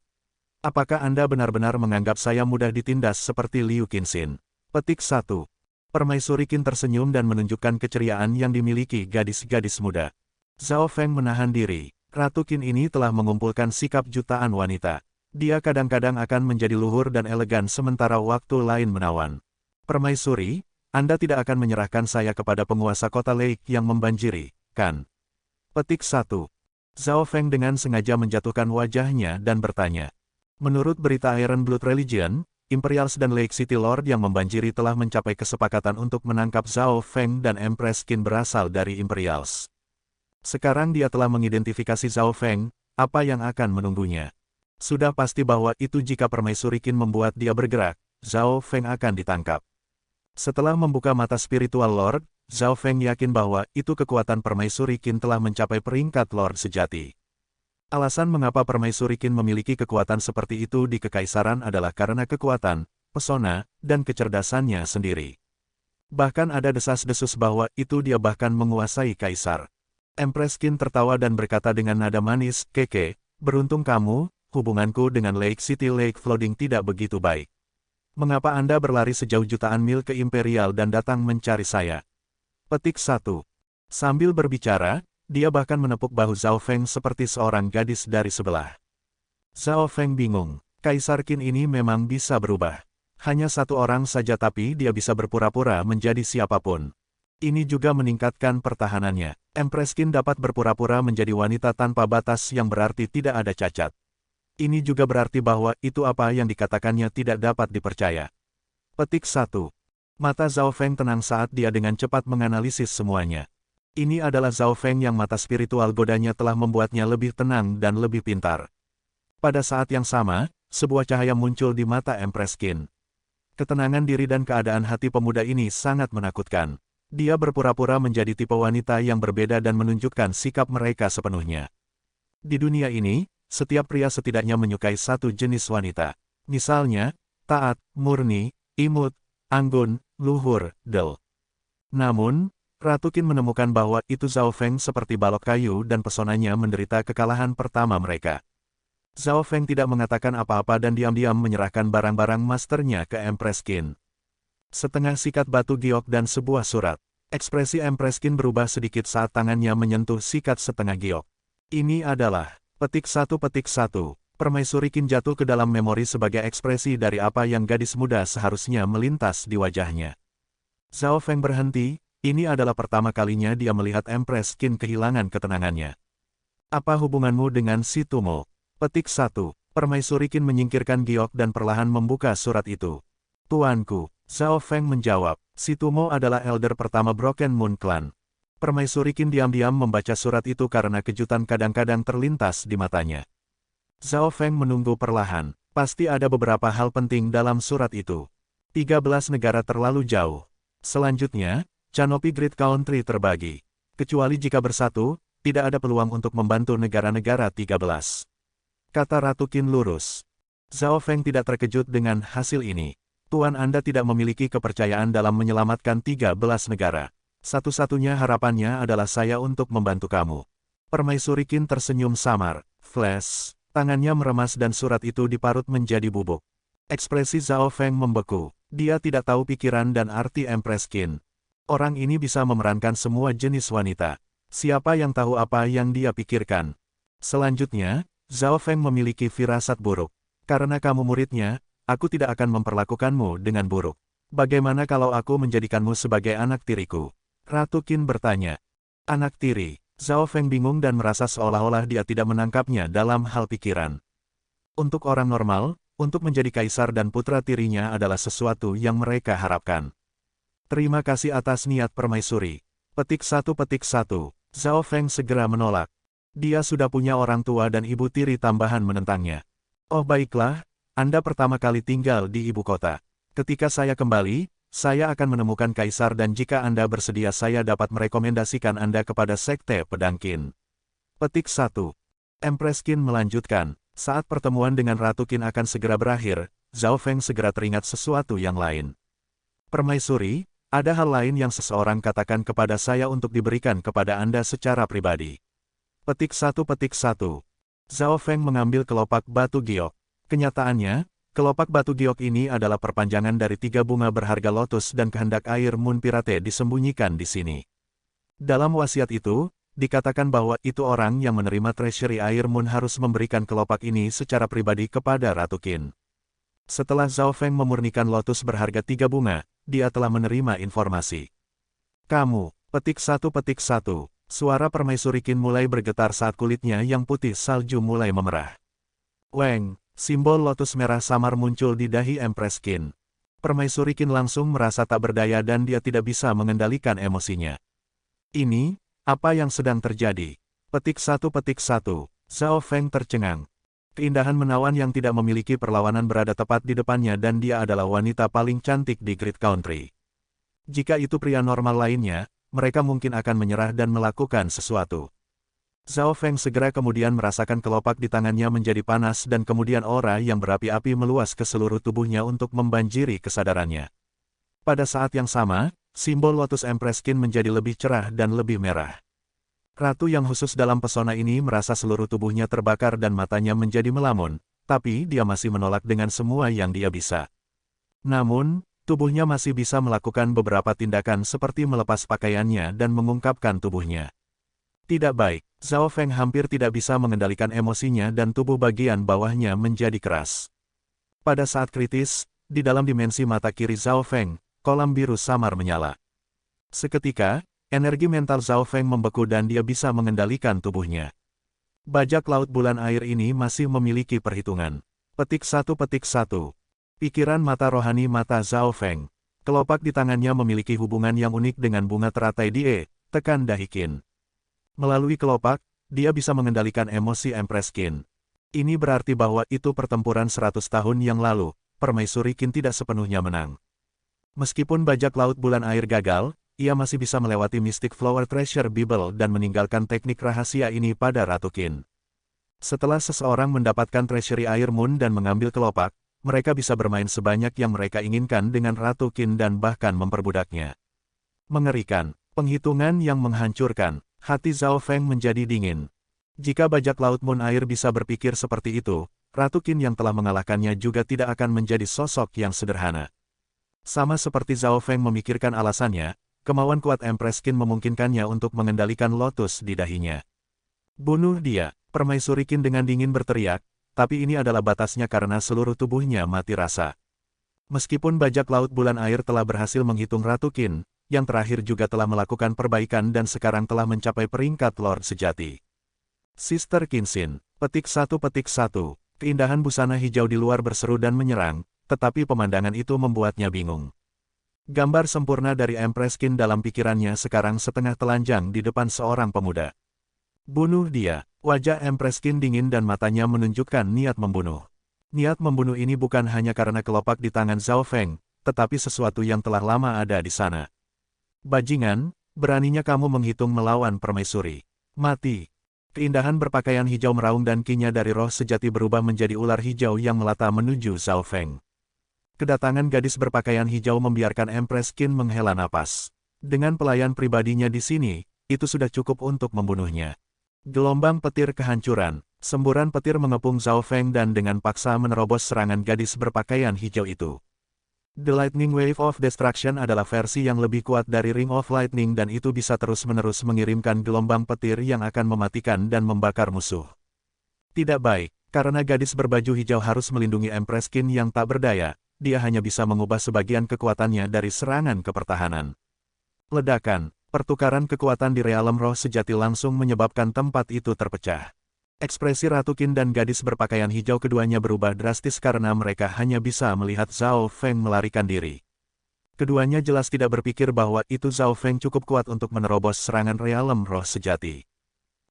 Apakah Anda benar-benar menganggap saya mudah ditindas seperti Liu Qinxin? Petik 1. Permaisuri Qin tersenyum dan menunjukkan keceriaan yang dimiliki gadis-gadis muda. Zhao Feng menahan diri. Ratu Qin ini telah mengumpulkan sikap jutaan wanita. Dia kadang-kadang akan menjadi luhur dan elegan sementara waktu lain menawan. Permaisuri, Anda tidak akan menyerahkan saya kepada penguasa kota Lake yang membanjiri, kan? Petik 1. Zhao Feng dengan sengaja menjatuhkan wajahnya dan bertanya. Menurut berita Iron Blood Religion, Imperials dan Lake City Lord yang membanjiri telah mencapai kesepakatan untuk menangkap Zhao Feng dan Empress Qin berasal dari Imperials. Sekarang dia telah mengidentifikasi Zhao Feng, apa yang akan menunggunya. Sudah pasti bahwa itu jika permaisuri Qin membuat dia bergerak, Zhao Feng akan ditangkap. Setelah membuka mata spiritual Lord, Zhao Feng yakin bahwa itu kekuatan permaisuri Qin telah mencapai peringkat Lord sejati. Alasan mengapa permaisuri Qin memiliki kekuatan seperti itu di kekaisaran adalah karena kekuatan, pesona, dan kecerdasannya sendiri. Bahkan ada desas-desus bahwa itu dia bahkan menguasai kaisar. Empress Qin tertawa dan berkata dengan nada manis, "Keke, beruntung kamu, hubunganku dengan Lake City Lake Flooding tidak begitu baik. Mengapa Anda berlari sejauh jutaan mil ke Imperial dan datang mencari saya?" Petik 1. Sambil berbicara, dia bahkan menepuk bahu Zhao Feng seperti seorang gadis dari sebelah. Zhao Feng bingung, Kaisar Qin ini memang bisa berubah. Hanya satu orang saja tapi dia bisa berpura-pura menjadi siapapun. Ini juga meningkatkan pertahanannya. Empress Qin dapat berpura-pura menjadi wanita tanpa batas yang berarti tidak ada cacat. Ini juga berarti bahwa itu apa yang dikatakannya tidak dapat dipercaya. Petik 1. Mata Zhao Feng tenang saat dia dengan cepat menganalisis semuanya. Ini adalah Zhao Feng yang mata spiritual godanya telah membuatnya lebih tenang dan lebih pintar. Pada saat yang sama, sebuah cahaya muncul di mata Empress Qin. Ketenangan diri dan keadaan hati pemuda ini sangat menakutkan. Dia berpura-pura menjadi tipe wanita yang berbeda dan menunjukkan sikap mereka sepenuhnya. Di dunia ini, setiap pria setidaknya menyukai satu jenis wanita. Misalnya, taat, murni, imut, anggun, luhur, del. Namun, Ratu Qin menemukan bahwa itu Zhao Feng seperti balok kayu dan pesonanya menderita kekalahan pertama mereka. Zhao Feng tidak mengatakan apa-apa dan diam-diam menyerahkan barang-barang masternya ke Empress Qin. setengah sikat batu giok dan sebuah surat. Ekspresi Empress Qin berubah sedikit saat tangannya menyentuh sikat setengah giok. Ini adalah, petik satu. Permaisuri Qin jatuh ke dalam memori sebagai ekspresi dari apa yang gadis muda seharusnya melintas di wajahnya. Zhao Feng berhenti, ini adalah pertama kalinya dia melihat Empress Qin kehilangan ketenangannya. Apa hubunganmu dengan si Tumo? Petik 1. Permaisuri Qin menyingkirkan giok dan perlahan membuka surat itu. Tuanku, Zhao Feng menjawab, si Tumo adalah elder pertama Broken Moon Clan. Permaisuri Qin diam-diam membaca surat itu karena kejutan kadang-kadang terlintas di matanya. Zhao Feng menunggu perlahan, pasti ada beberapa hal penting dalam surat itu. 13 negara terlalu jauh. Selanjutnya, Canopy Great Country terbagi. Kecuali jika bersatu, tidak ada peluang untuk membantu negara-negara 13. Kata Ratu Qin lurus. Zhao Feng tidak terkejut dengan hasil ini. Tuan Anda tidak memiliki kepercayaan dalam menyelamatkan 13 negara. Satu-satunya harapannya adalah saya untuk membantu kamu. Permaisuri Qin tersenyum samar. Flash, tangannya meremas dan surat itu diparut menjadi bubuk. Ekspresi Zhao Feng membeku. Dia tidak tahu pikiran dan arti Empress Qin. Orang ini bisa memerankan semua jenis wanita. Siapa yang tahu apa yang dia pikirkan? Selanjutnya, Zhao Feng memiliki firasat buruk. Karena kamu muridnya, aku tidak akan memperlakukanmu dengan buruk. Bagaimana kalau aku menjadikanmu sebagai anak tiriku? Ratu Qin bertanya. Anak tiri. Zhao Feng bingung dan merasa seolah-olah dia tidak menangkapnya dalam hal pikiran. Untuk orang normal, untuk menjadi kaisar dan putra tirinya adalah sesuatu yang mereka harapkan. Terima kasih atas niat permaisuri. Petik 1. Zhao Feng segera menolak. Dia sudah punya orang tua dan ibu tiri tambahan menentangnya. Oh baiklah, Anda pertama kali tinggal di ibu kota. Ketika saya kembali, saya akan menemukan kaisar dan jika Anda bersedia saya dapat merekomendasikan Anda kepada Sekte Pedang Qin. Petik 1. Empress Qin melanjutkan, saat pertemuan dengan Ratu Qin akan segera berakhir, Zhao Feng segera teringat sesuatu yang lain. Permaisuri, ada hal lain yang seseorang katakan kepada saya untuk diberikan kepada Anda secara pribadi. Petik 1. Zhao Feng mengambil kelopak batu giok. Kenyataannya, kelopak batu giok ini adalah perpanjangan dari 3 bunga berharga lotus dan kehendak air Moon Pirate disembunyikan di sini. Dalam wasiat itu, dikatakan bahwa itu orang yang menerima treasury air Moon harus memberikan kelopak ini secara pribadi kepada Ratu Qin. Setelah Zhao Feng memurnikan lotus berharga 3 bunga, dia telah menerima informasi. Kamu, petik 1. Suara permaisuri Qin mulai bergetar saat kulitnya yang putih salju mulai memerah. Weng, simbol lotus merah samar muncul di dahi Empress Qin. Permaisuri Qin langsung merasa tak berdaya dan dia tidak bisa mengendalikan emosinya. Ini, apa yang sedang terjadi? Petik 1. Zhao Feng tercengang. Keindahan menawan yang tidak memiliki perlawanan berada tepat di depannya dan dia adalah wanita paling cantik di Great Country. Jika itu pria normal lainnya, mereka mungkin akan menyerah dan melakukan sesuatu. Zhao Feng segera kemudian merasakan kelopak di tangannya menjadi panas dan kemudian aura yang berapi-api meluas ke seluruh tubuhnya untuk membanjiri kesadarannya. Pada saat yang sama, simbol lotus Empress Qin menjadi lebih cerah dan lebih merah. Ratu yang khusus dalam pesona ini merasa seluruh tubuhnya terbakar dan matanya menjadi melamun, tapi dia masih menolak dengan semua yang dia bisa. Namun, tubuhnya masih bisa melakukan beberapa tindakan seperti melepas pakaiannya dan mengungkapkan tubuhnya. Tidak baik, Zhao Feng hampir tidak bisa mengendalikan emosinya dan tubuh bagian bawahnya menjadi keras. Pada saat kritis, di dalam dimensi mata kiri Zhao Feng, kolam biru samar menyala. Seketika, energi mental Zhao Feng membeku dan dia bisa mengendalikan tubuhnya. Bajak laut bulan air ini masih memiliki perhitungan. Petik 1. Pikiran mata rohani mata Zhao Feng. Kelopak di tangannya memiliki hubungan yang unik dengan bunga teratai die, tekan dahi Qin. Melalui kelopak, dia bisa mengendalikan emosi Empress Qin. Ini berarti bahwa itu pertempuran 100 tahun yang lalu, permaisuri Qin tidak sepenuhnya menang. Meskipun bajak laut bulan air gagal, ia masih bisa melewati Mystic Flower Treasure Bible dan meninggalkan teknik rahasia ini pada Ratu Qin. Setelah seseorang mendapatkan treasury air Moon dan mengambil kelopak, mereka bisa bermain sebanyak yang mereka inginkan dengan Ratu Qin dan bahkan memperbudaknya. Mengerikan, penghitungan yang menghancurkan. Hati Zhao Feng menjadi dingin. Jika bajak laut Moon Air bisa berpikir seperti itu, Ratu Qin yang telah mengalahkannya juga tidak akan menjadi sosok yang sederhana. Sama seperti Zhao Feng memikirkan alasannya, kemauan kuat Empress Qin memungkinkannya untuk mengendalikan lotus di dahinya. Bunuh dia, Permaisuri Qin dengan dingin berteriak, tapi ini adalah batasnya karena seluruh tubuhnya mati rasa. Meskipun bajak laut bulan air telah berhasil menghitung Ratu Qin, yang terakhir juga telah melakukan perbaikan dan sekarang telah mencapai peringkat Lord sejati. Sister Qinxin, petik 1. Keindahan busana hijau di luar berseru dan menyerang, tetapi pemandangan itu membuatnya bingung. Gambar sempurna dari Empress Qin dalam pikirannya sekarang setengah telanjang di depan seorang pemuda. Bunuh dia, wajah Empress Qin dingin dan matanya menunjukkan niat membunuh. Niat membunuh ini bukan hanya karena kelopak di tangan Zhao Feng, tetapi sesuatu yang telah lama ada di sana. Bajingan, beraninya kamu menghitung melawan permaisuri. Mati. Keindahan berpakaian hijau meraung dan kinya dari roh sejati berubah menjadi ular hijau yang melata menuju Zhao Feng. Kedatangan gadis berpakaian hijau membiarkan Empress Qin menghela napas. Dengan pelayan pribadinya di sini, itu sudah cukup untuk membunuhnya. Gelombang petir kehancuran, semburan petir mengepung Zhao Feng dan dengan paksa menerobos serangan gadis berpakaian hijau itu. The Lightning Wave of Destruction adalah versi yang lebih kuat dari Ring of Lightning dan itu bisa terus-menerus mengirimkan gelombang petir yang akan mematikan dan membakar musuh. Tidak baik, karena gadis berbaju hijau harus melindungi Empress Qin yang tak berdaya, dia hanya bisa mengubah sebagian kekuatannya dari serangan ke pertahanan. Ledakan, pertukaran kekuatan di realem roh sejati langsung menyebabkan tempat itu terpecah. Ekspresi Ratu Qin dan gadis berpakaian hijau keduanya berubah drastis karena mereka hanya bisa melihat Zhao Feng melarikan diri. Keduanya jelas tidak berpikir bahwa itu Zhao Feng cukup kuat untuk menerobos serangan realem roh sejati.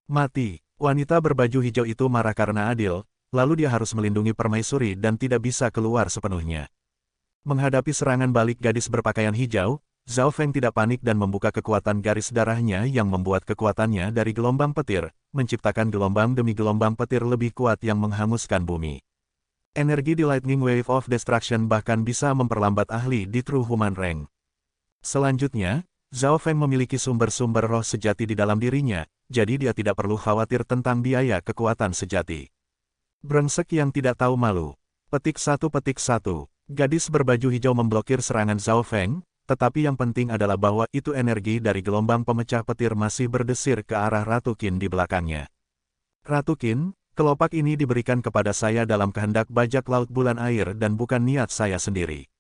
Mati, wanita berbaju hijau itu marah karena adil, lalu dia harus melindungi permaisuri dan tidak bisa keluar sepenuhnya. Menghadapi serangan balik gadis berpakaian hijau, Zhao Feng tidak panik dan membuka kekuatan garis darahnya yang membuat kekuatannya dari gelombang petir, menciptakan gelombang demi gelombang petir lebih kuat yang menghanguskan bumi. Energi di Lightning Wave of Destruction bahkan bisa memperlambat ahli di True Human Rank. Selanjutnya, Zhao Feng memiliki sumber-sumber roh sejati di dalam dirinya, jadi dia tidak perlu khawatir tentang biaya kekuatan sejati. Brengsek yang tidak tahu malu. Petik 1. Gadis berbaju hijau memblokir serangan Zhao Feng, tetapi yang penting adalah bahwa itu energi dari gelombang pemecah petir masih berdesir ke arah Ratu Qin di belakangnya. Ratu Qin, kelopak ini diberikan kepada saya dalam kehendak bajak laut bulan air dan bukan niat saya sendiri.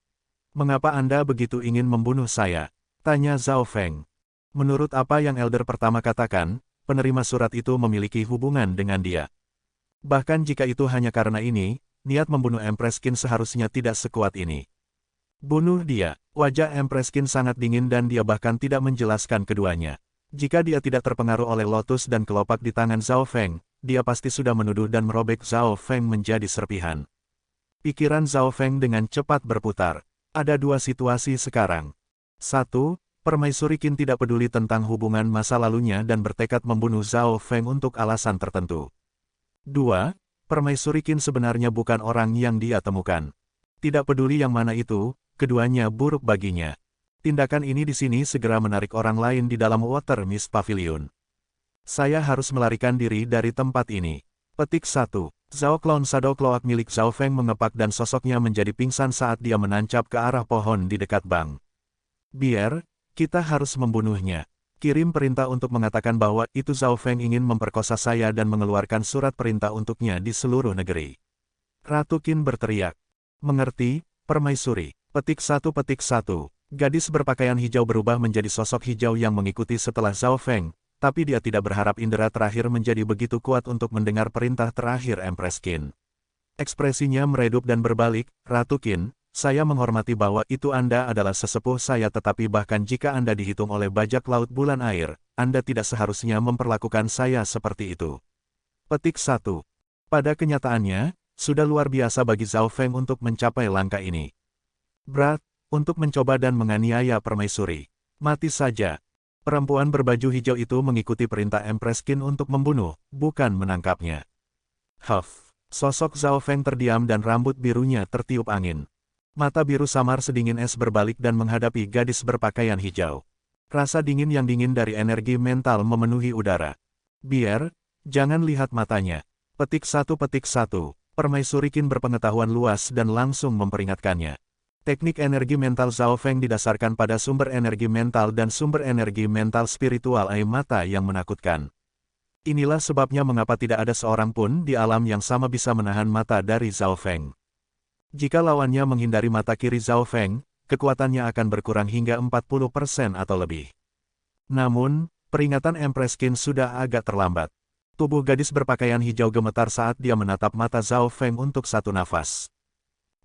Mengapa Anda begitu ingin membunuh saya? Tanya Zhao Feng. Menurut apa yang Elder pertama katakan, penerima surat itu memiliki hubungan dengan dia. Bahkan jika itu hanya karena ini, niat membunuh Empress Qin seharusnya tidak sekuat ini. Bunuh dia. Wajah Empress Qin sangat dingin dan dia bahkan tidak menjelaskan keduanya. Jika dia tidak terpengaruh oleh lotus dan kelopak di tangan Zhao Feng, dia pasti sudah menuduh dan merobek Zhao Feng menjadi serpihan. Pikiran Zhao Feng dengan cepat berputar. Ada dua situasi sekarang. 1. Permaisuri Qin tidak peduli tentang hubungan masa lalunya dan bertekad membunuh Zhao Feng untuk alasan tertentu. 2. Permaisuri Qin sebenarnya bukan orang yang dia temukan. Tidak peduli yang mana itu, keduanya buruk baginya. Tindakan ini di sini segera menarik orang lain di dalam Water Mist Pavilion. Saya harus melarikan diri dari tempat ini. Petik 1. Zhao Clown Shadow Cloak milik Zhao Feng mengepak dan sosoknya menjadi pingsan saat dia menancap ke arah pohon di dekat bank. Biar, kita harus membunuhnya. Kirim perintah untuk mengatakan bahwa itu Zhao Feng ingin memperkosa saya dan mengeluarkan surat perintah untuknya di seluruh negeri. Ratu Qin berteriak. Mengerti, permaisuri. Petik 1. Gadis berpakaian hijau berubah menjadi sosok hijau yang mengikuti setelah Zhao Feng, tapi dia tidak berharap indera terakhir menjadi begitu kuat untuk mendengar perintah terakhir Empress Qin. Ekspresinya meredup dan berbalik, Ratu Qin, saya menghormati bahwa itu Anda adalah sesepuh saya tetapi bahkan jika Anda dihitung oleh bajak laut bulan air, Anda tidak seharusnya memperlakukan saya seperti itu. Petik 1. Pada kenyataannya, sudah luar biasa bagi Zhao Feng untuk mencapai langkah ini. Berat, untuk mencoba dan menganiaya permaisuri. Mati saja. Perempuan berbaju hijau itu mengikuti perintah Empress Qin untuk membunuh, bukan menangkapnya. Huff. Sosok Zhao Feng terdiam dan rambut birunya tertiup angin. Mata biru samar sedingin es berbalik dan menghadapi gadis berpakaian hijau. Rasa dingin yang dingin dari energi mental memenuhi udara. Biar, jangan lihat matanya. Petik 1. Permaisuri Qin berpengetahuan luas dan langsung memperingatkannya. Teknik energi mental Zhao Feng didasarkan pada sumber energi mental dan sumber energi mental spiritual air mata yang menakutkan. Inilah sebabnya mengapa tidak ada seorang pun di alam yang sama bisa menahan mata dari Zhao Feng. Jika lawannya menghindari mata kiri Zhao Feng, kekuatannya akan berkurang hingga 40% atau lebih. Namun, peringatan Empress Qin sudah agak terlambat. Tubuh gadis berpakaian hijau gemetar saat dia menatap mata Zhao Feng untuk satu nafas.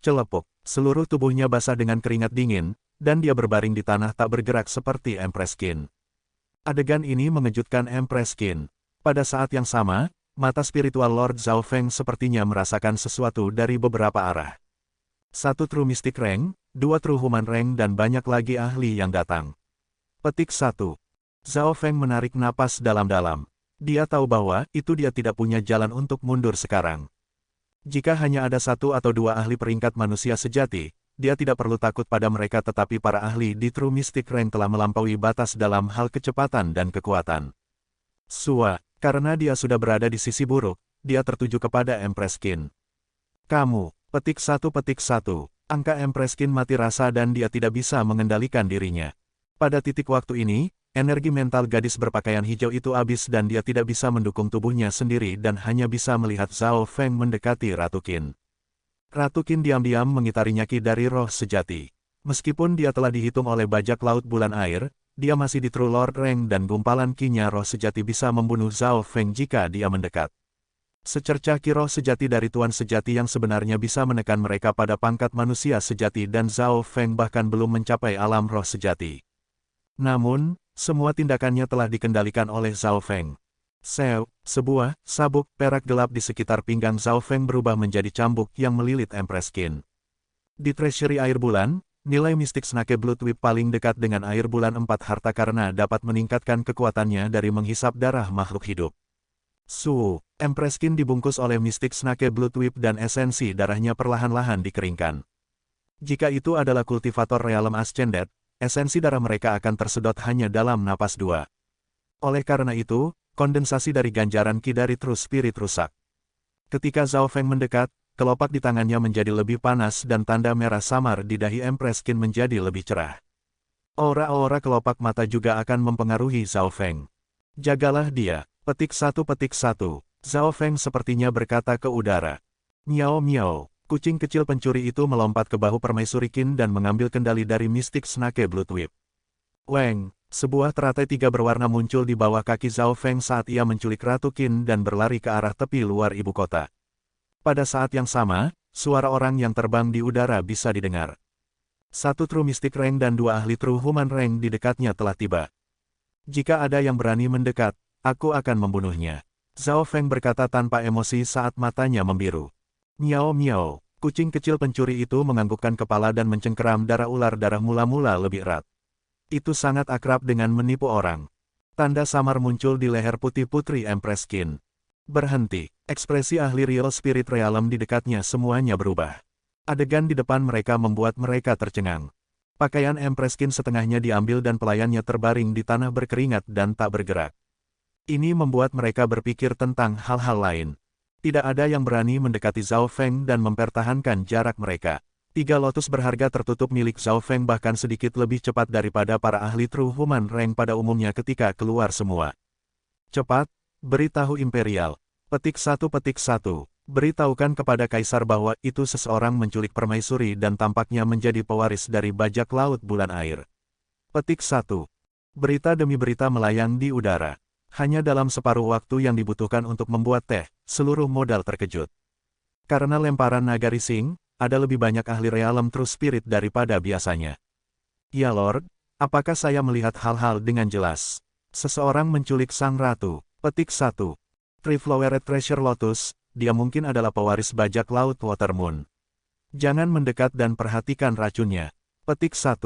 Celepuk, seluruh tubuhnya basah dengan keringat dingin, dan dia berbaring di tanah tak bergerak seperti Empress Qin. Adegan ini mengejutkan Empress Qin. Pada saat yang sama, mata spiritual Lord Zhao Feng sepertinya merasakan sesuatu dari beberapa arah. 1 True Mystic Rank, 2 True Human Rank dan banyak lagi ahli yang datang. Petik 1. Zhao Feng menarik napas dalam-dalam. Dia tahu bahwa itu dia tidak punya jalan untuk mundur sekarang. Jika hanya ada 1 atau 2 ahli peringkat manusia sejati, dia tidak perlu takut pada mereka tetapi para ahli di True Mystic Rank telah melampaui batas dalam hal kecepatan dan kekuatan. Karena dia sudah berada di sisi buruk, dia tertuju kepada Empress Qin. Kamu, petik 1. Angka Empress Qin mati rasa dan dia tidak bisa mengendalikan dirinya. Pada titik waktu ini, energi mental gadis berpakaian hijau itu habis dan dia tidak bisa mendukung tubuhnya sendiri dan hanya bisa melihat Zhao Feng mendekati Ratu Qin. Ratu Qin diam-diam mengitarinya ki dari roh sejati. Meskipun dia telah dihitung oleh bajak laut bulan air, dia masih di True Lord Rank dan gumpalan ki-nya roh sejati bisa membunuh Zhao Feng jika dia mendekat. Secercah ki roh sejati dari Tuan Sejati yang sebenarnya bisa menekan mereka pada pangkat manusia sejati dan Zhao Feng bahkan belum mencapai alam roh sejati. Namun, semua tindakannya telah dikendalikan oleh Zhao Feng. Sebuah sabuk perak gelap di sekitar pinggang Zhao Feng berubah menjadi cambuk yang melilit Empress Qin. Di Treasury Air Bulan, nilai mistik Snake Blood Whip paling dekat dengan air bulan 4 harta karena dapat meningkatkan kekuatannya dari menghisap darah makhluk hidup. Empress Qin dibungkus oleh mistik Snake Blood Whip dan esensi darahnya perlahan-lahan dikeringkan. Jika itu adalah kultivator Realm Ascended, esensi darah mereka akan tersedot hanya dalam napas 2. Oleh karena itu, kondensasi dari ganjaran ki dari True Spirit rusak. Ketika Zhao Feng mendekat, kelopak di tangannya menjadi lebih panas dan tanda merah samar di dahi Empress Qin menjadi lebih cerah. Aura-aura kelopak mata juga akan mempengaruhi Zhao Feng. Jagalah dia. Petik 1. Zhao Feng sepertinya berkata ke udara. Miao miao. Kucing kecil pencuri itu melompat ke bahu Permaisuri Qin dan mengambil kendali dari mistik Snake Blood Whip. Weng, sebuah teratai 3 berwarna muncul di bawah kaki Zhao Feng saat ia menculik Ratu Qin dan berlari ke arah tepi luar ibu kota. Pada saat yang sama, suara orang yang terbang di udara bisa didengar. 1 True Mystic Rank dan 2 ahli True Human Rank di dekatnya telah tiba. Jika ada yang berani mendekat, aku akan membunuhnya. Zhao Feng berkata tanpa emosi saat matanya membiru. Miao miao, kucing kecil pencuri itu menganggukkan kepala dan mencengkeram darah ular darah mula-mula lebih erat. Itu sangat akrab dengan menipu orang. Tanda samar muncul di leher putih putri Empress Qin. Berhenti, ekspresi ahli Real Spirit Realm di dekatnya semuanya berubah. Adegan di depan mereka membuat mereka tercengang. Pakaian Empress Qin setengahnya diambil dan pelayannya terbaring di tanah berkeringat dan tak bergerak. Ini membuat mereka berpikir tentang hal-hal lain. Tidak ada yang berani mendekati Zhao Feng dan mempertahankan jarak mereka. 3 lotus berharga tertutup milik Zhao Feng bahkan sedikit lebih cepat daripada para ahli True Human Rank pada umumnya ketika keluar semua. Cepat, beritahu Imperial. Petik 1. Beritahukan kepada Kaisar bahwa itu seseorang menculik permaisuri dan tampaknya menjadi pewaris dari bajak laut bulan air. Petik 1. Berita demi berita melayang di udara. Hanya dalam separuh waktu yang dibutuhkan untuk membuat teh, seluruh modal terkejut. Karena lemparan naga rising, ada lebih banyak ahli Realm True Spirit daripada biasanya. Ya Lord, apakah saya melihat hal-hal dengan jelas? Seseorang menculik sang ratu. Petik 1. Triflowered Treasure Lotus, dia mungkin adalah pewaris bajak laut Watermoon. Jangan mendekat dan perhatikan racunnya. Petik 1.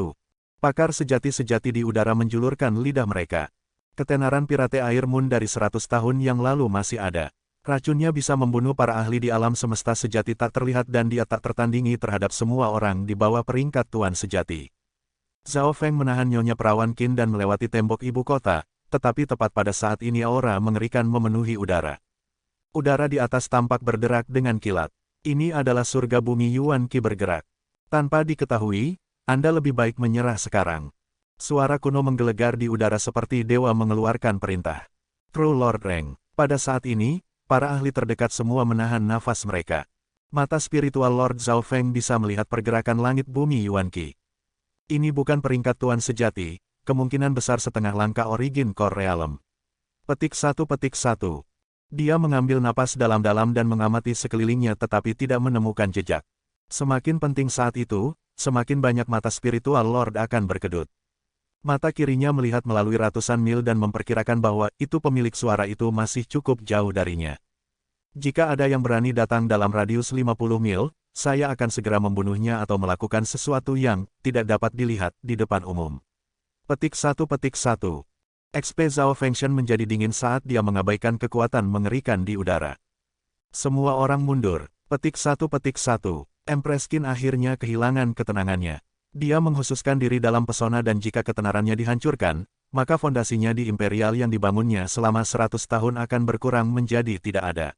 Pakar sejati-sejati di udara menjulurkan lidah mereka. Ketenaran pirate air moon dari 100 tahun yang lalu masih ada. Racunnya bisa membunuh para ahli di alam semesta sejati tak terlihat dan dia tak tertandingi terhadap semua orang di bawah peringkat Tuan Sejati. Zhao Feng menahan Nyonya Perawan Qin dan melewati tembok ibu kota, tetapi tepat pada saat ini aura mengerikan memenuhi udara. Udara di atas tampak berderak dengan kilat. Ini adalah surga bumi Yuan Qi bergerak. Tanpa diketahui, Anda lebih baik menyerah sekarang. Suara kuno menggelegar di udara seperti dewa mengeluarkan perintah. True Lord Reng. Pada saat ini, para ahli terdekat semua menahan nafas mereka. Mata spiritual Lord Zhao Feng bisa melihat pergerakan langit bumi Yuan Qi. Ini bukan peringkat tuan sejati, kemungkinan besar setengah langkah origin core realm. Petik 1. Dia mengambil napas dalam-dalam dan mengamati sekelilingnya tetapi tidak menemukan jejak. Semakin penting saat itu, semakin banyak mata spiritual Lord akan berkedut. Mata kirinya melihat melalui ratusan mil dan memperkirakan bahwa itu pemilik suara itu masih cukup jauh darinya. Jika ada yang berani datang dalam radius 50 mil, saya akan segera membunuhnya atau melakukan sesuatu yang tidak dapat dilihat di depan umum. Petik 1. XP Zhao Fengshen menjadi dingin saat dia mengabaikan kekuatan mengerikan di udara. Semua orang mundur. Petik 1. Empress Qin akhirnya kehilangan ketenangannya. Dia menghususkan diri dalam pesona dan jika ketenarannya dihancurkan, maka fondasinya di imperial yang dibangunnya selama 100 tahun akan berkurang menjadi tidak ada.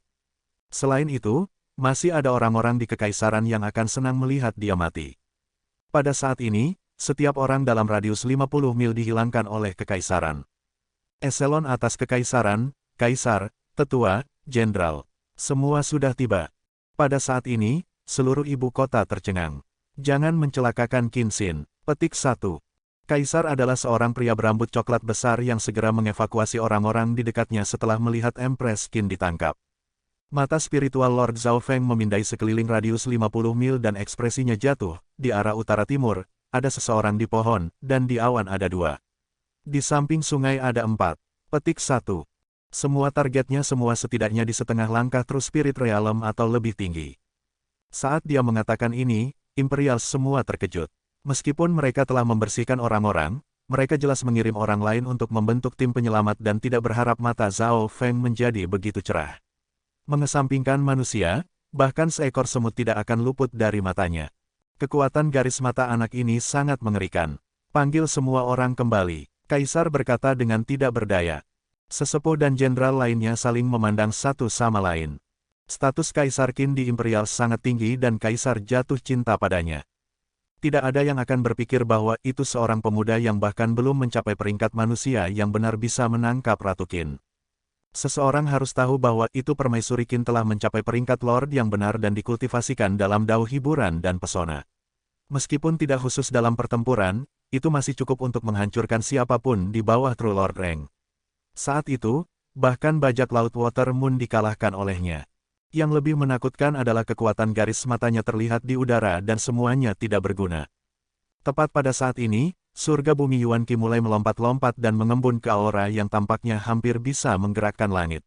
Selain itu, masih ada orang-orang di kekaisaran yang akan senang melihat dia mati. Pada saat ini, setiap orang dalam radius 50 mil dihilangkan oleh kekaisaran. Eselon atas kekaisaran, kaisar, tetua, jenderal, semua sudah tiba. Pada saat ini, seluruh ibu kota tercengang. Jangan mencelakakan Qin Xin. Petik 1. Kaisar adalah seorang pria berambut coklat besar yang segera mengevakuasi orang-orang di dekatnya setelah melihat Empress Qin ditangkap. Mata spiritual Lord Zhao Feng memindai sekeliling radius 50 mil dan ekspresinya jatuh. Di arah utara timur, ada seseorang di pohon, dan di awan ada 2. Di samping sungai ada 4. Petik 1. Semua targetnya semua setidaknya di setengah langkah True Spirit Realm atau lebih tinggi. Saat dia mengatakan ini, Imperial semua terkejut. Meskipun mereka telah membersihkan orang-orang, mereka jelas mengirim orang lain untuk membentuk tim penyelamat dan tidak berharap mata Zhao Feng menjadi begitu cerah. Mengesampingkan manusia, bahkan seekor semut tidak akan luput dari matanya. Kekuatan garis mata anak ini sangat mengerikan. Panggil semua orang kembali. Kaisar berkata dengan tidak berdaya. Sesepuh dan jenderal lainnya saling memandang satu sama lain. Status Kaisar Qin di Imperial sangat tinggi dan Kaisar jatuh cinta padanya. Tidak ada yang akan berpikir bahwa itu seorang pemuda yang bahkan belum mencapai peringkat manusia yang benar bisa menangkap Ratu Qin. Seseorang harus tahu bahwa itu Permaisuri Qin telah mencapai peringkat Lord yang benar dan dikultivasikan dalam dao hiburan dan pesona. Meskipun tidak khusus dalam pertempuran, itu masih cukup untuk menghancurkan siapapun di bawah True Lord Rank. Saat itu, bahkan bajak laut Water Moon dikalahkan olehnya. Yang lebih menakutkan adalah kekuatan garis matanya terlihat di udara dan semuanya tidak berguna. Tepat pada saat ini, surga bumi Yuan Qi mulai melompat-lompat dan mengembun ke aura yang tampaknya hampir bisa menggerakkan langit.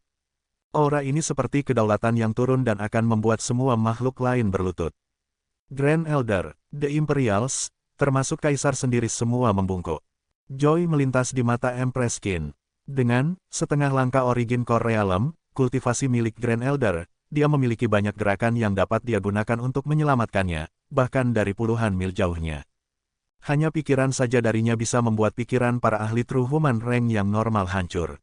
Aura ini seperti kedaulatan yang turun dan akan membuat semua makhluk lain berlutut. Grand Elder, The Imperials, termasuk Kaisar sendiri semua membungkuk. Joy melintas di mata Empress Qin. Dengan setengah langkah origin core realm, kultivasi milik Grand Elder, dia memiliki banyak gerakan yang dapat dia gunakan untuk menyelamatkannya, bahkan dari puluhan mil jauhnya. Hanya pikiran saja darinya bisa membuat pikiran para ahli True Human Rank yang normal hancur.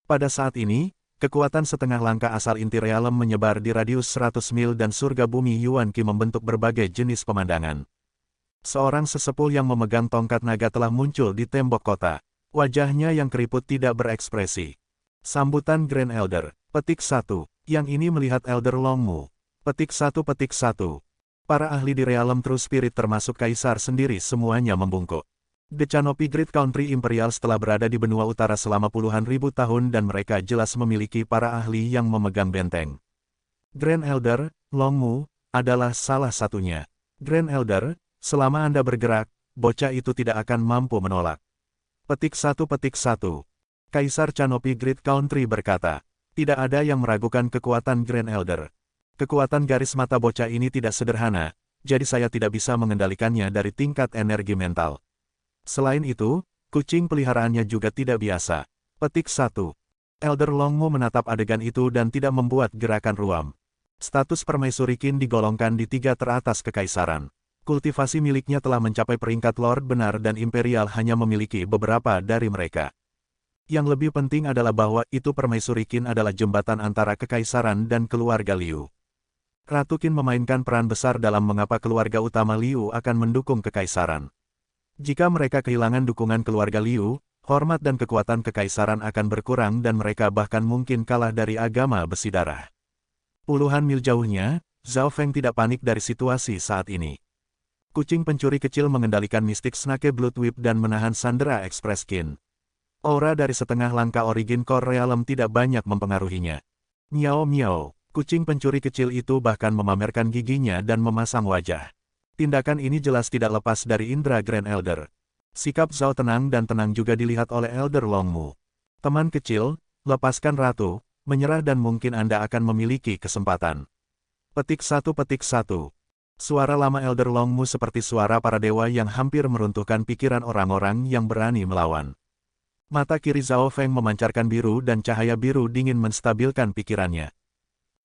Pada saat ini, kekuatan setengah langkah asal inti realm menyebar di radius 100 mil dan surga bumi Yuan Qi membentuk berbagai jenis pemandangan. Seorang sesepuh yang memegang tongkat naga telah muncul di tembok kota. Wajahnya yang keriput tidak berekspresi. Sambutan Grand Elder. Petik 1. Yang ini melihat Elder Longmu. Petik 1. Para ahli di realm True Spirit termasuk Kaisar sendiri semuanya membungkuk. The Canopy Great Country Imperial setelah berada di benua utara selama puluhan ribu tahun dan mereka jelas memiliki para ahli yang memegang benteng. Grand Elder, Longmu, adalah salah satunya. Grand Elder, selama Anda bergerak, bocah itu tidak akan mampu menolak. Petik 1. Kaisar Canopy Great Country berkata, tidak ada yang meragukan kekuatan Grand Elder. Kekuatan garis mata bocah ini tidak sederhana, jadi saya tidak bisa mengendalikannya dari tingkat energi mental. Selain itu, kucing peliharaannya juga tidak biasa. Petik 1. Elder Longmu menatap adegan itu dan tidak membuat gerakan ruam. Status Permaisuri Qin digolongkan di 3 teratas kekaisaran. Kultivasi miliknya telah mencapai peringkat Lord benar dan Imperial hanya memiliki beberapa dari mereka. Yang lebih penting adalah bahwa itu Permaisuri Qin adalah jembatan antara kekaisaran dan keluarga Liu. Ratu Qin memainkan peran besar dalam mengapa keluarga utama Liu akan mendukung kekaisaran. Jika mereka kehilangan dukungan keluarga Liu, hormat dan kekuatan kekaisaran akan berkurang dan mereka bahkan mungkin kalah dari agama besi darah. Puluhan mil jauhnya, Zhao Feng tidak panik dari situasi saat ini. Kucing pencuri kecil mengendalikan mistik Snake Blood Whip dan menahan sandera Express Qin. Aura dari setengah langkah Origin Core Realm tidak banyak mempengaruhinya. Miao miao, kucing pencuri kecil itu bahkan memamerkan giginya dan memasang wajah. Tindakan ini jelas tidak lepas dari indera Grand Elder. Sikap Zhao tenang dan tenang juga dilihat oleh Elder Longmu. Teman kecil, lepaskan ratu, menyerah dan mungkin Anda akan memiliki kesempatan. Petik 1. Suara lama Elder Longmu seperti suara para dewa yang hampir meruntuhkan pikiran orang-orang yang berani melawan. Mata kiri Zhao Feng memancarkan biru dan cahaya biru dingin menstabilkan pikirannya.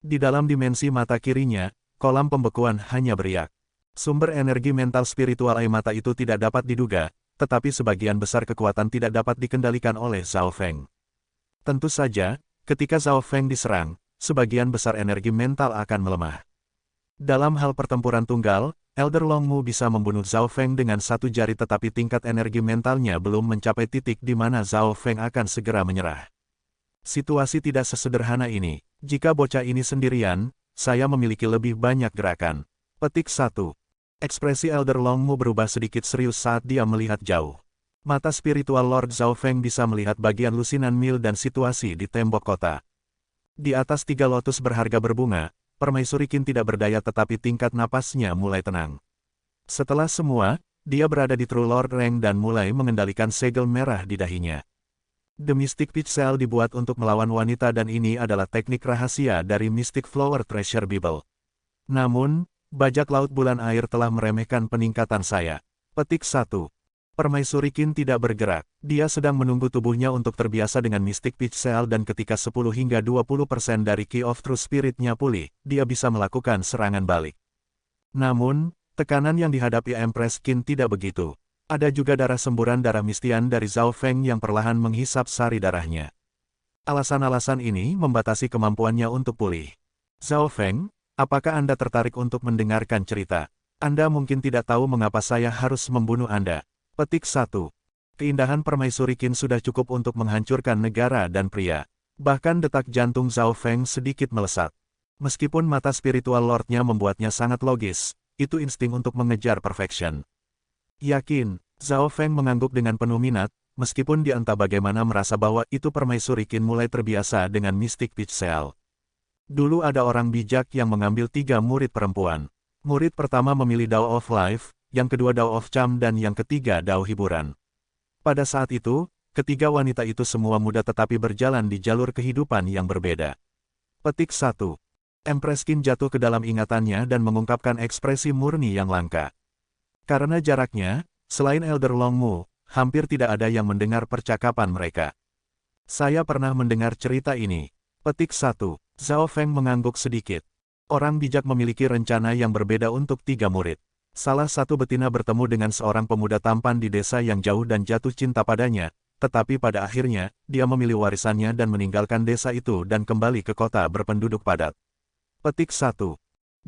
Di dalam dimensi mata kirinya, kolam pembekuan hanya beriak. Sumber energi mental spiritual air mata itu tidak dapat diduga, tetapi sebagian besar kekuatan tidak dapat dikendalikan oleh Zhao Feng. Tentu saja, ketika Zhao Feng diserang, sebagian besar energi mental akan melemah. Dalam hal pertempuran tunggal, Elder Longmu bisa membunuh Zhao Feng dengan satu jari tetapi tingkat energi mentalnya belum mencapai titik di mana Zhao Feng akan segera menyerah. Situasi tidak sesederhana ini. Jika bocah ini sendirian, saya memiliki lebih banyak gerakan. Petik 1. Ekspresi Elder Longmu berubah sedikit serius saat dia melihat jauh. Mata spiritual Lord Zhao Feng bisa melihat bagian lusinan mil dan situasi di tembok kota. Di atas 3 lotus berharga berbunga, Permaisuri Qin tidak berdaya tetapi tingkat napasnya mulai tenang. Setelah semua, dia berada di True Lord Rank dan mulai mengendalikan segel merah di dahinya. The Mystic Peach Cell dibuat untuk melawan wanita dan ini adalah teknik rahasia dari Mystic Flower Treasure Bible. Namun, bajak laut bulan air telah meremehkan peningkatan saya. Petik 1. Permaisuri Qin tidak bergerak. Dia sedang menunggu tubuhnya untuk terbiasa dengan Mystic Peach Cell dan ketika 10 hingga 20% dari Key of True Spirit-nya pulih, dia bisa melakukan serangan balik. Namun, tekanan yang dihadapi Empress Qin tidak begitu. Ada juga darah semburan darah mistian dari Zhao Feng yang perlahan menghisap sari darahnya. Alasan-alasan ini membatasi kemampuannya untuk pulih. Zhao Feng, apakah Anda tertarik untuk mendengarkan cerita? Anda mungkin tidak tahu mengapa saya harus membunuh Anda. Petik 1. Keindahan Permaisuri Qin sudah cukup untuk menghancurkan negara dan pria. Bahkan detak jantung Zhao Feng sedikit melesat. Meskipun mata spiritual Lordnya membuatnya sangat logis, itu insting untuk mengejar perfection. Yakin, Zhao Feng mengangguk dengan penuh minat, meskipun dia entah bagaimana merasa bahwa itu Permaisuri Qin mulai terbiasa dengan Mystic Peach Cell. Dulu ada orang bijak yang mengambil 3 murid perempuan. Murid pertama memilih Dao of Life, yang kedua Dao of Charm dan yang ketiga Dao Hiburan. Pada saat itu, ketiga wanita itu semua muda tetapi berjalan di jalur kehidupan yang berbeda. Petik 1. Empress Qin jatuh ke dalam ingatannya dan mengungkapkan ekspresi murni yang langka. Karena jaraknya, selain Elder Longmu, hampir tidak ada yang mendengar percakapan mereka. Saya pernah mendengar cerita ini. Petik 1. Zhao Feng mengangguk sedikit. Orang bijak memiliki rencana yang berbeda untuk 3 murid. Salah satu betina bertemu dengan seorang pemuda tampan di desa yang jauh dan jatuh cinta padanya, tetapi pada akhirnya, dia memilih warisannya dan meninggalkan desa itu dan kembali ke kota berpenduduk padat. Petik 1.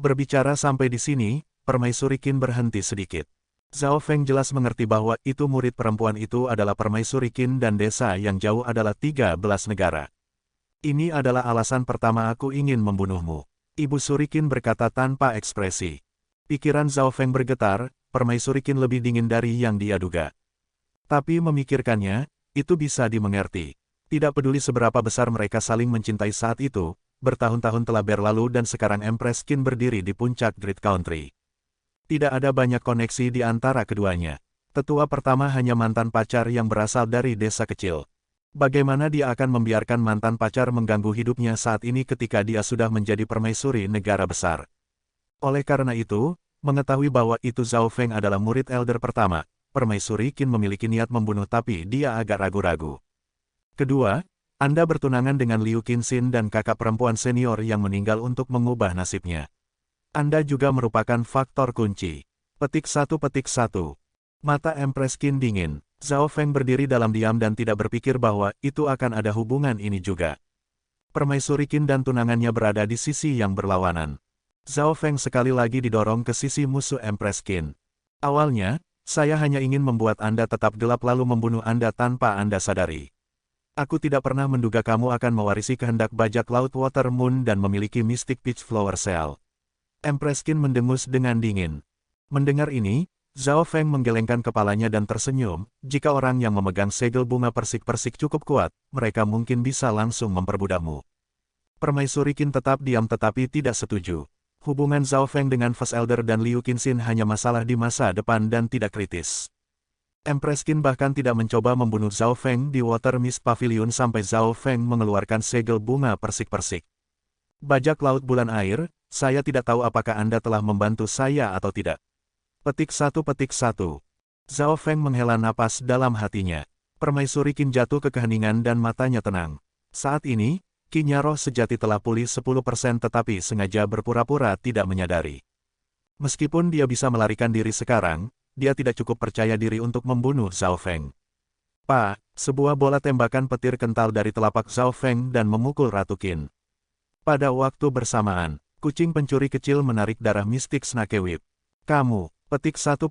Berbicara sampai di sini, Permaisuri Qin berhenti sedikit. Zhao Feng jelas mengerti bahwa itu murid perempuan itu adalah Permaisuri Qin dan desa yang jauh adalah 13 negara. Ini adalah alasan pertama aku ingin membunuhmu. Ibu Suri Qin berkata tanpa ekspresi. Pikiran Zhao Feng bergetar, Permaisuri Qin lebih dingin dari yang dia duga. Tapi memikirkannya, itu bisa dimengerti. Tidak peduli seberapa besar mereka saling mencintai saat itu, bertahun-tahun telah berlalu dan sekarang Empress Qin berdiri di puncak Great Country. Tidak ada banyak koneksi di antara keduanya. Tetua pertama hanya mantan pacar yang berasal dari desa kecil. Bagaimana dia akan membiarkan mantan pacar mengganggu hidupnya saat ini ketika dia sudah menjadi permaisuri negara besar? Oleh karena itu, mengetahui bahwa itu Zhao Feng adalah murid elder pertama, Permaisuri Qin memiliki niat membunuh tapi dia agak ragu-ragu. Kedua, Anda bertunangan dengan Liu Qinxin dan kakak perempuan senior yang meninggal untuk mengubah nasibnya. Anda juga merupakan faktor kunci. Petik 1. Mata Empress Qin dingin. Zhao Feng berdiri dalam diam dan tidak berpikir bahwa itu akan ada hubungan ini juga. Permaisuri Qin dan tunangannya berada di sisi yang berlawanan. Zhao Feng sekali lagi didorong ke sisi musuh Empress Qin. Awalnya, saya hanya ingin membuat Anda tetap gelap lalu membunuh Anda tanpa Anda sadari. Aku tidak pernah menduga kamu akan mewarisi kehendak bajak laut Water Moon dan memiliki Mystic Peach Flower Cell. Empress Qin mendengus dengan dingin. Mendengar ini, Zhao Feng menggelengkan kepalanya dan tersenyum. Jika orang yang memegang segel bunga persik-persik cukup kuat, mereka mungkin bisa langsung memperbudakmu. Permaisuri Qin tetap diam tetapi tidak setuju. Hubungan Zhao Feng dengan First Elder dan Liu Qinxin hanya masalah di masa depan dan tidak kritis. Empress Qin bahkan tidak mencoba membunuh Zhao Feng di Water Mist Pavilion sampai Zhao Feng mengeluarkan segel bunga persik-persik. Bajak laut bulan air, saya tidak tahu apakah Anda telah membantu saya atau tidak. Petik 1. Zhao Feng menghela napas dalam hatinya. Permaisuri Qin jatuh ke keheningan dan matanya tenang. Saat ini, Qi-nya roh sejati telah pulih 10% tetapi sengaja berpura-pura tidak menyadari. Meskipun dia bisa melarikan diri sekarang, dia tidak cukup percaya diri untuk membunuh Zhao Feng. Pak, sebuah bola tembakan petir kental dari telapak Zhao Feng dan memukul Ratu Qin. Pada waktu bersamaan, kucing pencuri kecil menarik darah mistik Snake Whip. Kamu, petik 1.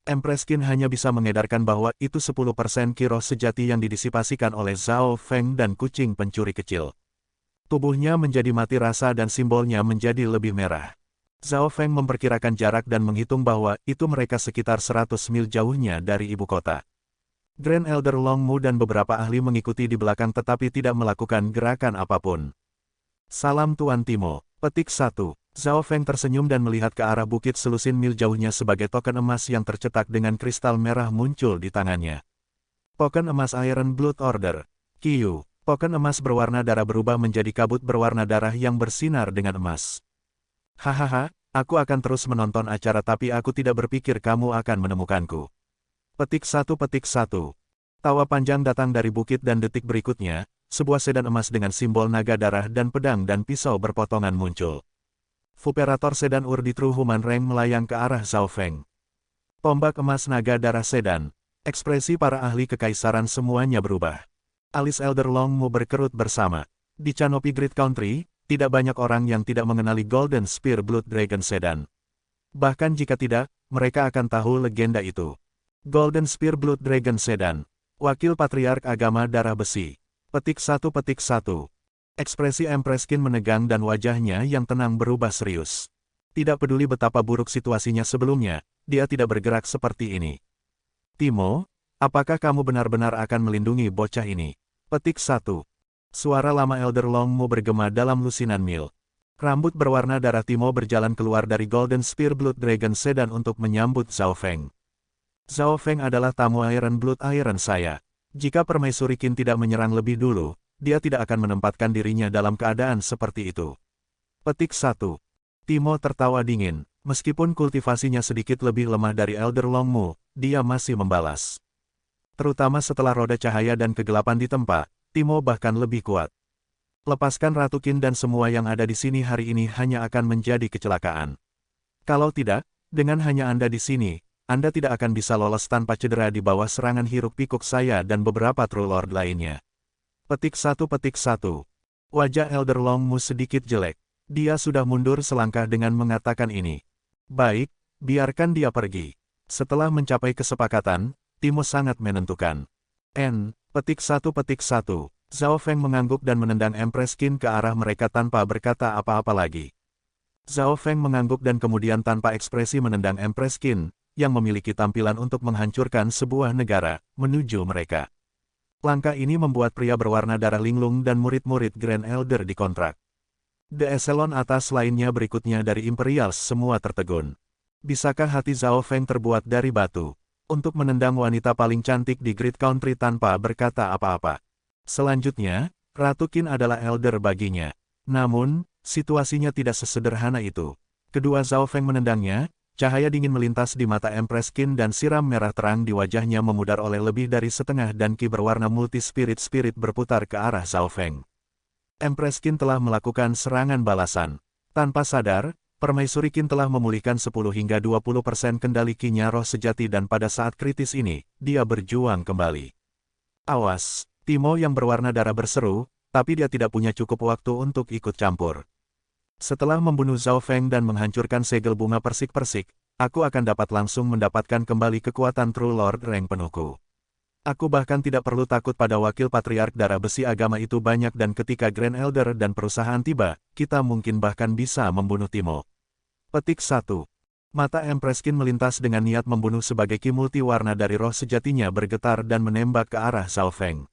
Empress Qin hanya bisa mengedarkan bahwa itu 10% Qi roh sejati yang didisipasikan oleh Zhao Feng dan kucing pencuri kecil. Tubuhnya menjadi mati rasa dan simbolnya menjadi lebih merah. Zhao Feng memperkirakan jarak dan menghitung bahwa itu mereka sekitar 100 mil jauhnya dari ibu kota. Grand Elder Long Mu dan beberapa ahli mengikuti di belakang tetapi tidak melakukan gerakan apapun. Salam Tuan Timo. Petik 1. Zhao Feng tersenyum dan melihat ke arah bukit selusin mil jauhnya sebagai token emas yang tercetak dengan kristal merah muncul di tangannya. Token emas Iron Blood Order. Qiyu. Token emas berwarna darah berubah menjadi kabut berwarna darah yang bersinar dengan emas. Hahaha, aku akan terus menonton acara tapi aku tidak berpikir kamu akan menemukanku. Petik 1. Tawa panjang datang dari bukit dan detik berikutnya, sebuah sedan emas dengan simbol naga darah dan pedang dan pisau berpotongan muncul. Fuperator sedan Urdi True Human Rank melayang ke arah Zhao Feng. Tombak emas naga darah sedan, ekspresi para ahli kekaisaran semuanya berubah. Alis Elder Long Mu berkerut bersama. Di Canopy Great Country, tidak banyak orang yang tidak mengenali Golden Spear Blood Dragon Sedan. Bahkan jika tidak, mereka akan tahu legenda itu. Golden Spear Blood Dragon Sedan. Wakil Patriark Agama Darah Besi. Petik 1. Ekspresi Empress Qin menegang dan wajahnya yang tenang berubah serius. Tidak peduli betapa buruk situasinya sebelumnya, dia tidak bergerak seperti ini. Timo, apakah kamu benar-benar akan melindungi bocah ini? Petik 1. Suara lama Elder Long Mu bergema dalam lusinan Mil. Rambut berwarna darah Timo berjalan keluar dari Golden Spear Blood Dragon Sedan untuk menyambut Zhao Feng. Zhao Feng adalah tamu Iron Blood Iron saya. Jika Permaisuri Qin tidak menyerang lebih dulu, dia tidak akan menempatkan dirinya dalam keadaan seperti itu. Petik 1. Timo tertawa dingin. Meskipun kultivasinya sedikit lebih lemah dari Elder Long Mu, dia masih membalas. Terutama setelah roda cahaya dan kegelapan ditempa, Timo bahkan lebih kuat. Lepaskan Ratu Qin dan semua yang ada di sini hari ini hanya akan menjadi kecelakaan. Kalau tidak, dengan hanya Anda di sini, Anda tidak akan bisa lolos tanpa cedera di bawah serangan hiruk pikuk saya dan beberapa True Lord lainnya. Petik 1. Wajah Elder Long Mu sedikit jelek. Dia sudah mundur selangkah dengan mengatakan ini. Baik, biarkan dia pergi. Setelah mencapai kesepakatan, Timo sangat menentukan. Petik 1. Zhao Feng mengangguk dan menendang Empress Qin ke arah mereka tanpa berkata apa-apa lagi. Zhao Feng mengangguk dan kemudian tanpa ekspresi menendang Empress Qin, yang memiliki tampilan untuk menghancurkan sebuah negara, menuju mereka. Langkah ini membuat pria berwarna darah linglung dan murid-murid Grand Elder dikontrak. The Echelon atas lainnya berikutnya dari Imperials semua tertegun. Bisakah hati Zhao Feng terbuat dari batu? Untuk menendang wanita paling cantik di Great Country tanpa berkata apa-apa. Selanjutnya, Ratu Qin adalah elder baginya. Namun, situasinya tidak sesederhana itu. Kedua Zhao Feng menendangnya, cahaya dingin melintas di mata Empress Qin dan siram merah terang di wajahnya memudar oleh lebih dari setengah dan ki berwarna multi-spirit berputar ke arah Zhao Feng. Empress Qin telah melakukan serangan balasan. Tanpa sadar, Permaisuri Qin telah memulihkan 10 hingga 20% kendali Qi-nya roh sejati dan pada saat kritis ini, dia berjuang kembali. Awas, Timo yang berwarna darah berseru, tapi dia tidak punya cukup waktu untuk ikut campur. Setelah membunuh Zhao Feng dan menghancurkan segel bunga persik-persik, aku akan dapat langsung mendapatkan kembali kekuatan True Lord rank penuhku. Aku bahkan tidak perlu takut pada wakil patriark darah besi agama itu banyak dan ketika Grand Elder dan perusahaan tiba, kita mungkin bahkan bisa membunuh Timo. Petik 1. Mata Empress Qin melintas dengan niat membunuh sebagai ki multiwarna dari roh sejatinya bergetar dan menembak ke arah Zhao Feng.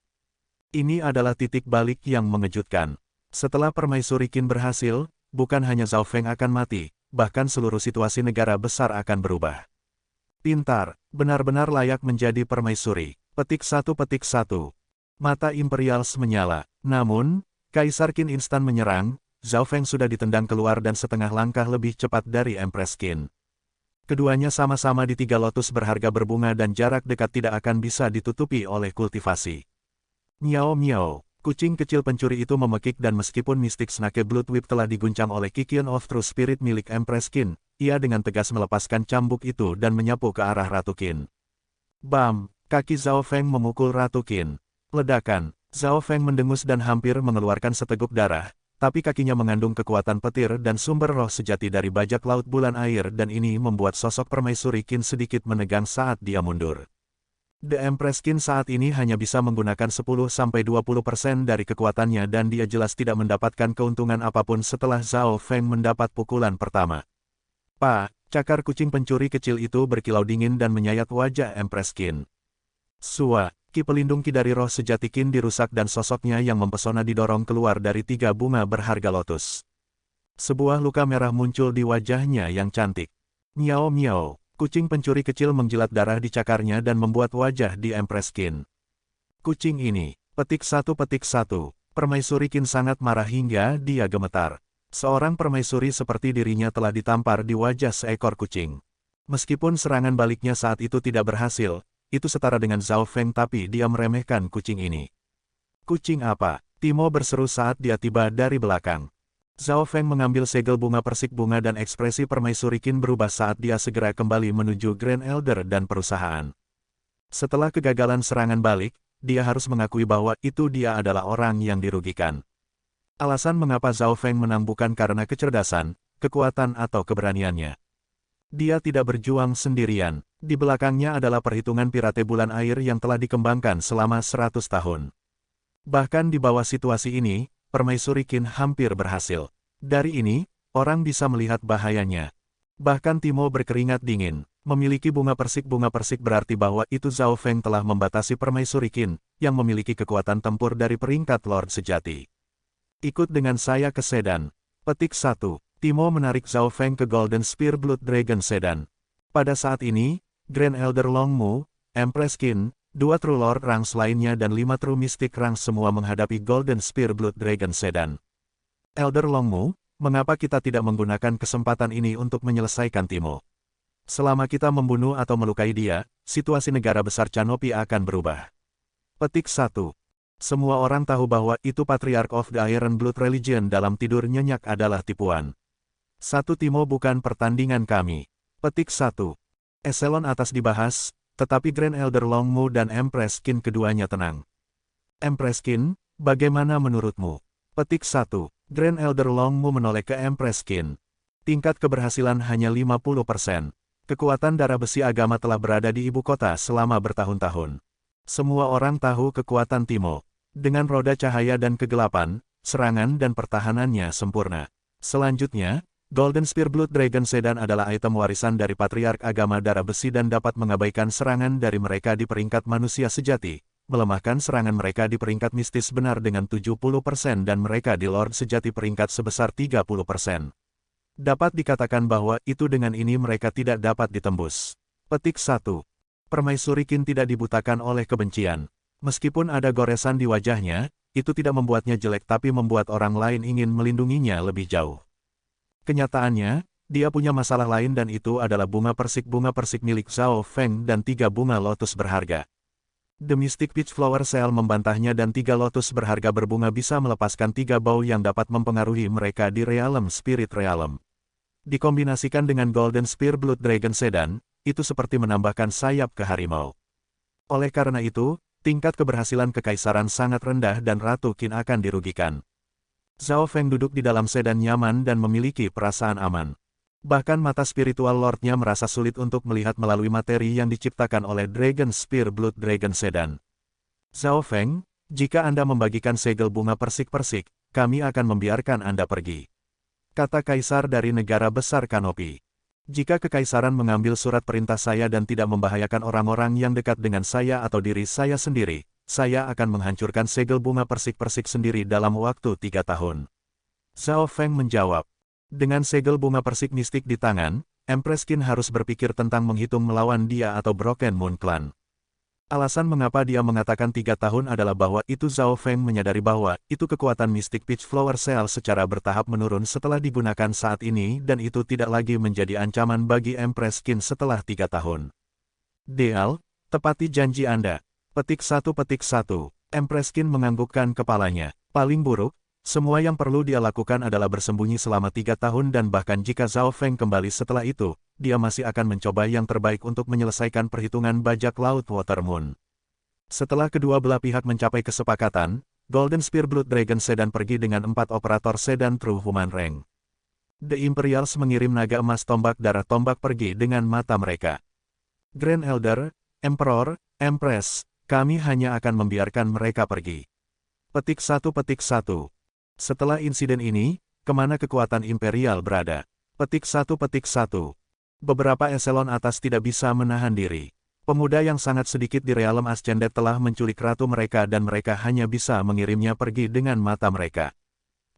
Ini adalah titik balik yang mengejutkan. Setelah permaisuri Qin berhasil, bukan hanya Zhao Feng akan mati, bahkan seluruh situasi negara besar akan berubah. Pintar, benar-benar layak menjadi permaisuri. Petik 1. Mata Imperials menyala. Namun, Kaisar Qin instan menyerang, Zhao Feng sudah ditendang keluar dan setengah langkah lebih cepat dari Empress Qin. Keduanya sama-sama di 3 lotus berharga berbunga dan jarak dekat tidak akan bisa ditutupi oleh kultivasi. Miao miao, kucing kecil pencuri itu memekik dan meskipun Mystic Snake Blood Whip telah diguncang oleh Kikion of True Spirit milik Empress Qin, ia dengan tegas melepaskan cambuk itu dan menyapu ke arah Ratu Qin. Bam! Kaki Zhao Feng memukul Ratu Qin. Ledakan, Zhao Feng mendengus dan hampir mengeluarkan seteguk darah, tapi kakinya mengandung kekuatan petir dan sumber roh sejati dari bajak laut bulan air dan ini membuat sosok permaisuri Qin sedikit menegang saat dia mundur. The Empress Qin saat ini hanya bisa menggunakan 10-20% dari kekuatannya dan dia jelas tidak mendapatkan keuntungan apapun setelah Zhao Feng mendapat pukulan pertama. Cakar kucing pencuri kecil itu berkilau dingin dan menyayat wajah Empress Qin. Sua, ki pelindung ki dari roh sejati Qin dirusak dan sosoknya yang mempesona didorong keluar dari 3 bunga berharga lotus. Sebuah luka merah muncul di wajahnya yang cantik. Miao miao, kucing pencuri kecil menjilat darah di cakarnya dan membuat wajah di Empress Qin. Kucing ini, petik 1. Permaisuri Qin sangat marah hingga dia gemetar. Seorang permaisuri seperti dirinya telah ditampar di wajah seekor kucing. Meskipun serangan baliknya saat itu tidak berhasil, itu setara dengan Zhao Feng tapi dia meremehkan kucing ini. Kucing apa? Timo berseru saat dia tiba dari belakang. Zhao Feng mengambil segel bunga persik bunga dan ekspresi permaisuri Qin berubah saat dia segera kembali menuju Grand Elder dan perusahaan. Setelah kegagalan serangan balik, dia harus mengakui bahwa itu dia adalah orang yang dirugikan. Alasan mengapa Zhao Feng menang bukan karena kecerdasan, kekuatan atau keberaniannya. Dia tidak berjuang sendirian. Di belakangnya adalah perhitungan pirate bulan air yang telah dikembangkan selama 100 tahun. Bahkan di bawah situasi ini, permaisuri Qin hampir berhasil. Dari ini, orang bisa melihat bahayanya. Bahkan Timo berkeringat dingin. Memiliki bunga persik berarti bahwa itu Zhao Feng telah membatasi permaisuri Qin, yang memiliki kekuatan tempur dari peringkat Lord sejati. Ikut dengan saya ke sedan. Petik 1. Timo menarik Zhao Feng ke Golden Spear Blood Dragon Sedan. Pada saat ini, Grand Elder Long Mu, Empress Qin, 2 True Lord Ranks lainnya dan 5 True Mystic Ranks semua menghadapi Golden Spear Blood Dragon Sedan. Elder Long Mu, mengapa kita tidak menggunakan kesempatan ini untuk menyelesaikan Timo? Selama kita membunuh atau melukai dia, situasi negara besar Canopi akan berubah. Petik 1. Semua orang tahu bahwa itu Patriarch of the Iron Blood Religion dalam tidur nyenyak adalah tipuan. 1 Timo bukan pertandingan kami. Petik 1. Eselon atas dibahas, tetapi Grand Elder Long Mu dan Empress Qin keduanya tenang. Empress Qin, bagaimana menurutmu? Petik 1. Grand Elder Long Mu menoleh ke Empress Qin. Tingkat keberhasilan hanya 50%. Kekuatan darah besi agama telah berada di ibu kota selama bertahun-tahun. Semua orang tahu kekuatan Timo. Dengan roda cahaya dan kegelapan, serangan dan pertahanannya sempurna. Selanjutnya, Golden Spear Blood Dragon Sedan adalah item warisan dari Patriark Agama Darah Besi dan dapat mengabaikan serangan dari mereka di peringkat manusia sejati, melemahkan serangan mereka di peringkat mistis benar dengan 70% dan mereka di Lord Sejati peringkat sebesar 30%. Dapat dikatakan bahwa itu dengan ini mereka tidak dapat ditembus. Petik 1. Permaisuri Qin tidak dibutakan oleh kebencian. Meskipun ada goresan di wajahnya, itu tidak membuatnya jelek tapi membuat orang lain ingin melindunginya lebih jauh. Kenyataannya, dia punya masalah lain dan itu adalah bunga persik milik Zhao Feng dan 3 bunga lotus berharga. The Mystic Peach Flower Cell membantahnya dan 3 lotus berharga berbunga bisa melepaskan 3 bau yang dapat mempengaruhi mereka di Realm Spirit Realm. Dikombinasikan dengan Golden Spear Blood Dragon Sedan, itu seperti menambahkan sayap ke harimau. Oleh karena itu, tingkat keberhasilan kekaisaran sangat rendah dan Ratu Qin akan dirugikan. Zhao Feng duduk di dalam sedan nyaman dan memiliki perasaan aman. Bahkan mata spiritual Lordnya merasa sulit untuk melihat melalui materi yang diciptakan oleh Dragon Spear Blood Dragon Sedan. Zhao Feng, jika Anda membagikan segel bunga persik-persik, kami akan membiarkan Anda pergi. Kata Kaisar dari negara besar Kanopi. Jika Kekaisaran mengambil surat perintah saya dan tidak membahayakan orang-orang yang dekat dengan saya atau diri saya sendiri, saya akan menghancurkan segel bunga persik-persik sendiri dalam waktu 3 tahun. Zhao Feng menjawab. Dengan segel bunga persik mistik di tangan, Empress Qin harus berpikir tentang menghitung melawan dia atau Broken Moon Clan. Alasan mengapa dia mengatakan 3 tahun adalah bahwa itu Zhao Feng menyadari bahwa itu kekuatan mistik Peach Flower Cell secara bertahap menurun setelah digunakan saat ini dan itu tidak lagi menjadi ancaman bagi Empress Qin setelah 3 tahun. Deal, tepati janji Anda. Petik 1. Empress Qin menganggukkan kepalanya. Paling buruk, semua yang perlu dia lakukan adalah bersembunyi selama 3 tahun dan bahkan jika Zhao Feng kembali setelah itu, dia masih akan mencoba yang terbaik untuk menyelesaikan perhitungan bajak laut Water Moon. Setelah kedua belah pihak mencapai kesepakatan, Golden Spear Blood Dragon Sedan pergi dengan 4 operator sedan True Human Rank. The Imperials mengirim naga emas tombak darah tombak pergi dengan mata mereka. Grand Elder, Emperor, Empress, kami hanya akan membiarkan mereka pergi. Petik 1. Setelah insiden ini, kemana kekuatan Imperial berada? Petik 1. Beberapa eselon atas tidak bisa menahan diri. Pemuda yang sangat sedikit di Realm Ascended telah menculik ratu mereka dan mereka hanya bisa mengirimnya pergi dengan mata mereka.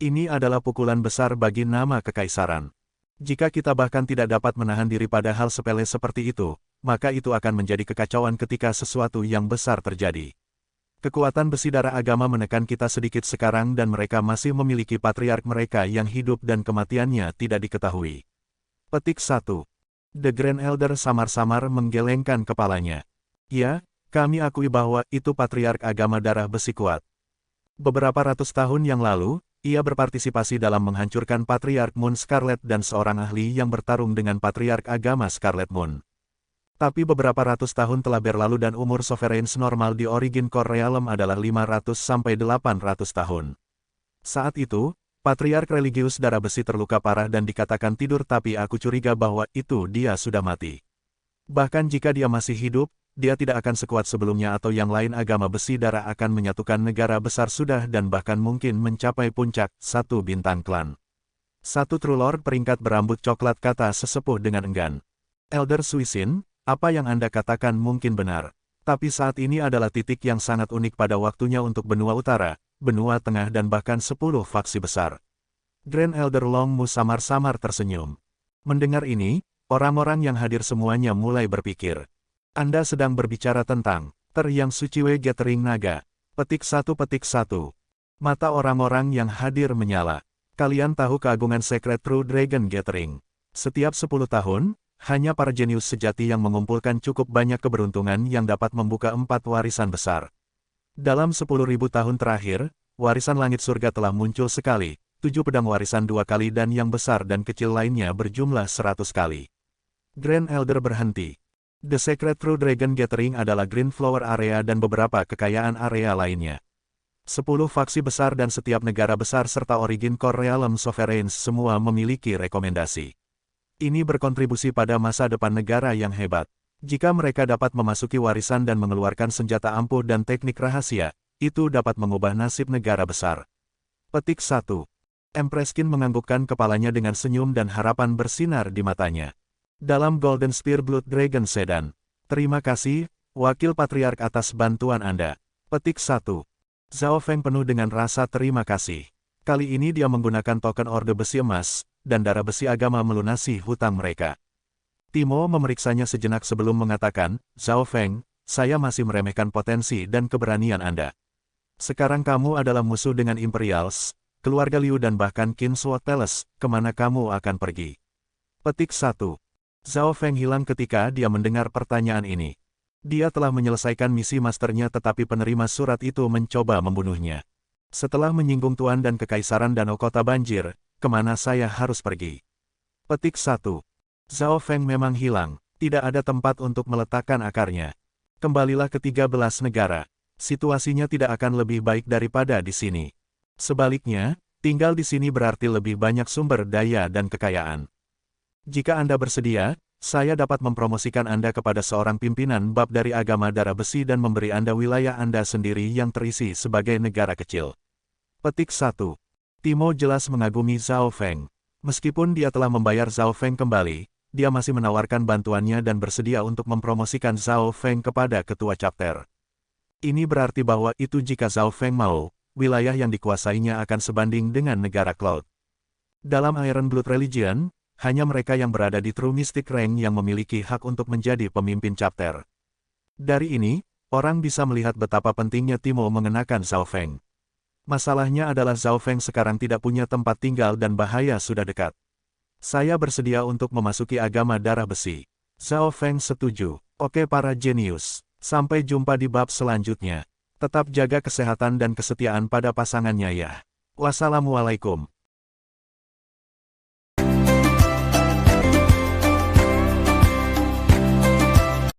Ini adalah pukulan besar bagi nama kekaisaran. Jika kita bahkan tidak dapat menahan diri pada hal sepele seperti itu, maka itu akan menjadi kekacauan ketika sesuatu yang besar terjadi. Kekuatan besi darah agama menekan kita sedikit sekarang dan mereka masih memiliki patriark mereka yang hidup dan kematiannya tidak diketahui. Petik 1. The Grand Elder samar-samar menggelengkan kepalanya. Ya, kami akui bahwa itu patriark agama darah besi kuat. Beberapa ratus tahun yang lalu, ia berpartisipasi dalam menghancurkan patriark Moon Scarlet dan seorang ahli yang bertarung dengan patriark agama Scarlet Moon. Tapi beberapa ratus tahun telah berlalu dan umur Sovereigns normal di Origin Core Realm adalah 500-800 tahun. Saat itu, Patriark religius darah besi terluka parah dan dikatakan tidur tapi aku curiga bahwa itu dia sudah mati. Bahkan jika dia masih hidup, dia tidak akan sekuat sebelumnya atau yang lain agama besi darah akan menyatukan negara besar sudah dan bahkan mungkin mencapai puncak, 1 bintang klan. 1 True Lord peringkat berambut coklat kata sesepuh dengan enggan. Elder Suisin, apa yang Anda katakan mungkin benar. Tapi saat ini adalah titik yang sangat unik pada waktunya untuk benua utara, benua tengah dan bahkan 10 faksi besar. Grand Elder Longmu samar-samar tersenyum. Mendengar ini, orang-orang yang hadir semuanya mulai berpikir. Anda sedang berbicara tentang Yang Suciwe Gathering Naga. Petik 1. Mata orang-orang yang hadir menyala. Kalian tahu keagungan Secret True Dragon Gathering. Setiap 10 tahun, hanya para jenius sejati yang mengumpulkan cukup banyak keberuntungan yang dapat membuka 4 warisan besar. Dalam 10.000 tahun terakhir, warisan langit surga telah muncul sekali, 7 pedang warisan 2 kali dan yang besar dan kecil lainnya berjumlah 100 kali. Grand Elder berhenti. The Secret True Dragon Gathering adalah Green Flower Area dan beberapa kekayaan area lainnya. 10 faksi besar dan setiap negara besar serta Origin Core Realm Sovereigns semua memiliki rekomendasi. Ini berkontribusi pada masa depan negara yang hebat. Jika mereka dapat memasuki warisan dan mengeluarkan senjata ampuh dan teknik rahasia, itu dapat mengubah nasib negara besar. Petik 1. Empress Qin menganggukkan kepalanya dengan senyum dan harapan bersinar di matanya. Dalam Golden Spear Blood Dragon Sedan. Terima kasih, Wakil Patriark atas bantuan Anda. Petik 1. Zhao Feng penuh dengan rasa terima kasih. Kali ini dia menggunakan token Orde Besi Emas, dan darah besi agama melunasi hutang mereka. Timo memeriksanya sejenak sebelum mengatakan, Zhao Feng, saya masih meremehkan potensi dan keberanian Anda. Sekarang kamu adalah musuh dengan Imperials, keluarga Liu dan bahkan Kingsword Palace, kemana kamu akan pergi? Petik 1. Zhao Feng hilang ketika dia mendengar pertanyaan ini. Dia telah menyelesaikan misi masternya tetapi penerima surat itu mencoba membunuhnya. Setelah menyinggung Tuan dan Kekaisaran Danau Kota Banjir, kemana saya harus pergi? Petik 1. Zhao Feng memang hilang, tidak ada tempat untuk meletakkan akarnya. Kembalilah ke 13 negara. Situasinya tidak akan lebih baik daripada di sini. Sebaliknya, Tinggal di sini berarti lebih banyak sumber daya dan kekayaan. Jika Anda bersedia, saya dapat mempromosikan Anda kepada seorang pimpinan bab dari agama darah besi dan memberi Anda wilayah Anda sendiri yang terisi sebagai negara kecil. Petik 1. Timo jelas mengagumi Zhao Feng. Meskipun dia telah membayar Zhao Feng kembali, dia masih menawarkan bantuannya dan bersedia untuk mempromosikan Zhao Feng kepada ketua chapter. Ini berarti bahwa itu jika Zhao Feng mau, wilayah yang dikuasainya akan sebanding dengan negara Cloud. Dalam Iron Blood Religion, hanya mereka yang berada di True Mystic Rank yang memiliki hak untuk menjadi pemimpin chapter. Dari ini, orang bisa melihat betapa pentingnya Timo mengenakan Zhao Feng. Masalahnya adalah Zhao Feng sekarang tidak punya tempat tinggal dan bahaya sudah dekat. Saya bersedia untuk memasuki agama darah besi. Zhao Feng setuju. Oke para jenius, sampai jumpa di bab selanjutnya. Tetap jaga kesehatan dan kesetiaan pada pasangannya ya. Wassalamualaikum.